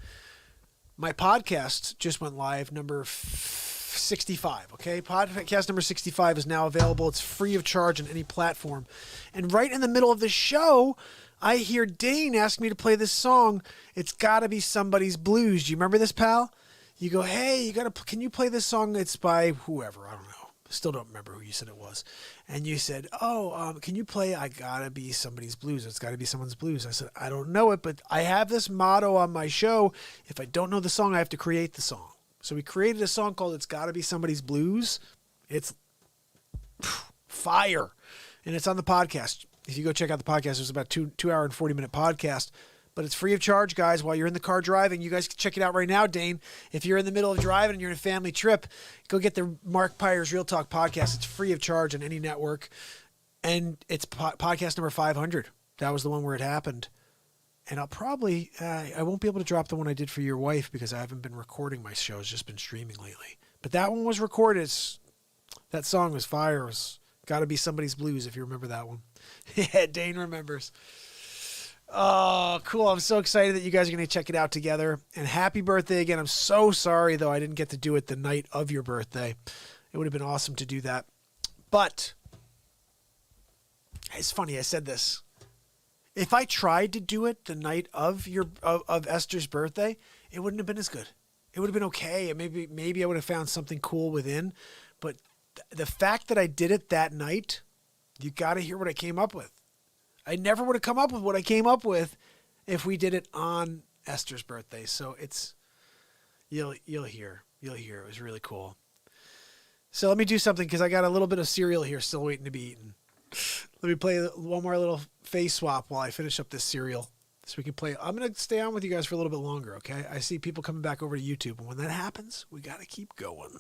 My podcast just went live, number 65, okay? Podcast number 65 is now available. It's free of charge on any platform. And right in the middle of the show, I hear Dane ask me to play this song. It's Gotta Be Somebody's Blues. Do you remember this, pal? You go, hey, can you play this song? It's by whoever, I don't know. Still don't remember who you said it was. And you said, can you play I Gotta Be Somebody's Blues? It's Gotta Be Someone's Blues. I said, I don't know it, but I have this motto on my show. If I don't know the song, I have to create the song. So we created a song called It's Gotta Be Somebody's Blues. It's fire. And it's on the podcast. If you go check out the podcast, it's about 2 hour and 40-minute podcast. But it's free of charge, guys, while you're in the car driving. You guys can check it out right now, Dane. If you're in the middle of driving and you're in a family trip, go get the Mark Pyers Real Talk podcast. It's free of charge on any network. And it's podcast number 500. That was the one where it happened. And I'll probably, I won't be able to drop the one I did for your wife because I haven't been recording my show. It's just been streaming lately. But that one was recorded. That song was fire. It was Gotta Be Somebody's Blues, if you remember that one. Yeah, Dane remembers. Oh, cool. I'm so excited that you guys are going to check it out together. And happy birthday again. I'm so sorry, though, I didn't get to do it the night of your birthday. It would have been awesome to do that. But it's funny, I said this. If I tried to do it the night of Esther's birthday, it wouldn't have been as good. It would have been okay. And maybe I would have found something cool within. But the fact that I did it that night, you got to hear what I came up with. I never would have come up with what I came up with if we did it on Esther's birthday. So you'll hear. It was really cool. So let me do something because I got a little bit of cereal here still waiting to be eaten. Let me play one more little face swap while I finish up this cereal. So we can play. I'm going to stay on with you guys for a little bit longer, okay? I see people coming back over to YouTube. And when that happens, we got to keep going.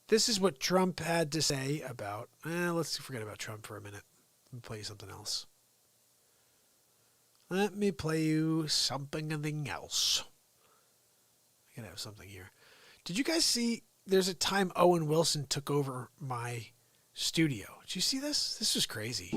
This is what Trump had to say about... let's forget about Trump for a minute. Let me play you something else. Let me play you something else. I gotta have something here. Did you guys see... There's a time Owen Wilson took over my studio. Did you see this? This was crazy.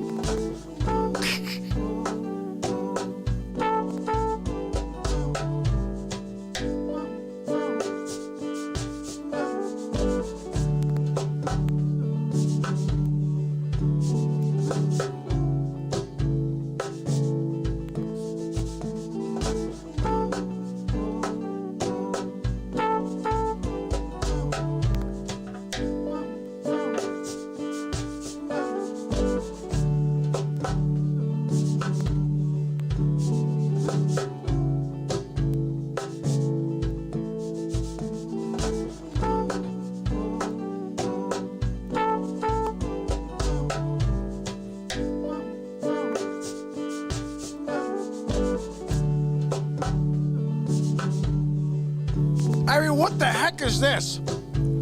I mean, what the heck is this?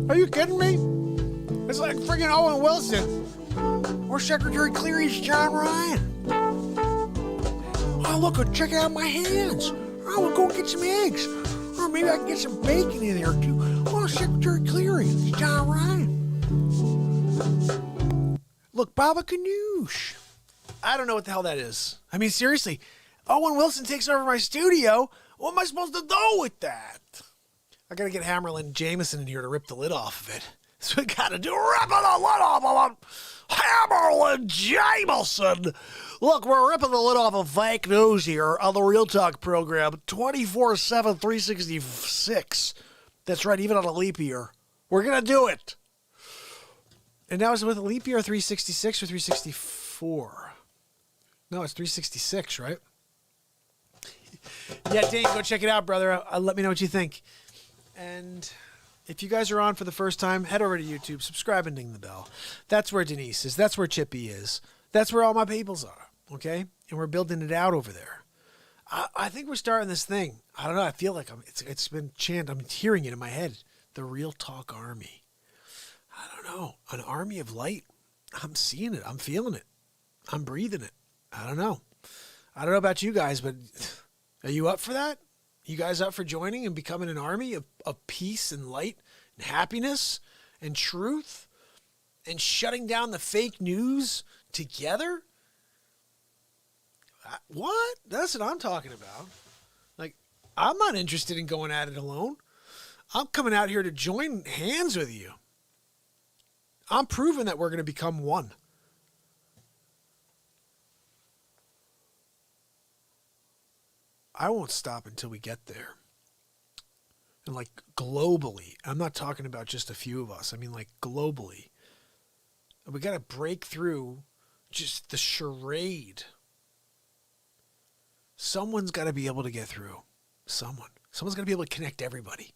Are you kidding me? It's like friggin' Owen Wilson or Secretary Cleary's John Ryan. Oh, look, check out my hands. Oh, we'll go get some eggs. Or maybe I can get some bacon in there, too. Oh, Secretary Cleary, it's John Ryan. Look, Baba Ganoush. I don't know what the hell that is. I mean, seriously, Owen Wilson takes over my studio. What am I supposed to do with that? I gotta get Hammerlin Jameson in here to rip the lid off of it. That's what we gotta do. Ripping the lid off of it. Hammerlin Jameson. Look, we're ripping the lid off of fake news here on the Real Talk program. 24/7, 366. That's right, even on a leap year. We're gonna do it. And now is it with a leap year 366 or 364? No, it's 366, right? Yeah, Dane, go check it out, brother. Let me know what you think. And if you guys are on for the first time, head over to YouTube, subscribe and ding the bell. That's where Denise is. That's where Chippy is. That's where all my peoples are, okay? And we're building it out over there. I think we're starting this thing. I don't know. I feel like it's been chanted. I'm hearing it in my head. The Real Talk Army. I don't know. An army of light. I'm seeing it. I'm feeling it. I'm breathing it. I don't know. I don't know about you guys, but are you up for that? You guys up for joining and becoming an army of peace and light and happiness and truth and shutting down the fake news together? What? That's what I'm talking about. Like, I'm not interested in going at it alone. I'm coming out here to join hands with you. I'm proving that we're going to become one. I won't stop until we get there. And like globally, I'm not talking about just a few of us. I mean like globally. We got to break through just the charade. Someone's got to be able to get through. Someone's got to be able to connect everybody.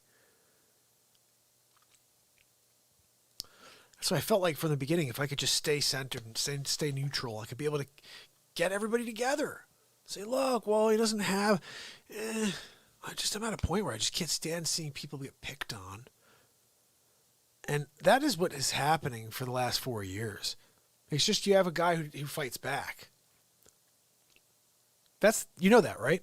So I felt like from the beginning, if I could just stay centered and stay neutral, I could be able to get everybody together. Say, look, well, he doesn't have... I'm at a point where I just can't stand seeing people get picked on. And that is what is happening for the last 4 years. It's just you have a guy who fights back. You know that, right?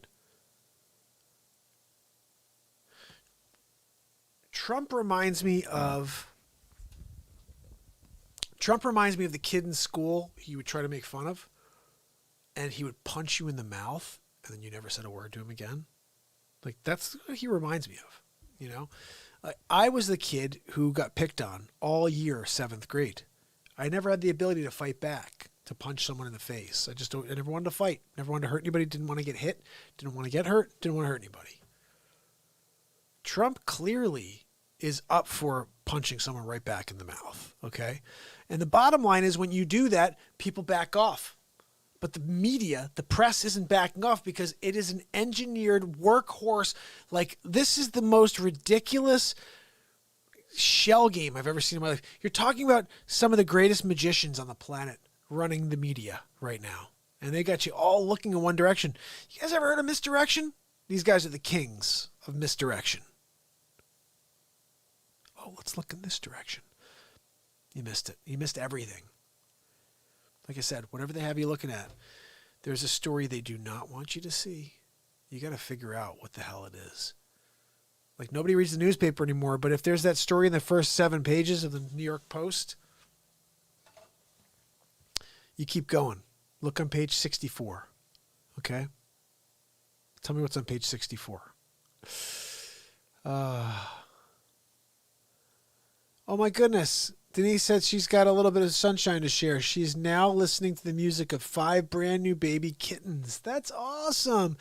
Trump reminds me of the kid in school he would try to make fun of, and he would punch you in the mouth, and then you never said a word to him again. Like, that's what he reminds me of, you know? I was the kid who got picked on all year, 7th grade. I never had the ability to fight back, to punch someone in the face. I never wanted to fight, never wanted to hurt anybody, didn't want to get hit, didn't want to get hurt, didn't want to hurt anybody. Trump clearly is up for punching someone right back in the mouth, okay? And the bottom line is when you do that, people back off. But the media, the press isn't backing off because it is an engineered workhorse. Like, this is the most ridiculous shell game I've ever seen in my life. You're talking about some of the greatest magicians on the planet running the media right now. And they got you all looking in one direction. You guys ever heard of misdirection? These guys are the kings of misdirection. Oh, let's look in this direction. You missed it. You missed everything. Like I said, whatever they have you looking at, there's a story they do not want you to see. You got to figure out what the hell it is. Like, nobody reads the newspaper anymore, but if there's that story in the first 7 pages of the New York Post, you keep going. Look on page 64. Okay? Tell me what's on page 64. Oh my goodness. Denise said she's got a little bit of sunshine to share. She's now listening to the music of 5 brand new baby kittens. That's awesome.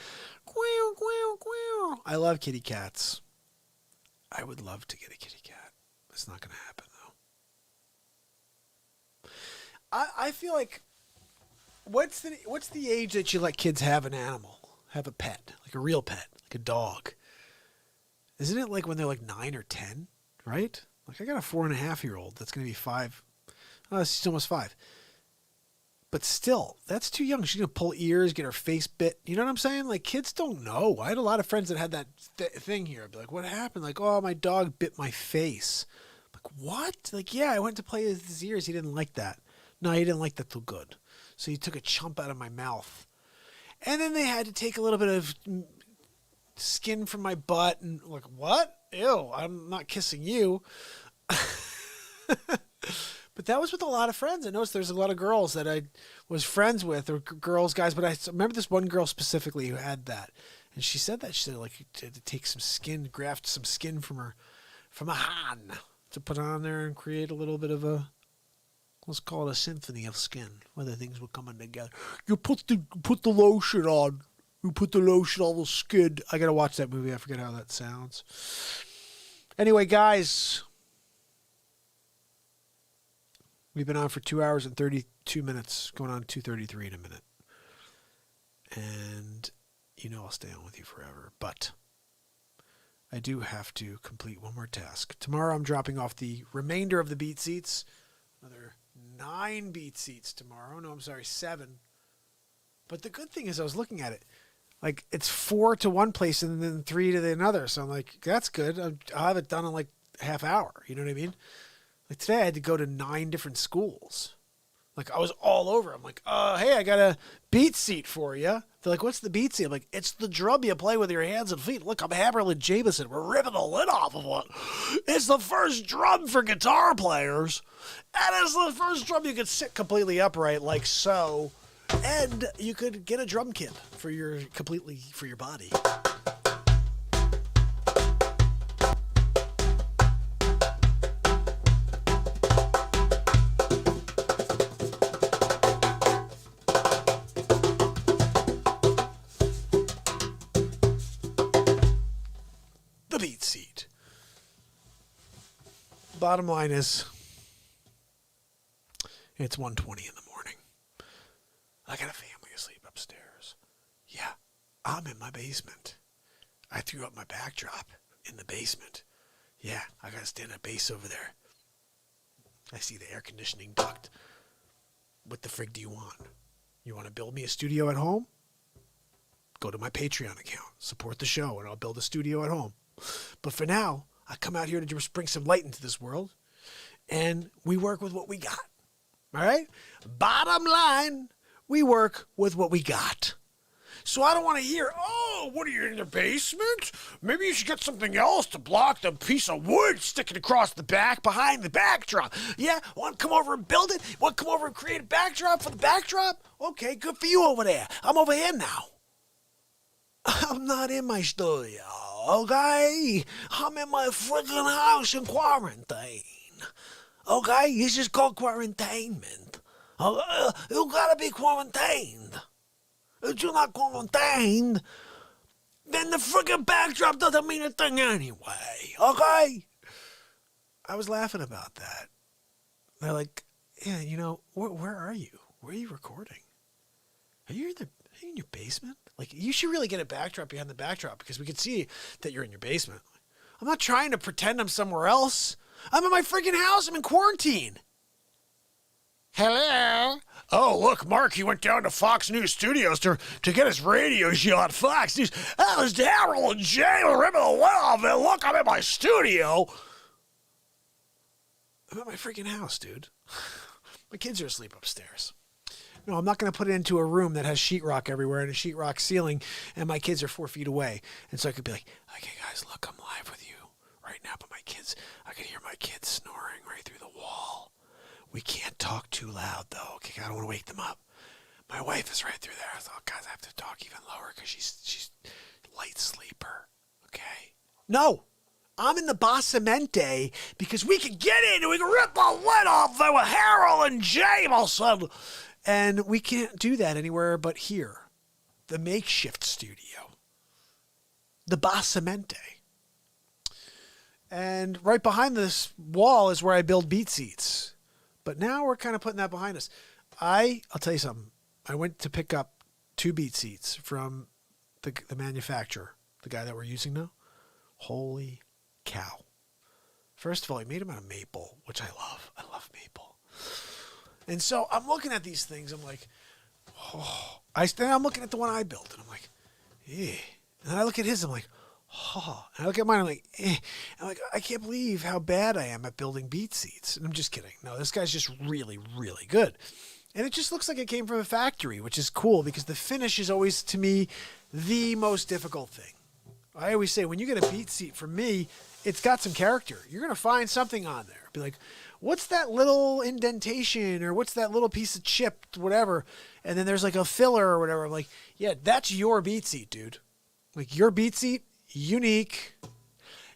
Quail, quail, quail. I love kitty cats. I would love to get a kitty cat. It's not going to happen, though. I feel like, what's the age that you let kids have an animal, have a pet, like a real pet, like a dog? Isn't it like when they're like 9 or 10, right? Like, I got a 4.5-year-old that's going to be 5. Oh, she's almost 5. But still, that's too young. She's going to pull ears, get her face bit. You know what I'm saying? Like, kids don't know. I had a lot of friends that had that thing here. I'd be like, what happened? Like, oh, my dog bit my face. I'm like, what? Like, yeah, I went to play with his ears. He didn't like that. No, he didn't like that too good. So he took a chunk out of my mouth. And then they had to take a little bit of skin from my butt. And like, what? Ew, I'm not kissing you. But that was with a lot of friends. I noticed there's a lot of girls that I was friends with, or girls, guys. But I remember this one girl specifically who had that. And she said like you had to take some skin, graft some skin from a hand to put on there and create a little bit of a, let's call it a symphony of skin, where the things were coming together. You put the lotion on. You put the lotion on the skin. I got to watch that movie. I forget how that sounds. Anyway, guys, We've been on for 2 hours and 32 minutes, going on 2:33 in a minute. And you know I'll stay on with you forever, but I do have to complete one more task. Tomorrow I'm dropping off the remainder of the BeatSeats. Another 9 BeatSeats tomorrow. No, I'm sorry, 7. But the good thing is I was looking at it. Like, it's 4 to one place and then 3 to the another. So I'm like, that's good. I'll have it done in like a half hour. You know what I mean? Like today I had to go to 9 different schools. Like I was all over. I'm like, hey, I got a BeatSeat for you. They're like, what's the BeatSeat? I'm like, it's the drum you play with your hands and feet. Look, I'm Hammerlin Jameson. We're ripping the lid off of one. It's the first drum for guitar players. And it's the first drum you could sit completely upright like so. And you could get a drum kit for your body. The BeatSeat. Bottom line is, it's 1:20 in the morning. I got a family asleep upstairs. Yeah, I'm in my basement. I threw up my backdrop in the basement. Yeah, I got a stand-up bass over there. I see the air conditioning duct. What the frig do you want? You want to build me a studio at home? Go to my Patreon account. Support the show, and I'll build a studio at home. But for now, I come out here to just bring some light into this world, and we work with what we got. All right? Bottom line, we work with what we got. So I don't want to hear, oh, what are you in the basement? Maybe you should get something else to block the piece of wood sticking across the back behind the backdrop. Yeah, want to come over and build it? Want to come over and create a backdrop for the backdrop? Okay, good for you over there. I'm over here now. I'm not in my studio, okay? I'm in my freaking house in quarantine. Okay, this is called quarantinement. You gotta be quarantined. If you're not quarantined, then the freaking backdrop doesn't mean a thing anyway, okay? I was laughing about that. They're like, yeah, you know, where are you? Where are you recording? Are you in your basement? Like, you should really get a backdrop behind the backdrop because we can see that you're in your basement. I'm not trying to pretend I'm somewhere else. I'm in my freaking house. I'm in quarantine. Hello? Oh, look, Mark, he went down to Fox News Studios to get his radio show on Fox News. That was Daryl and Jay ripping the lid off it. Look, I'm in my studio. I'm at my freaking house, dude. My kids are asleep upstairs. No, I'm not going to put it into a room that has sheetrock everywhere and a sheetrock ceiling, and my kids are 4 feet away. And so I could be like, okay, guys, look, I'm live with you right now, but my kids, I can hear my kids snoring right through the wall. We can't talk too loud, though. Okay, I don't want to wake them up. My wife is right through there. I thought, guys, I have to talk even lower because she's light sleeper. Okay? No. I'm in the Basamente because we can get in and we can rip the lid off there with Harold and Jameson. And we can't do that anywhere but here. The makeshift studio. The Basamente. And right behind this wall is where I build BeatSeats. But now we're kind of putting that behind us. I'll tell you something. I went to pick up 2 BeatSeats from the manufacturer, the guy that we're using now. Holy cow. First of all, he made them out of maple, which I love. I love maple. And so I'm looking at these things. I'm like, oh. I'm looking at the one I built, and I'm like, eh. And then I look at his, I'm like, oh. And I look at mine, I'm like, eh. I'm like, I can't believe how bad I am at building BeatSeats. And I'm just kidding. No, this guy's just really, really good. And it just looks like it came from a factory, which is cool because the finish is always, to me, the most difficult thing. I always say, when you get a BeatSeat from me, it's got some character. You're going to find something on there. Be like, what's that little indentation or what's that little piece of chipped, whatever. And then there's like a filler or whatever. I'm like, yeah, that's your BeatSeat, dude. Like your BeatSeat, unique.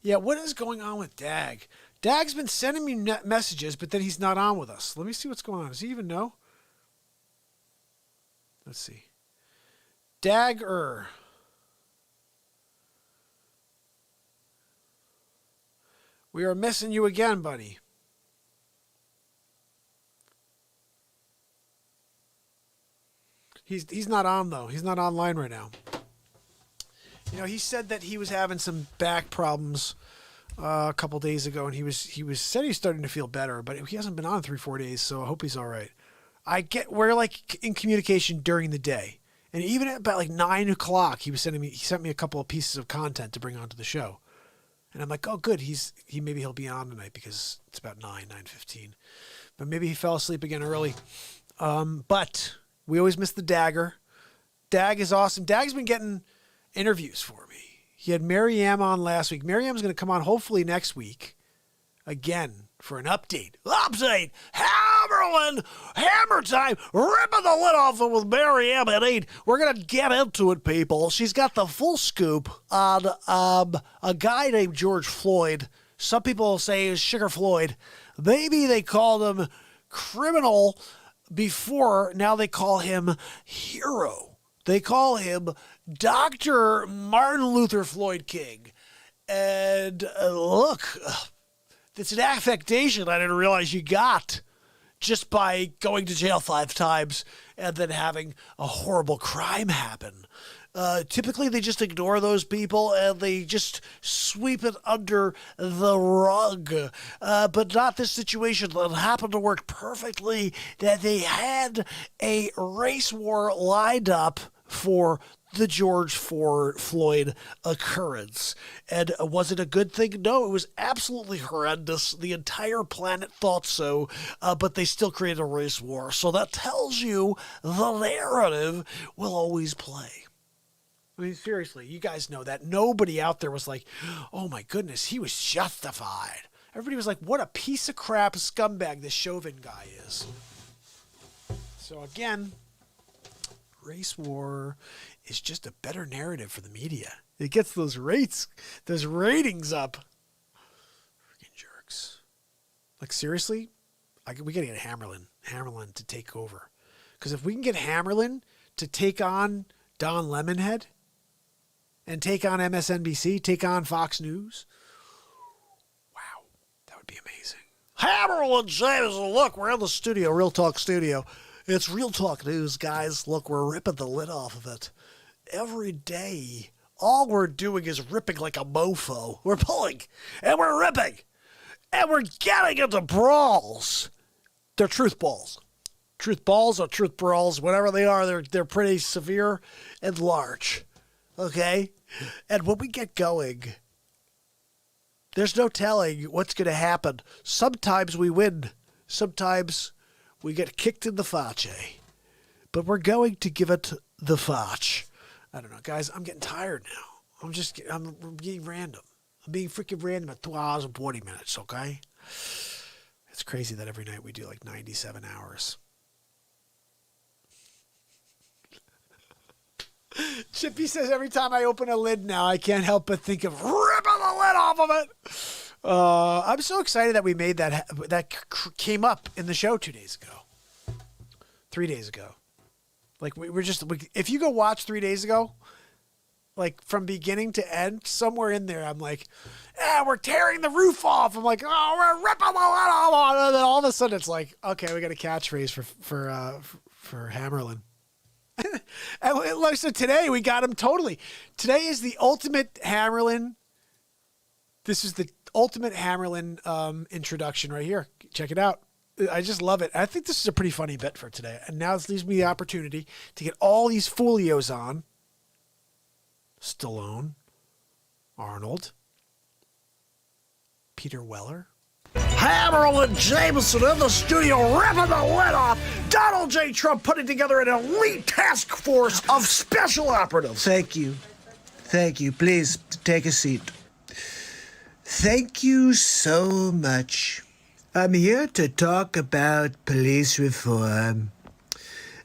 Yeah, what is going on with Dag? Dag's been sending me messages, but then he's not on with us. Let me see what's going on. Does he even know? Let's see. Dagger. We are missing you again, buddy. He's not on though. He's not online right now. You know, he said that he was having some back problems a couple days ago, and he said he's starting to feel better, but he hasn't been on 3-4 days, so I hope he's all right. We're like in communication during the day, and even at about like 9 o'clock, he sent me a couple of pieces of content to bring onto the show, and I'm like, oh good, maybe he'll be on tonight because it's about 9:15, but maybe he fell asleep again early. But we always miss the Dagger. Dag is awesome. Dag's been getting interviews for me. He had Mariam on last week. Mariam's going to come on hopefully next week again for an update. HammerTime, ripping the lid off it with Mariam at 8. We're going to get into it, people. She's got the full scoop on a guy named George Floyd. Some people say is Sugar Floyd. Maybe they called him criminal before. Now they call him hero. They call him Dr. Martin Luther Floyd King. And look, it's an affectation I didn't realize you got just by going to jail 5 times and then having a horrible crime happen. Typically, they just ignore those people and they just sweep it under the rug. But not this situation that happened to work perfectly, that they had a race war lined up for the George Floyd occurrence. And was it a good thing? No, it was absolutely horrendous. The entire planet thought so, but they still created a race war. So that tells you the narrative will always play. I mean, seriously, you guys know that. Nobody out there was like, oh my goodness, he was justified. Everybody was like, what a piece of crap scumbag this Chauvin guy is. So again, race war is just a better narrative for the media. It gets those ratings up. Freaking jerks. Like, seriously? We got to get Hammerlin to take over. Because if we can get Hammerlin to take on Don Lemonhead and take on MSNBC, take on Fox News, wow, that would be amazing. Hammerlin James, look, we're in the studio, Real Talk studio. It's Real Talk News, guys. Look, we're ripping the lid off of it. Every day, all we're doing is ripping like a mofo. We're pulling, and we're ripping, and we're getting into brawls. They're truth balls. Truth balls or truth brawls, whatever they are, they're pretty severe and large. Okay? And when we get going, there's no telling what's going to happen. Sometimes we win. Sometimes we get kicked in the face. But we're going to give it the face. I don't know, guys. I'm getting tired now. I'm being random. I'm being freaking random at 2 hours and 40 minutes, okay? It's crazy that every night we do like 97 hours. Chippy says every time I open a lid now, I can't help but think of ripping the lid off of it. I'm so excited that we made that came up in the show 2 days ago. 3 days ago. Like if you go watch 3 days ago, like from beginning to end, somewhere in there, I'm like, we're tearing the roof off. I'm like, oh, we're ripping the lid off. And then all of a sudden it's like, okay, we got a catchphrase for Hammerlin. And like, so today we got him totally. Today is the ultimate Hammerlin. This is the ultimate Hammerlin introduction right here. Check it out. I just love it. I think this is a pretty funny bit for today. And now this leaves me the opportunity to get all these folios on. Stallone, Arnold, Peter Weller. Hammerlin Jameson in the studio, ripping the lid off. Donald J. Trump putting together an elite task force of special operatives. Thank you. Thank you. Please take a seat. Thank you so much. I'm here to talk about police reform.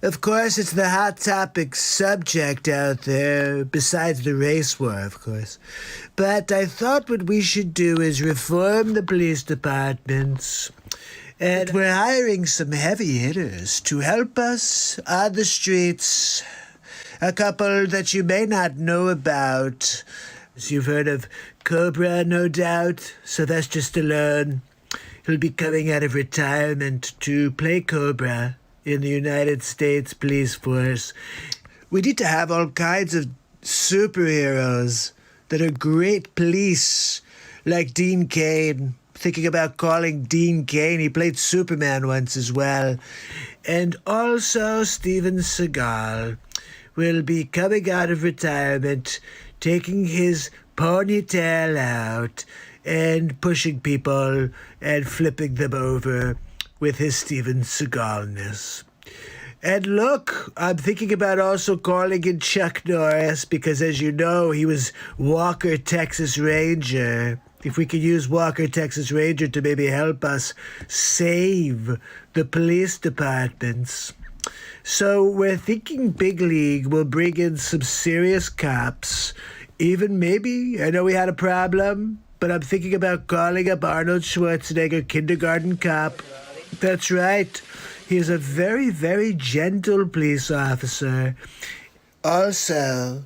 Of course, it's the hot topic subject out there, besides the race war, of course. But I thought what we should do is reform the police departments. And we're hiring some heavy hitters to help us on the streets. A couple that you may not know about. You've heard of Cobra, no doubt. Sylvester Stallone. He'll be coming out of retirement to play Cobra in the United States Police Force. We need to have all kinds of superheroes that are great police, like Dean Cain. Thinking about calling Dean Cain. He played Superman once as well. And also Steven Seagal will be coming out of retirement, taking his ponytail out and pushing people and flipping them over with his Steven Seagalness. And look, I'm thinking about also calling in Chuck Norris because, as you know, he was Walker, Texas Ranger. If we could use Walker, Texas Ranger to maybe help us save the police departments. So we're thinking big league. We'll bring in some serious cops. Even maybe, I know we had a problem, but I'm thinking about calling up Arnold Schwarzenegger, kindergarten cop. That's right. He is a very, very gentle police officer. Also,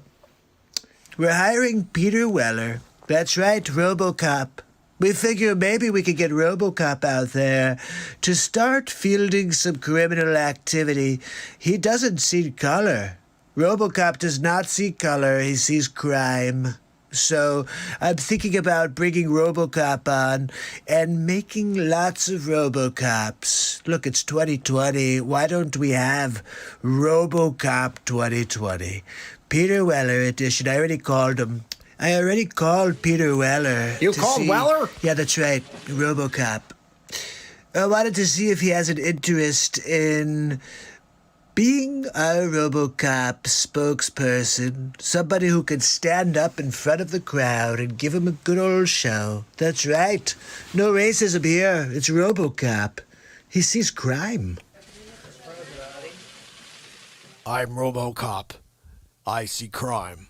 we're hiring Peter Weller. That's right, RoboCop. We figure maybe we could get RoboCop out there to start fielding some criminal activity. He doesn't see color. RoboCop does not see color. He sees crime. So I'm thinking about bringing RoboCop on and making lots of RoboCops. Look, it's 2020. Why don't we have RoboCop 2020? Peter Weller edition. I already called him. I already called Peter Weller. You called Weller? Yeah, that's right. RoboCop. I wanted to see if he has an interest in being a RoboCop spokesperson. Somebody who can stand up in front of the crowd and give him a good old show. That's right. No racism here. It's RoboCop. He sees crime. I'm RoboCop. I see crime.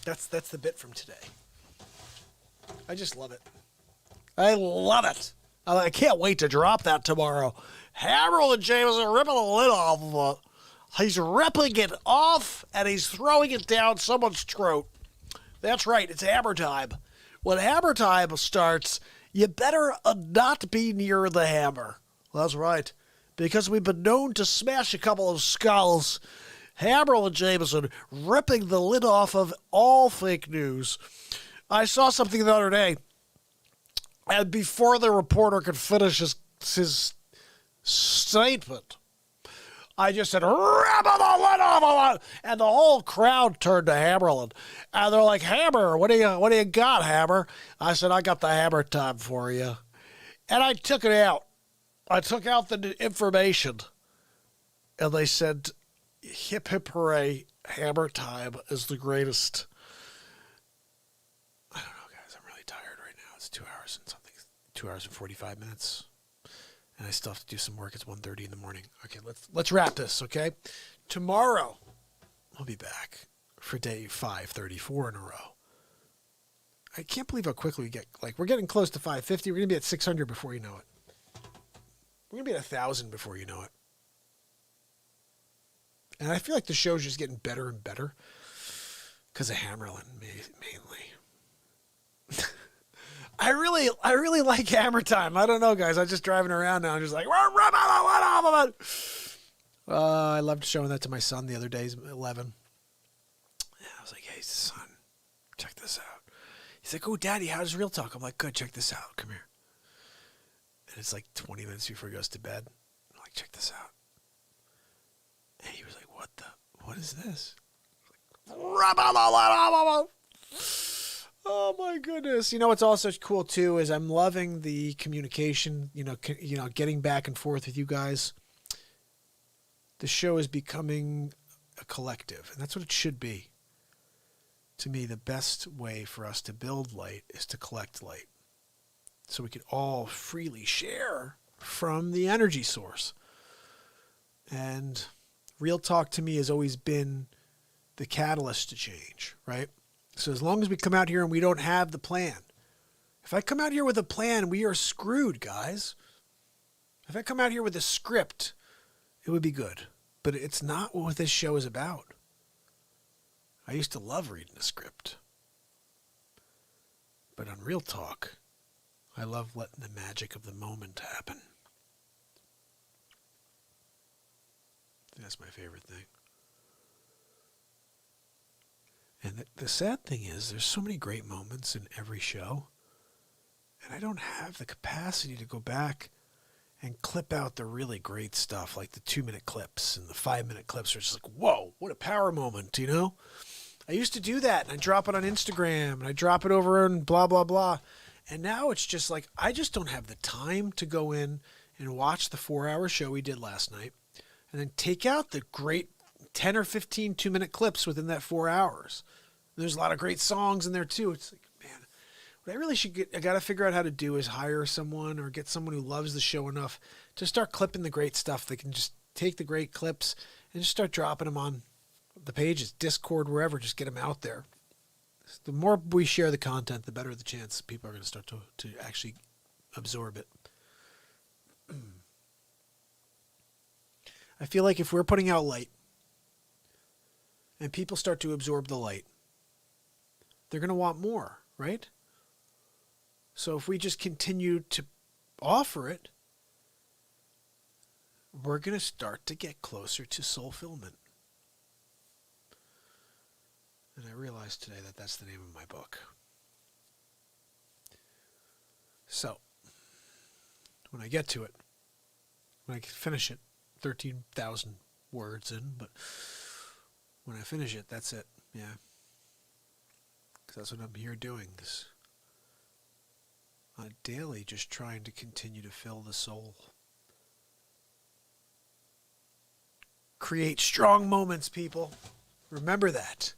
That's the bit from today. I just love it. I love it. I can't wait to drop that tomorrow. Harold and James are ripping the lid off of it. He's ripping it off and he's throwing it down someone's throat. That's right. It's hammer time. When hammer time starts, you better not be near the hammer. That's right. Because we've been known to smash a couple of skulls. Hammerl and Jameson ripping the lid off of all fake news. I saw something the other day, and before the reporter could finish his statement, I just said, rip the lid off of it! And the whole crowd turned to Hammerland. And they're like, Hammer, what do you got, Hammer? I said, I got the hammer time for you. And I took it out. I took out the information. And they said, hip hip hooray, hammer time is the greatest. I don't know, guys. I'm really tired right now. It's 2 hours and something. 2 hours and 45 minutes. And I still have to do some work. It's 1:30 in the morning. Okay, let's wrap this, okay? Tomorrow, I'll be back for day 534 in a row. I can't believe how quickly we get. Like, we're getting close to 550. We're going to be at 600 before you know it. We're going to be at 1,000 before you know it. And I feel like the show's just getting better and better because of Hammerlin, mainly. I really like Hammer Time. I don't know, guys. I'm just driving around now. I'm just like, I loved showing that to my son the other day. He's 11. Yeah, I was like, hey, son, check this out. He's like, oh, Daddy, how does Real Talk? I'm like, good, check this out. Come here. And it's like 20 minutes before he goes to bed. I'm like, check this out. And he was like, what is this? Oh my goodness. You know what's also cool too is I'm loving the communication, getting back and forth with you guys. The show is becoming a collective, and that's what it should be. To me, the best way for us to build light is to collect light. So we could all freely share from the energy source. And Real Talk to me has always been the catalyst to change, right? So as long as we come out here and we don't have the plan. If I come out here with a plan, we are screwed, guys. If I come out here with a script, it would be good. But it's not what this show is about. I used to love reading a script. But on Real Talk, I love letting the magic of the moment happen. That's my favorite thing. And the sad thing is, there's so many great moments in every show, and I don't have the capacity to go back and clip out the really great stuff, like the 2-minute clips and the 5-minute clips. Are just like, whoa, what a power moment, you know? I used to do that, and I drop it on Instagram, and I drop it over and blah, blah, blah. And now it's just like, I just don't have the time to go in and watch the 4-hour show we did last night, and then take out the great 10 or 15 2-minute clips within that 4 hours. There's a lot of great songs in there too. It's like, man, what I really I got to figure out how to do is hire someone or get someone who loves the show enough to start clipping the great stuff. They can just take the great clips and just start dropping them on the pages, Discord, wherever, just get them out there. The more we share the content, the better the chance people are going to start to actually absorb it. I feel like if we're putting out light and people start to absorb the light, they're going to want more, right? So if we just continue to offer it, we're going to start to get closer to fulfillment. And I realized today that that's the name of my book. So, when I get to it, when I finish it, 13,000 words in, but when I finish it, that's it. Yeah. Because that's what I'm here doing. This daily, just trying to continue to fill the soul. Create strong moments, people. Remember that.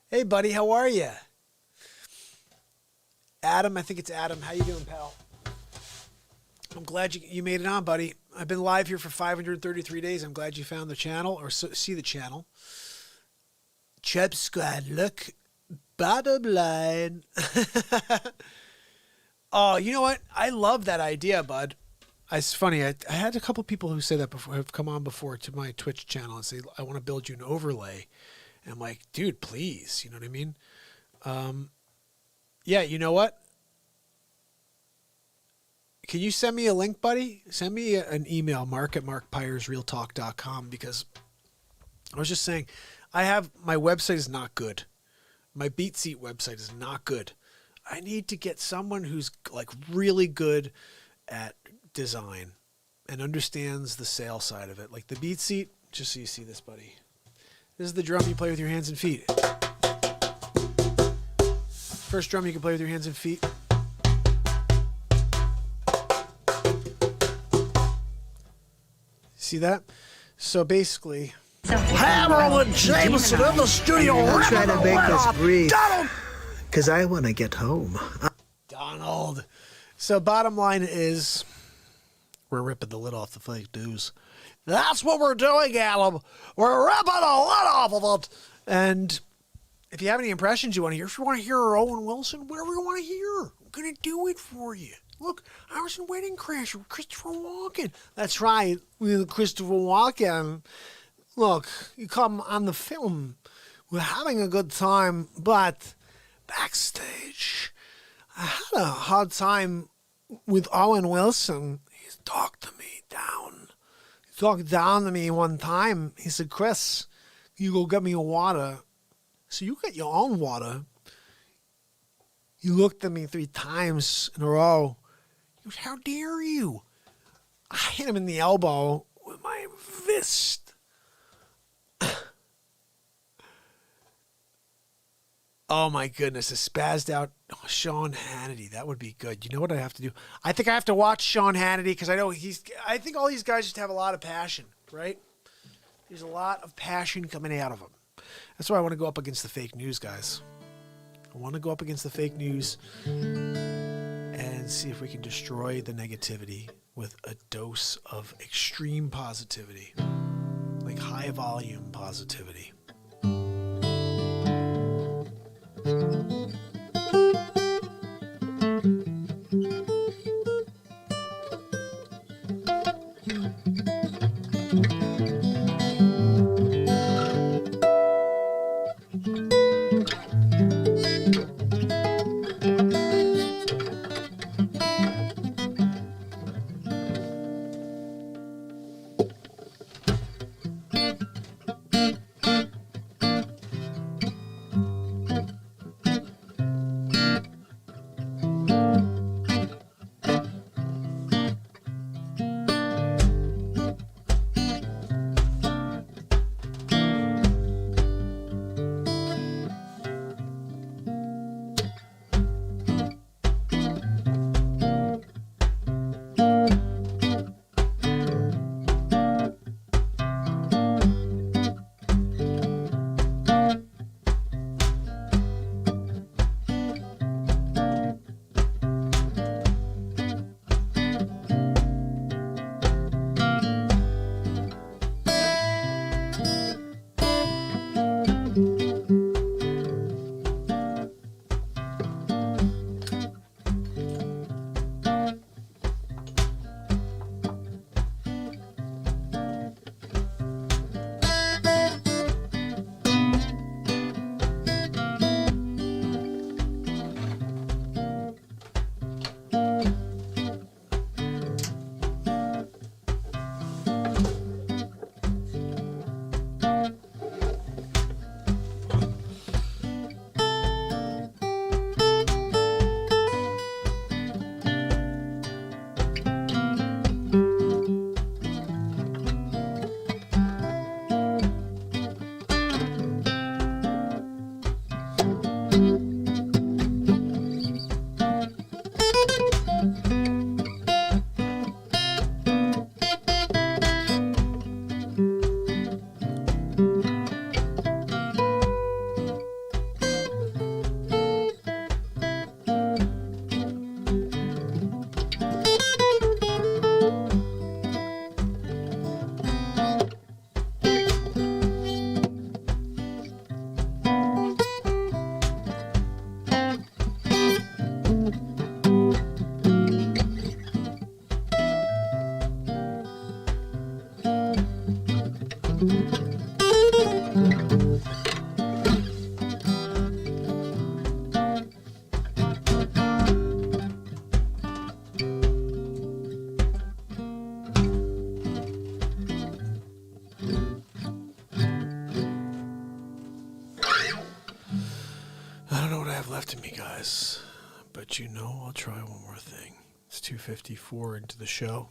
Hey, buddy, how are you? Adam, I think it's Adam. How you doing, pal? I'm glad you made it on, buddy. I've been live here for 533 days. I'm glad you found the channel or see the channel. TrumpSquad, look. Bottom line. Oh, you know what? I love that idea, bud. It's funny. I had a couple people who say that before, have come on before to my Twitch channel and say, I want to build you an overlay. And I'm like, dude, please. You know what I mean? Yeah, you know what? Can you send me a link, buddy? Send me an email, mark@markpyersrealtalk.com, because I was just saying, my website is not good. My BeatSeat website is not good. I need to get someone who's like really good at design and understands the sales side of it. Like the BeatSeat, just so you see this, buddy. This is the drum you play with your hands and feet. First drum you can play with your hands and feet. See that? So basically, Hammer and Jameson in the studio. I'll try to make this brief, because I want to get home. Donald. So bottom line is, we're ripping the lid off the fake news. That's what we're doing, Adam. We're ripping the lid off of it. And if you have any impressions you want to hear, if you want to hear Owen Wilson, whatever you want to hear, I'm going to do it for you. Look, I was in Wedding Crashers with Christopher Walken. That's right, with Christopher Walken. Look, you come on the film. We're having a good time, but backstage, I had a hard time with Owen Wilson. He talked to me down. He talked down to me one time. He said, Chris, you go get me a water. So you get your own water. He looked at me 3 times in a row. He goes, how dare you? I hit him in the elbow with my fist. Oh my goodness, a spazzed out Sean Hannity. That would be good. You know what I have to do? I think I have to watch Sean Hannity because I think all these guys just have a lot of passion, right? There's a lot of passion coming out of them. That's why I want to go up against the fake news, guys. I want to go up against the fake news and see if we can destroy the negativity with a dose of extreme positivity, like high volume positivity. left in me, guys. But you know, I'll try one more thing. It's 2:54 into the show.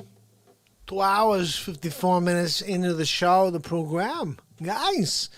2 hours, 54 minutes into the show, the program. Guys.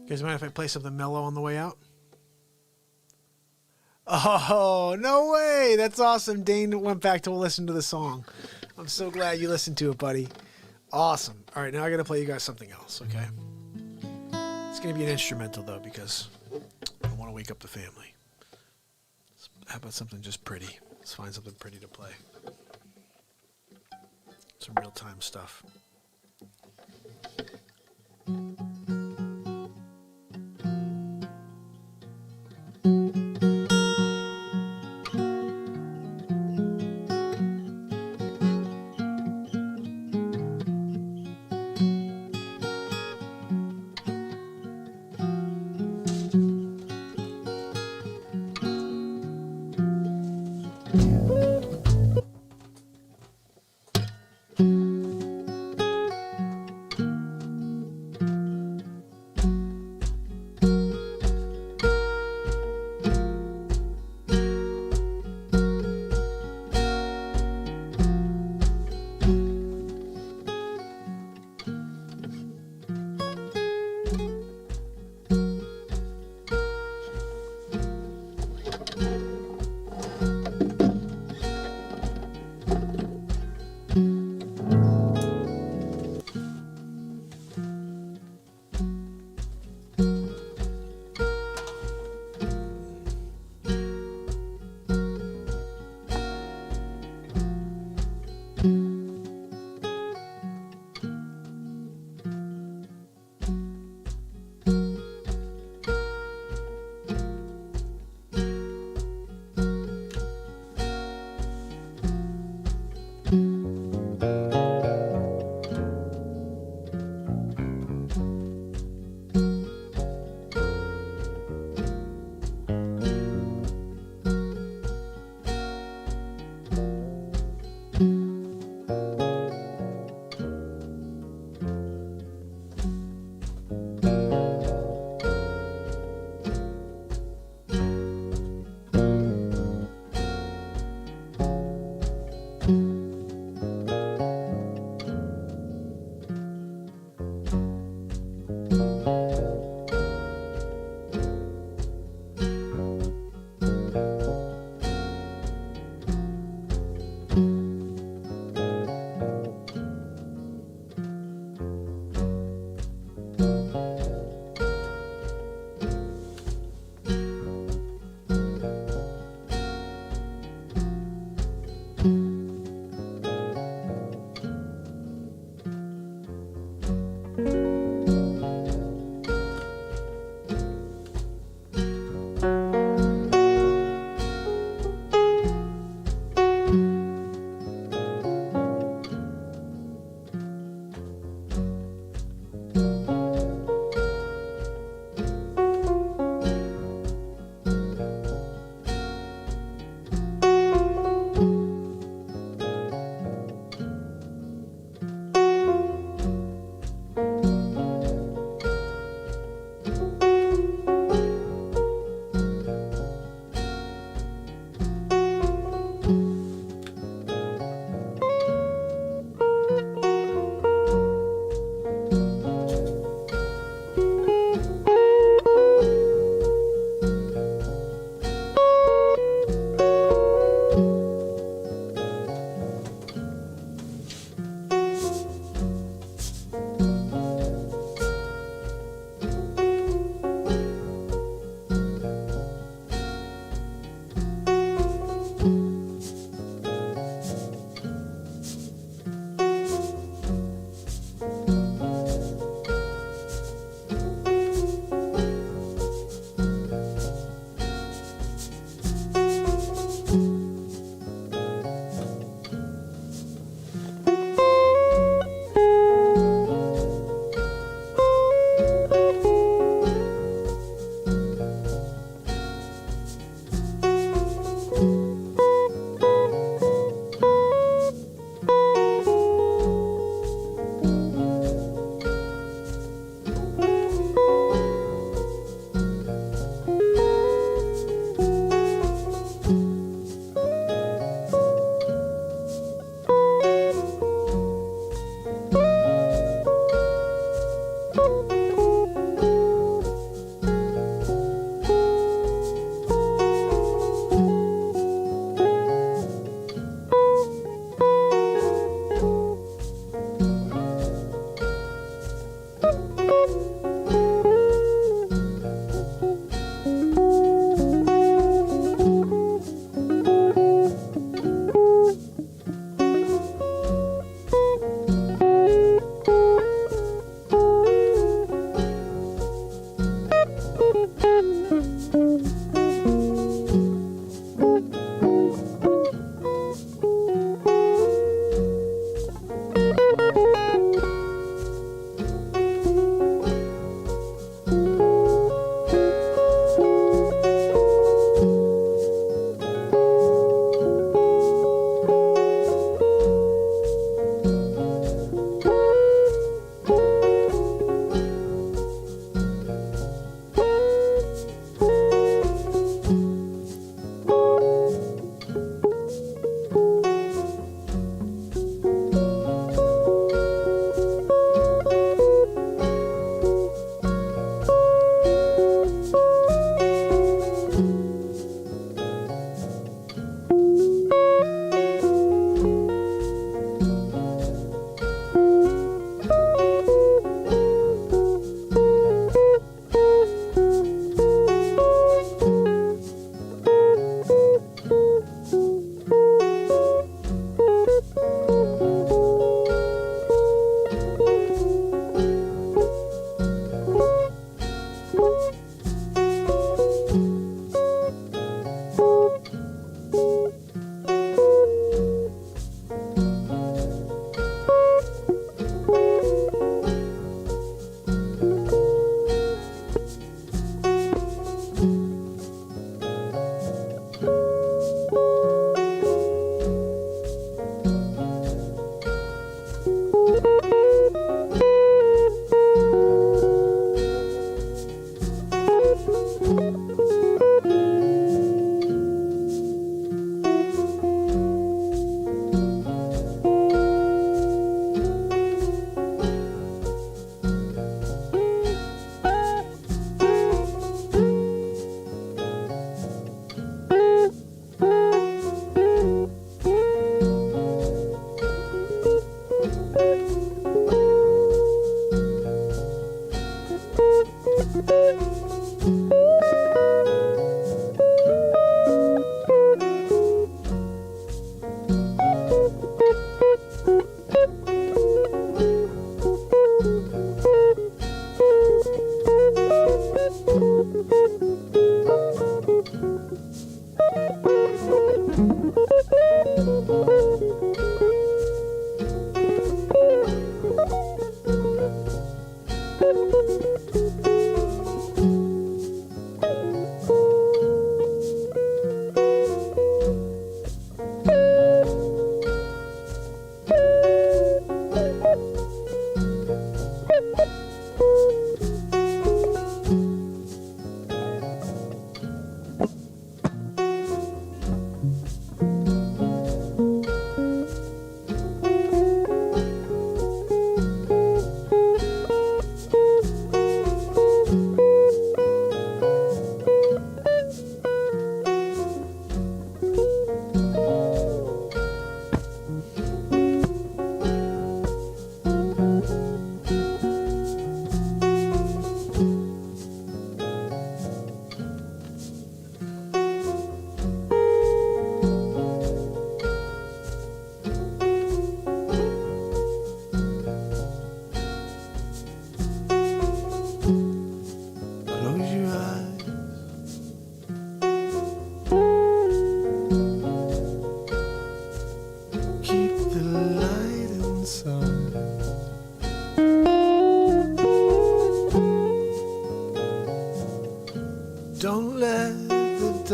You guys mind if I play something mellow on the way out? Oh, no way. That's awesome. Dane went back to listen to the song. I'm so glad you listened to it, buddy. Awesome. All right, now I got to play you guys something else, okay? It's going to be an instrumental, though, because I want to wake up the family. How about something just pretty? Let's find something pretty to play. Some real-time stuff.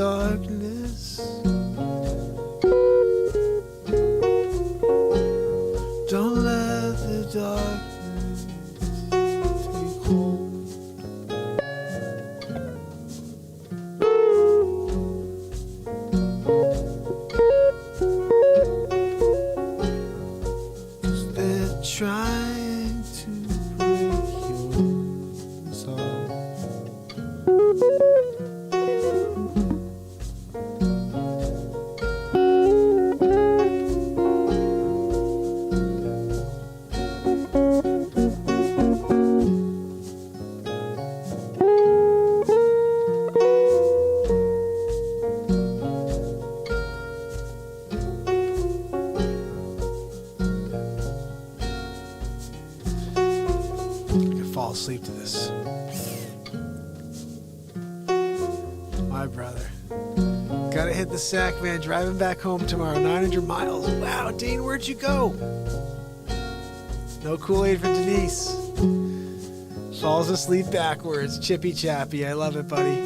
darkness. Don't let the darkness take hold. They're trying to break your resolve. Fall asleep to this. My brother. Gotta hit the sack, man. Driving back home tomorrow. 900 miles. Wow, Dean, where'd you go? No Kool-Aid for Denise. Falls asleep backwards. Chippy chappy. I love it, buddy.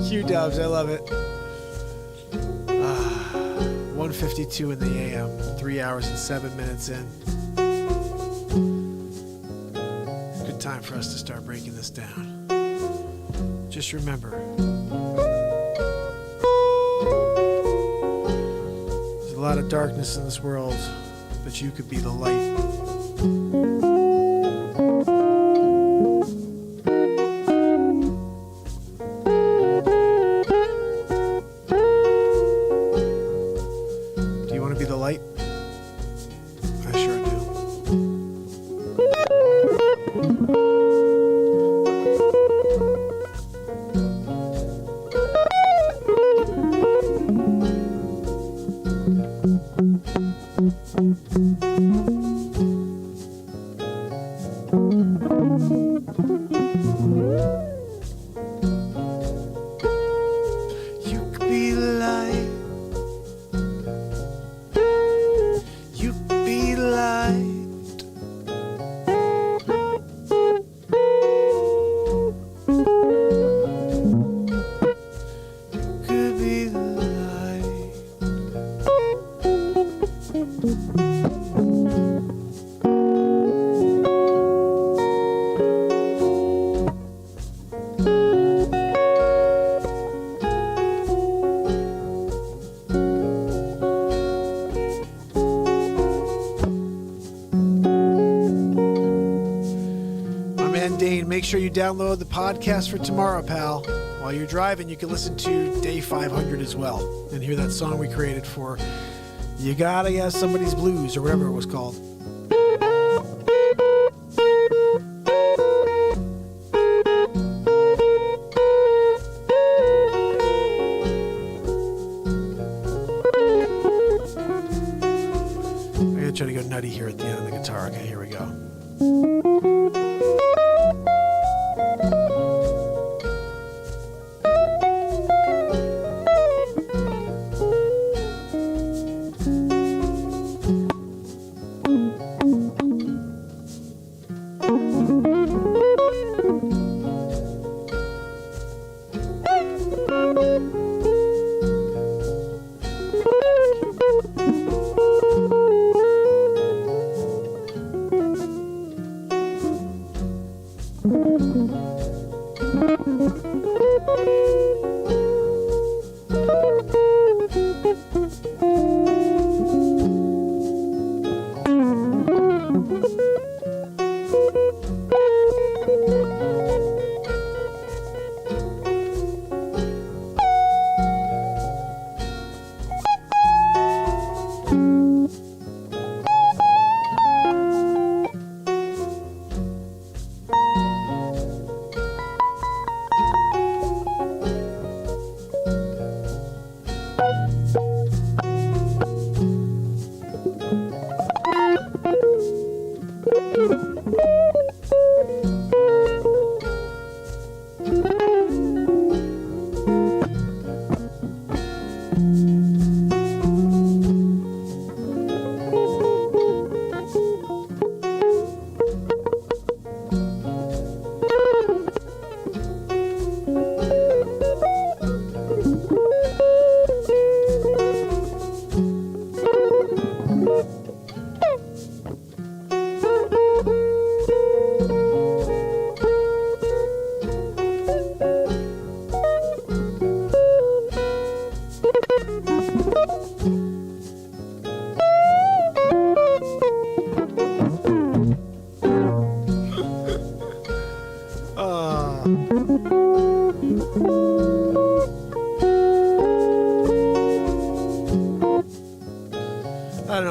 Q-dubs. I love it. 1:52 in the AM. 3 hours and 7 minutes in. Time for us to start breaking this down. Just remember, there's a lot of darkness in this world, but you could be the light. Do you want to be the light? I sure do. You could be the light. You could be the light. You could be the light. Make sure you download the podcast for tomorrow, pal. While you're driving, you can listen to Day 500 as well and hear that song we created for You Gotta Have Somebody's Blues or whatever it was called. I'm going to try to go nutty here at the end of the guitar. Okay, here we go.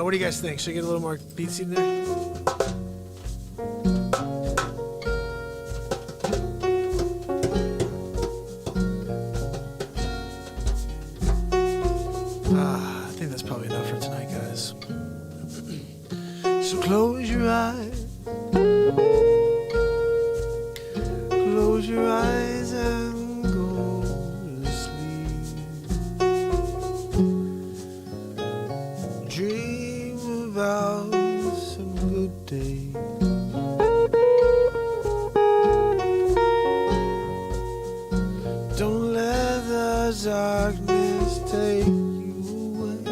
What do you guys think? Should I get a little more BeatSeat in there? I think that's probably enough for tonight, guys. So close your eyes. Close your eyes and go to sleep. Dream about some good days. Don't let the darkness take you away.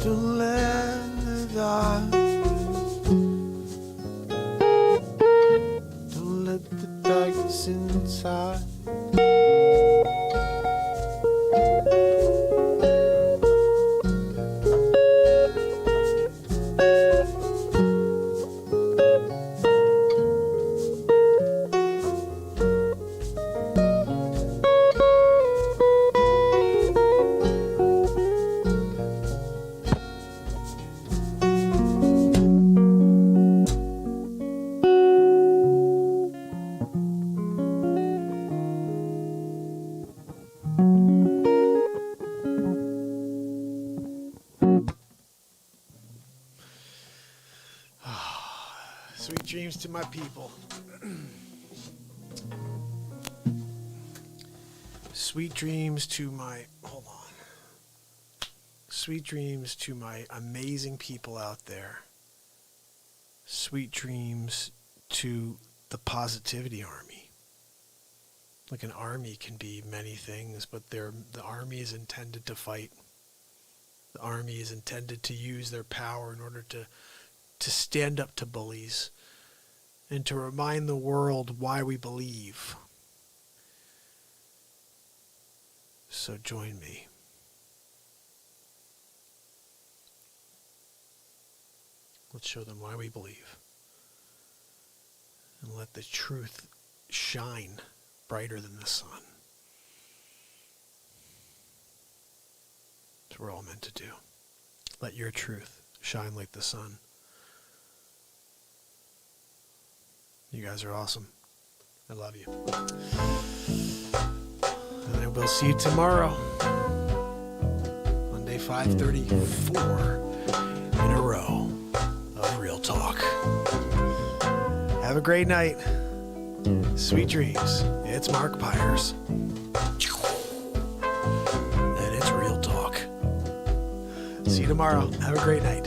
Don't let the darkness, don't let the darkness inside. Sweet dreams to my people. Sweet dreams to my, hold on. Sweet dreams to my amazing people out there. Sweet dreams to the Positivity Army. Like an army can be many things, but the army is intended to fight. The army is intended to use their power in order to stand up to bullies and to remind the world why we believe. So join me. Let's show them why we believe. And let the truth shine brighter than the sun. That's what we're all meant to do. Let your truth shine like the sun. You guys are awesome. I love you. And I will see you tomorrow on day 534 in a row of Real Talk. Have a great night. Sweet dreams. It's Mark Pyers. And it's Real Talk. See you tomorrow. Have a great night.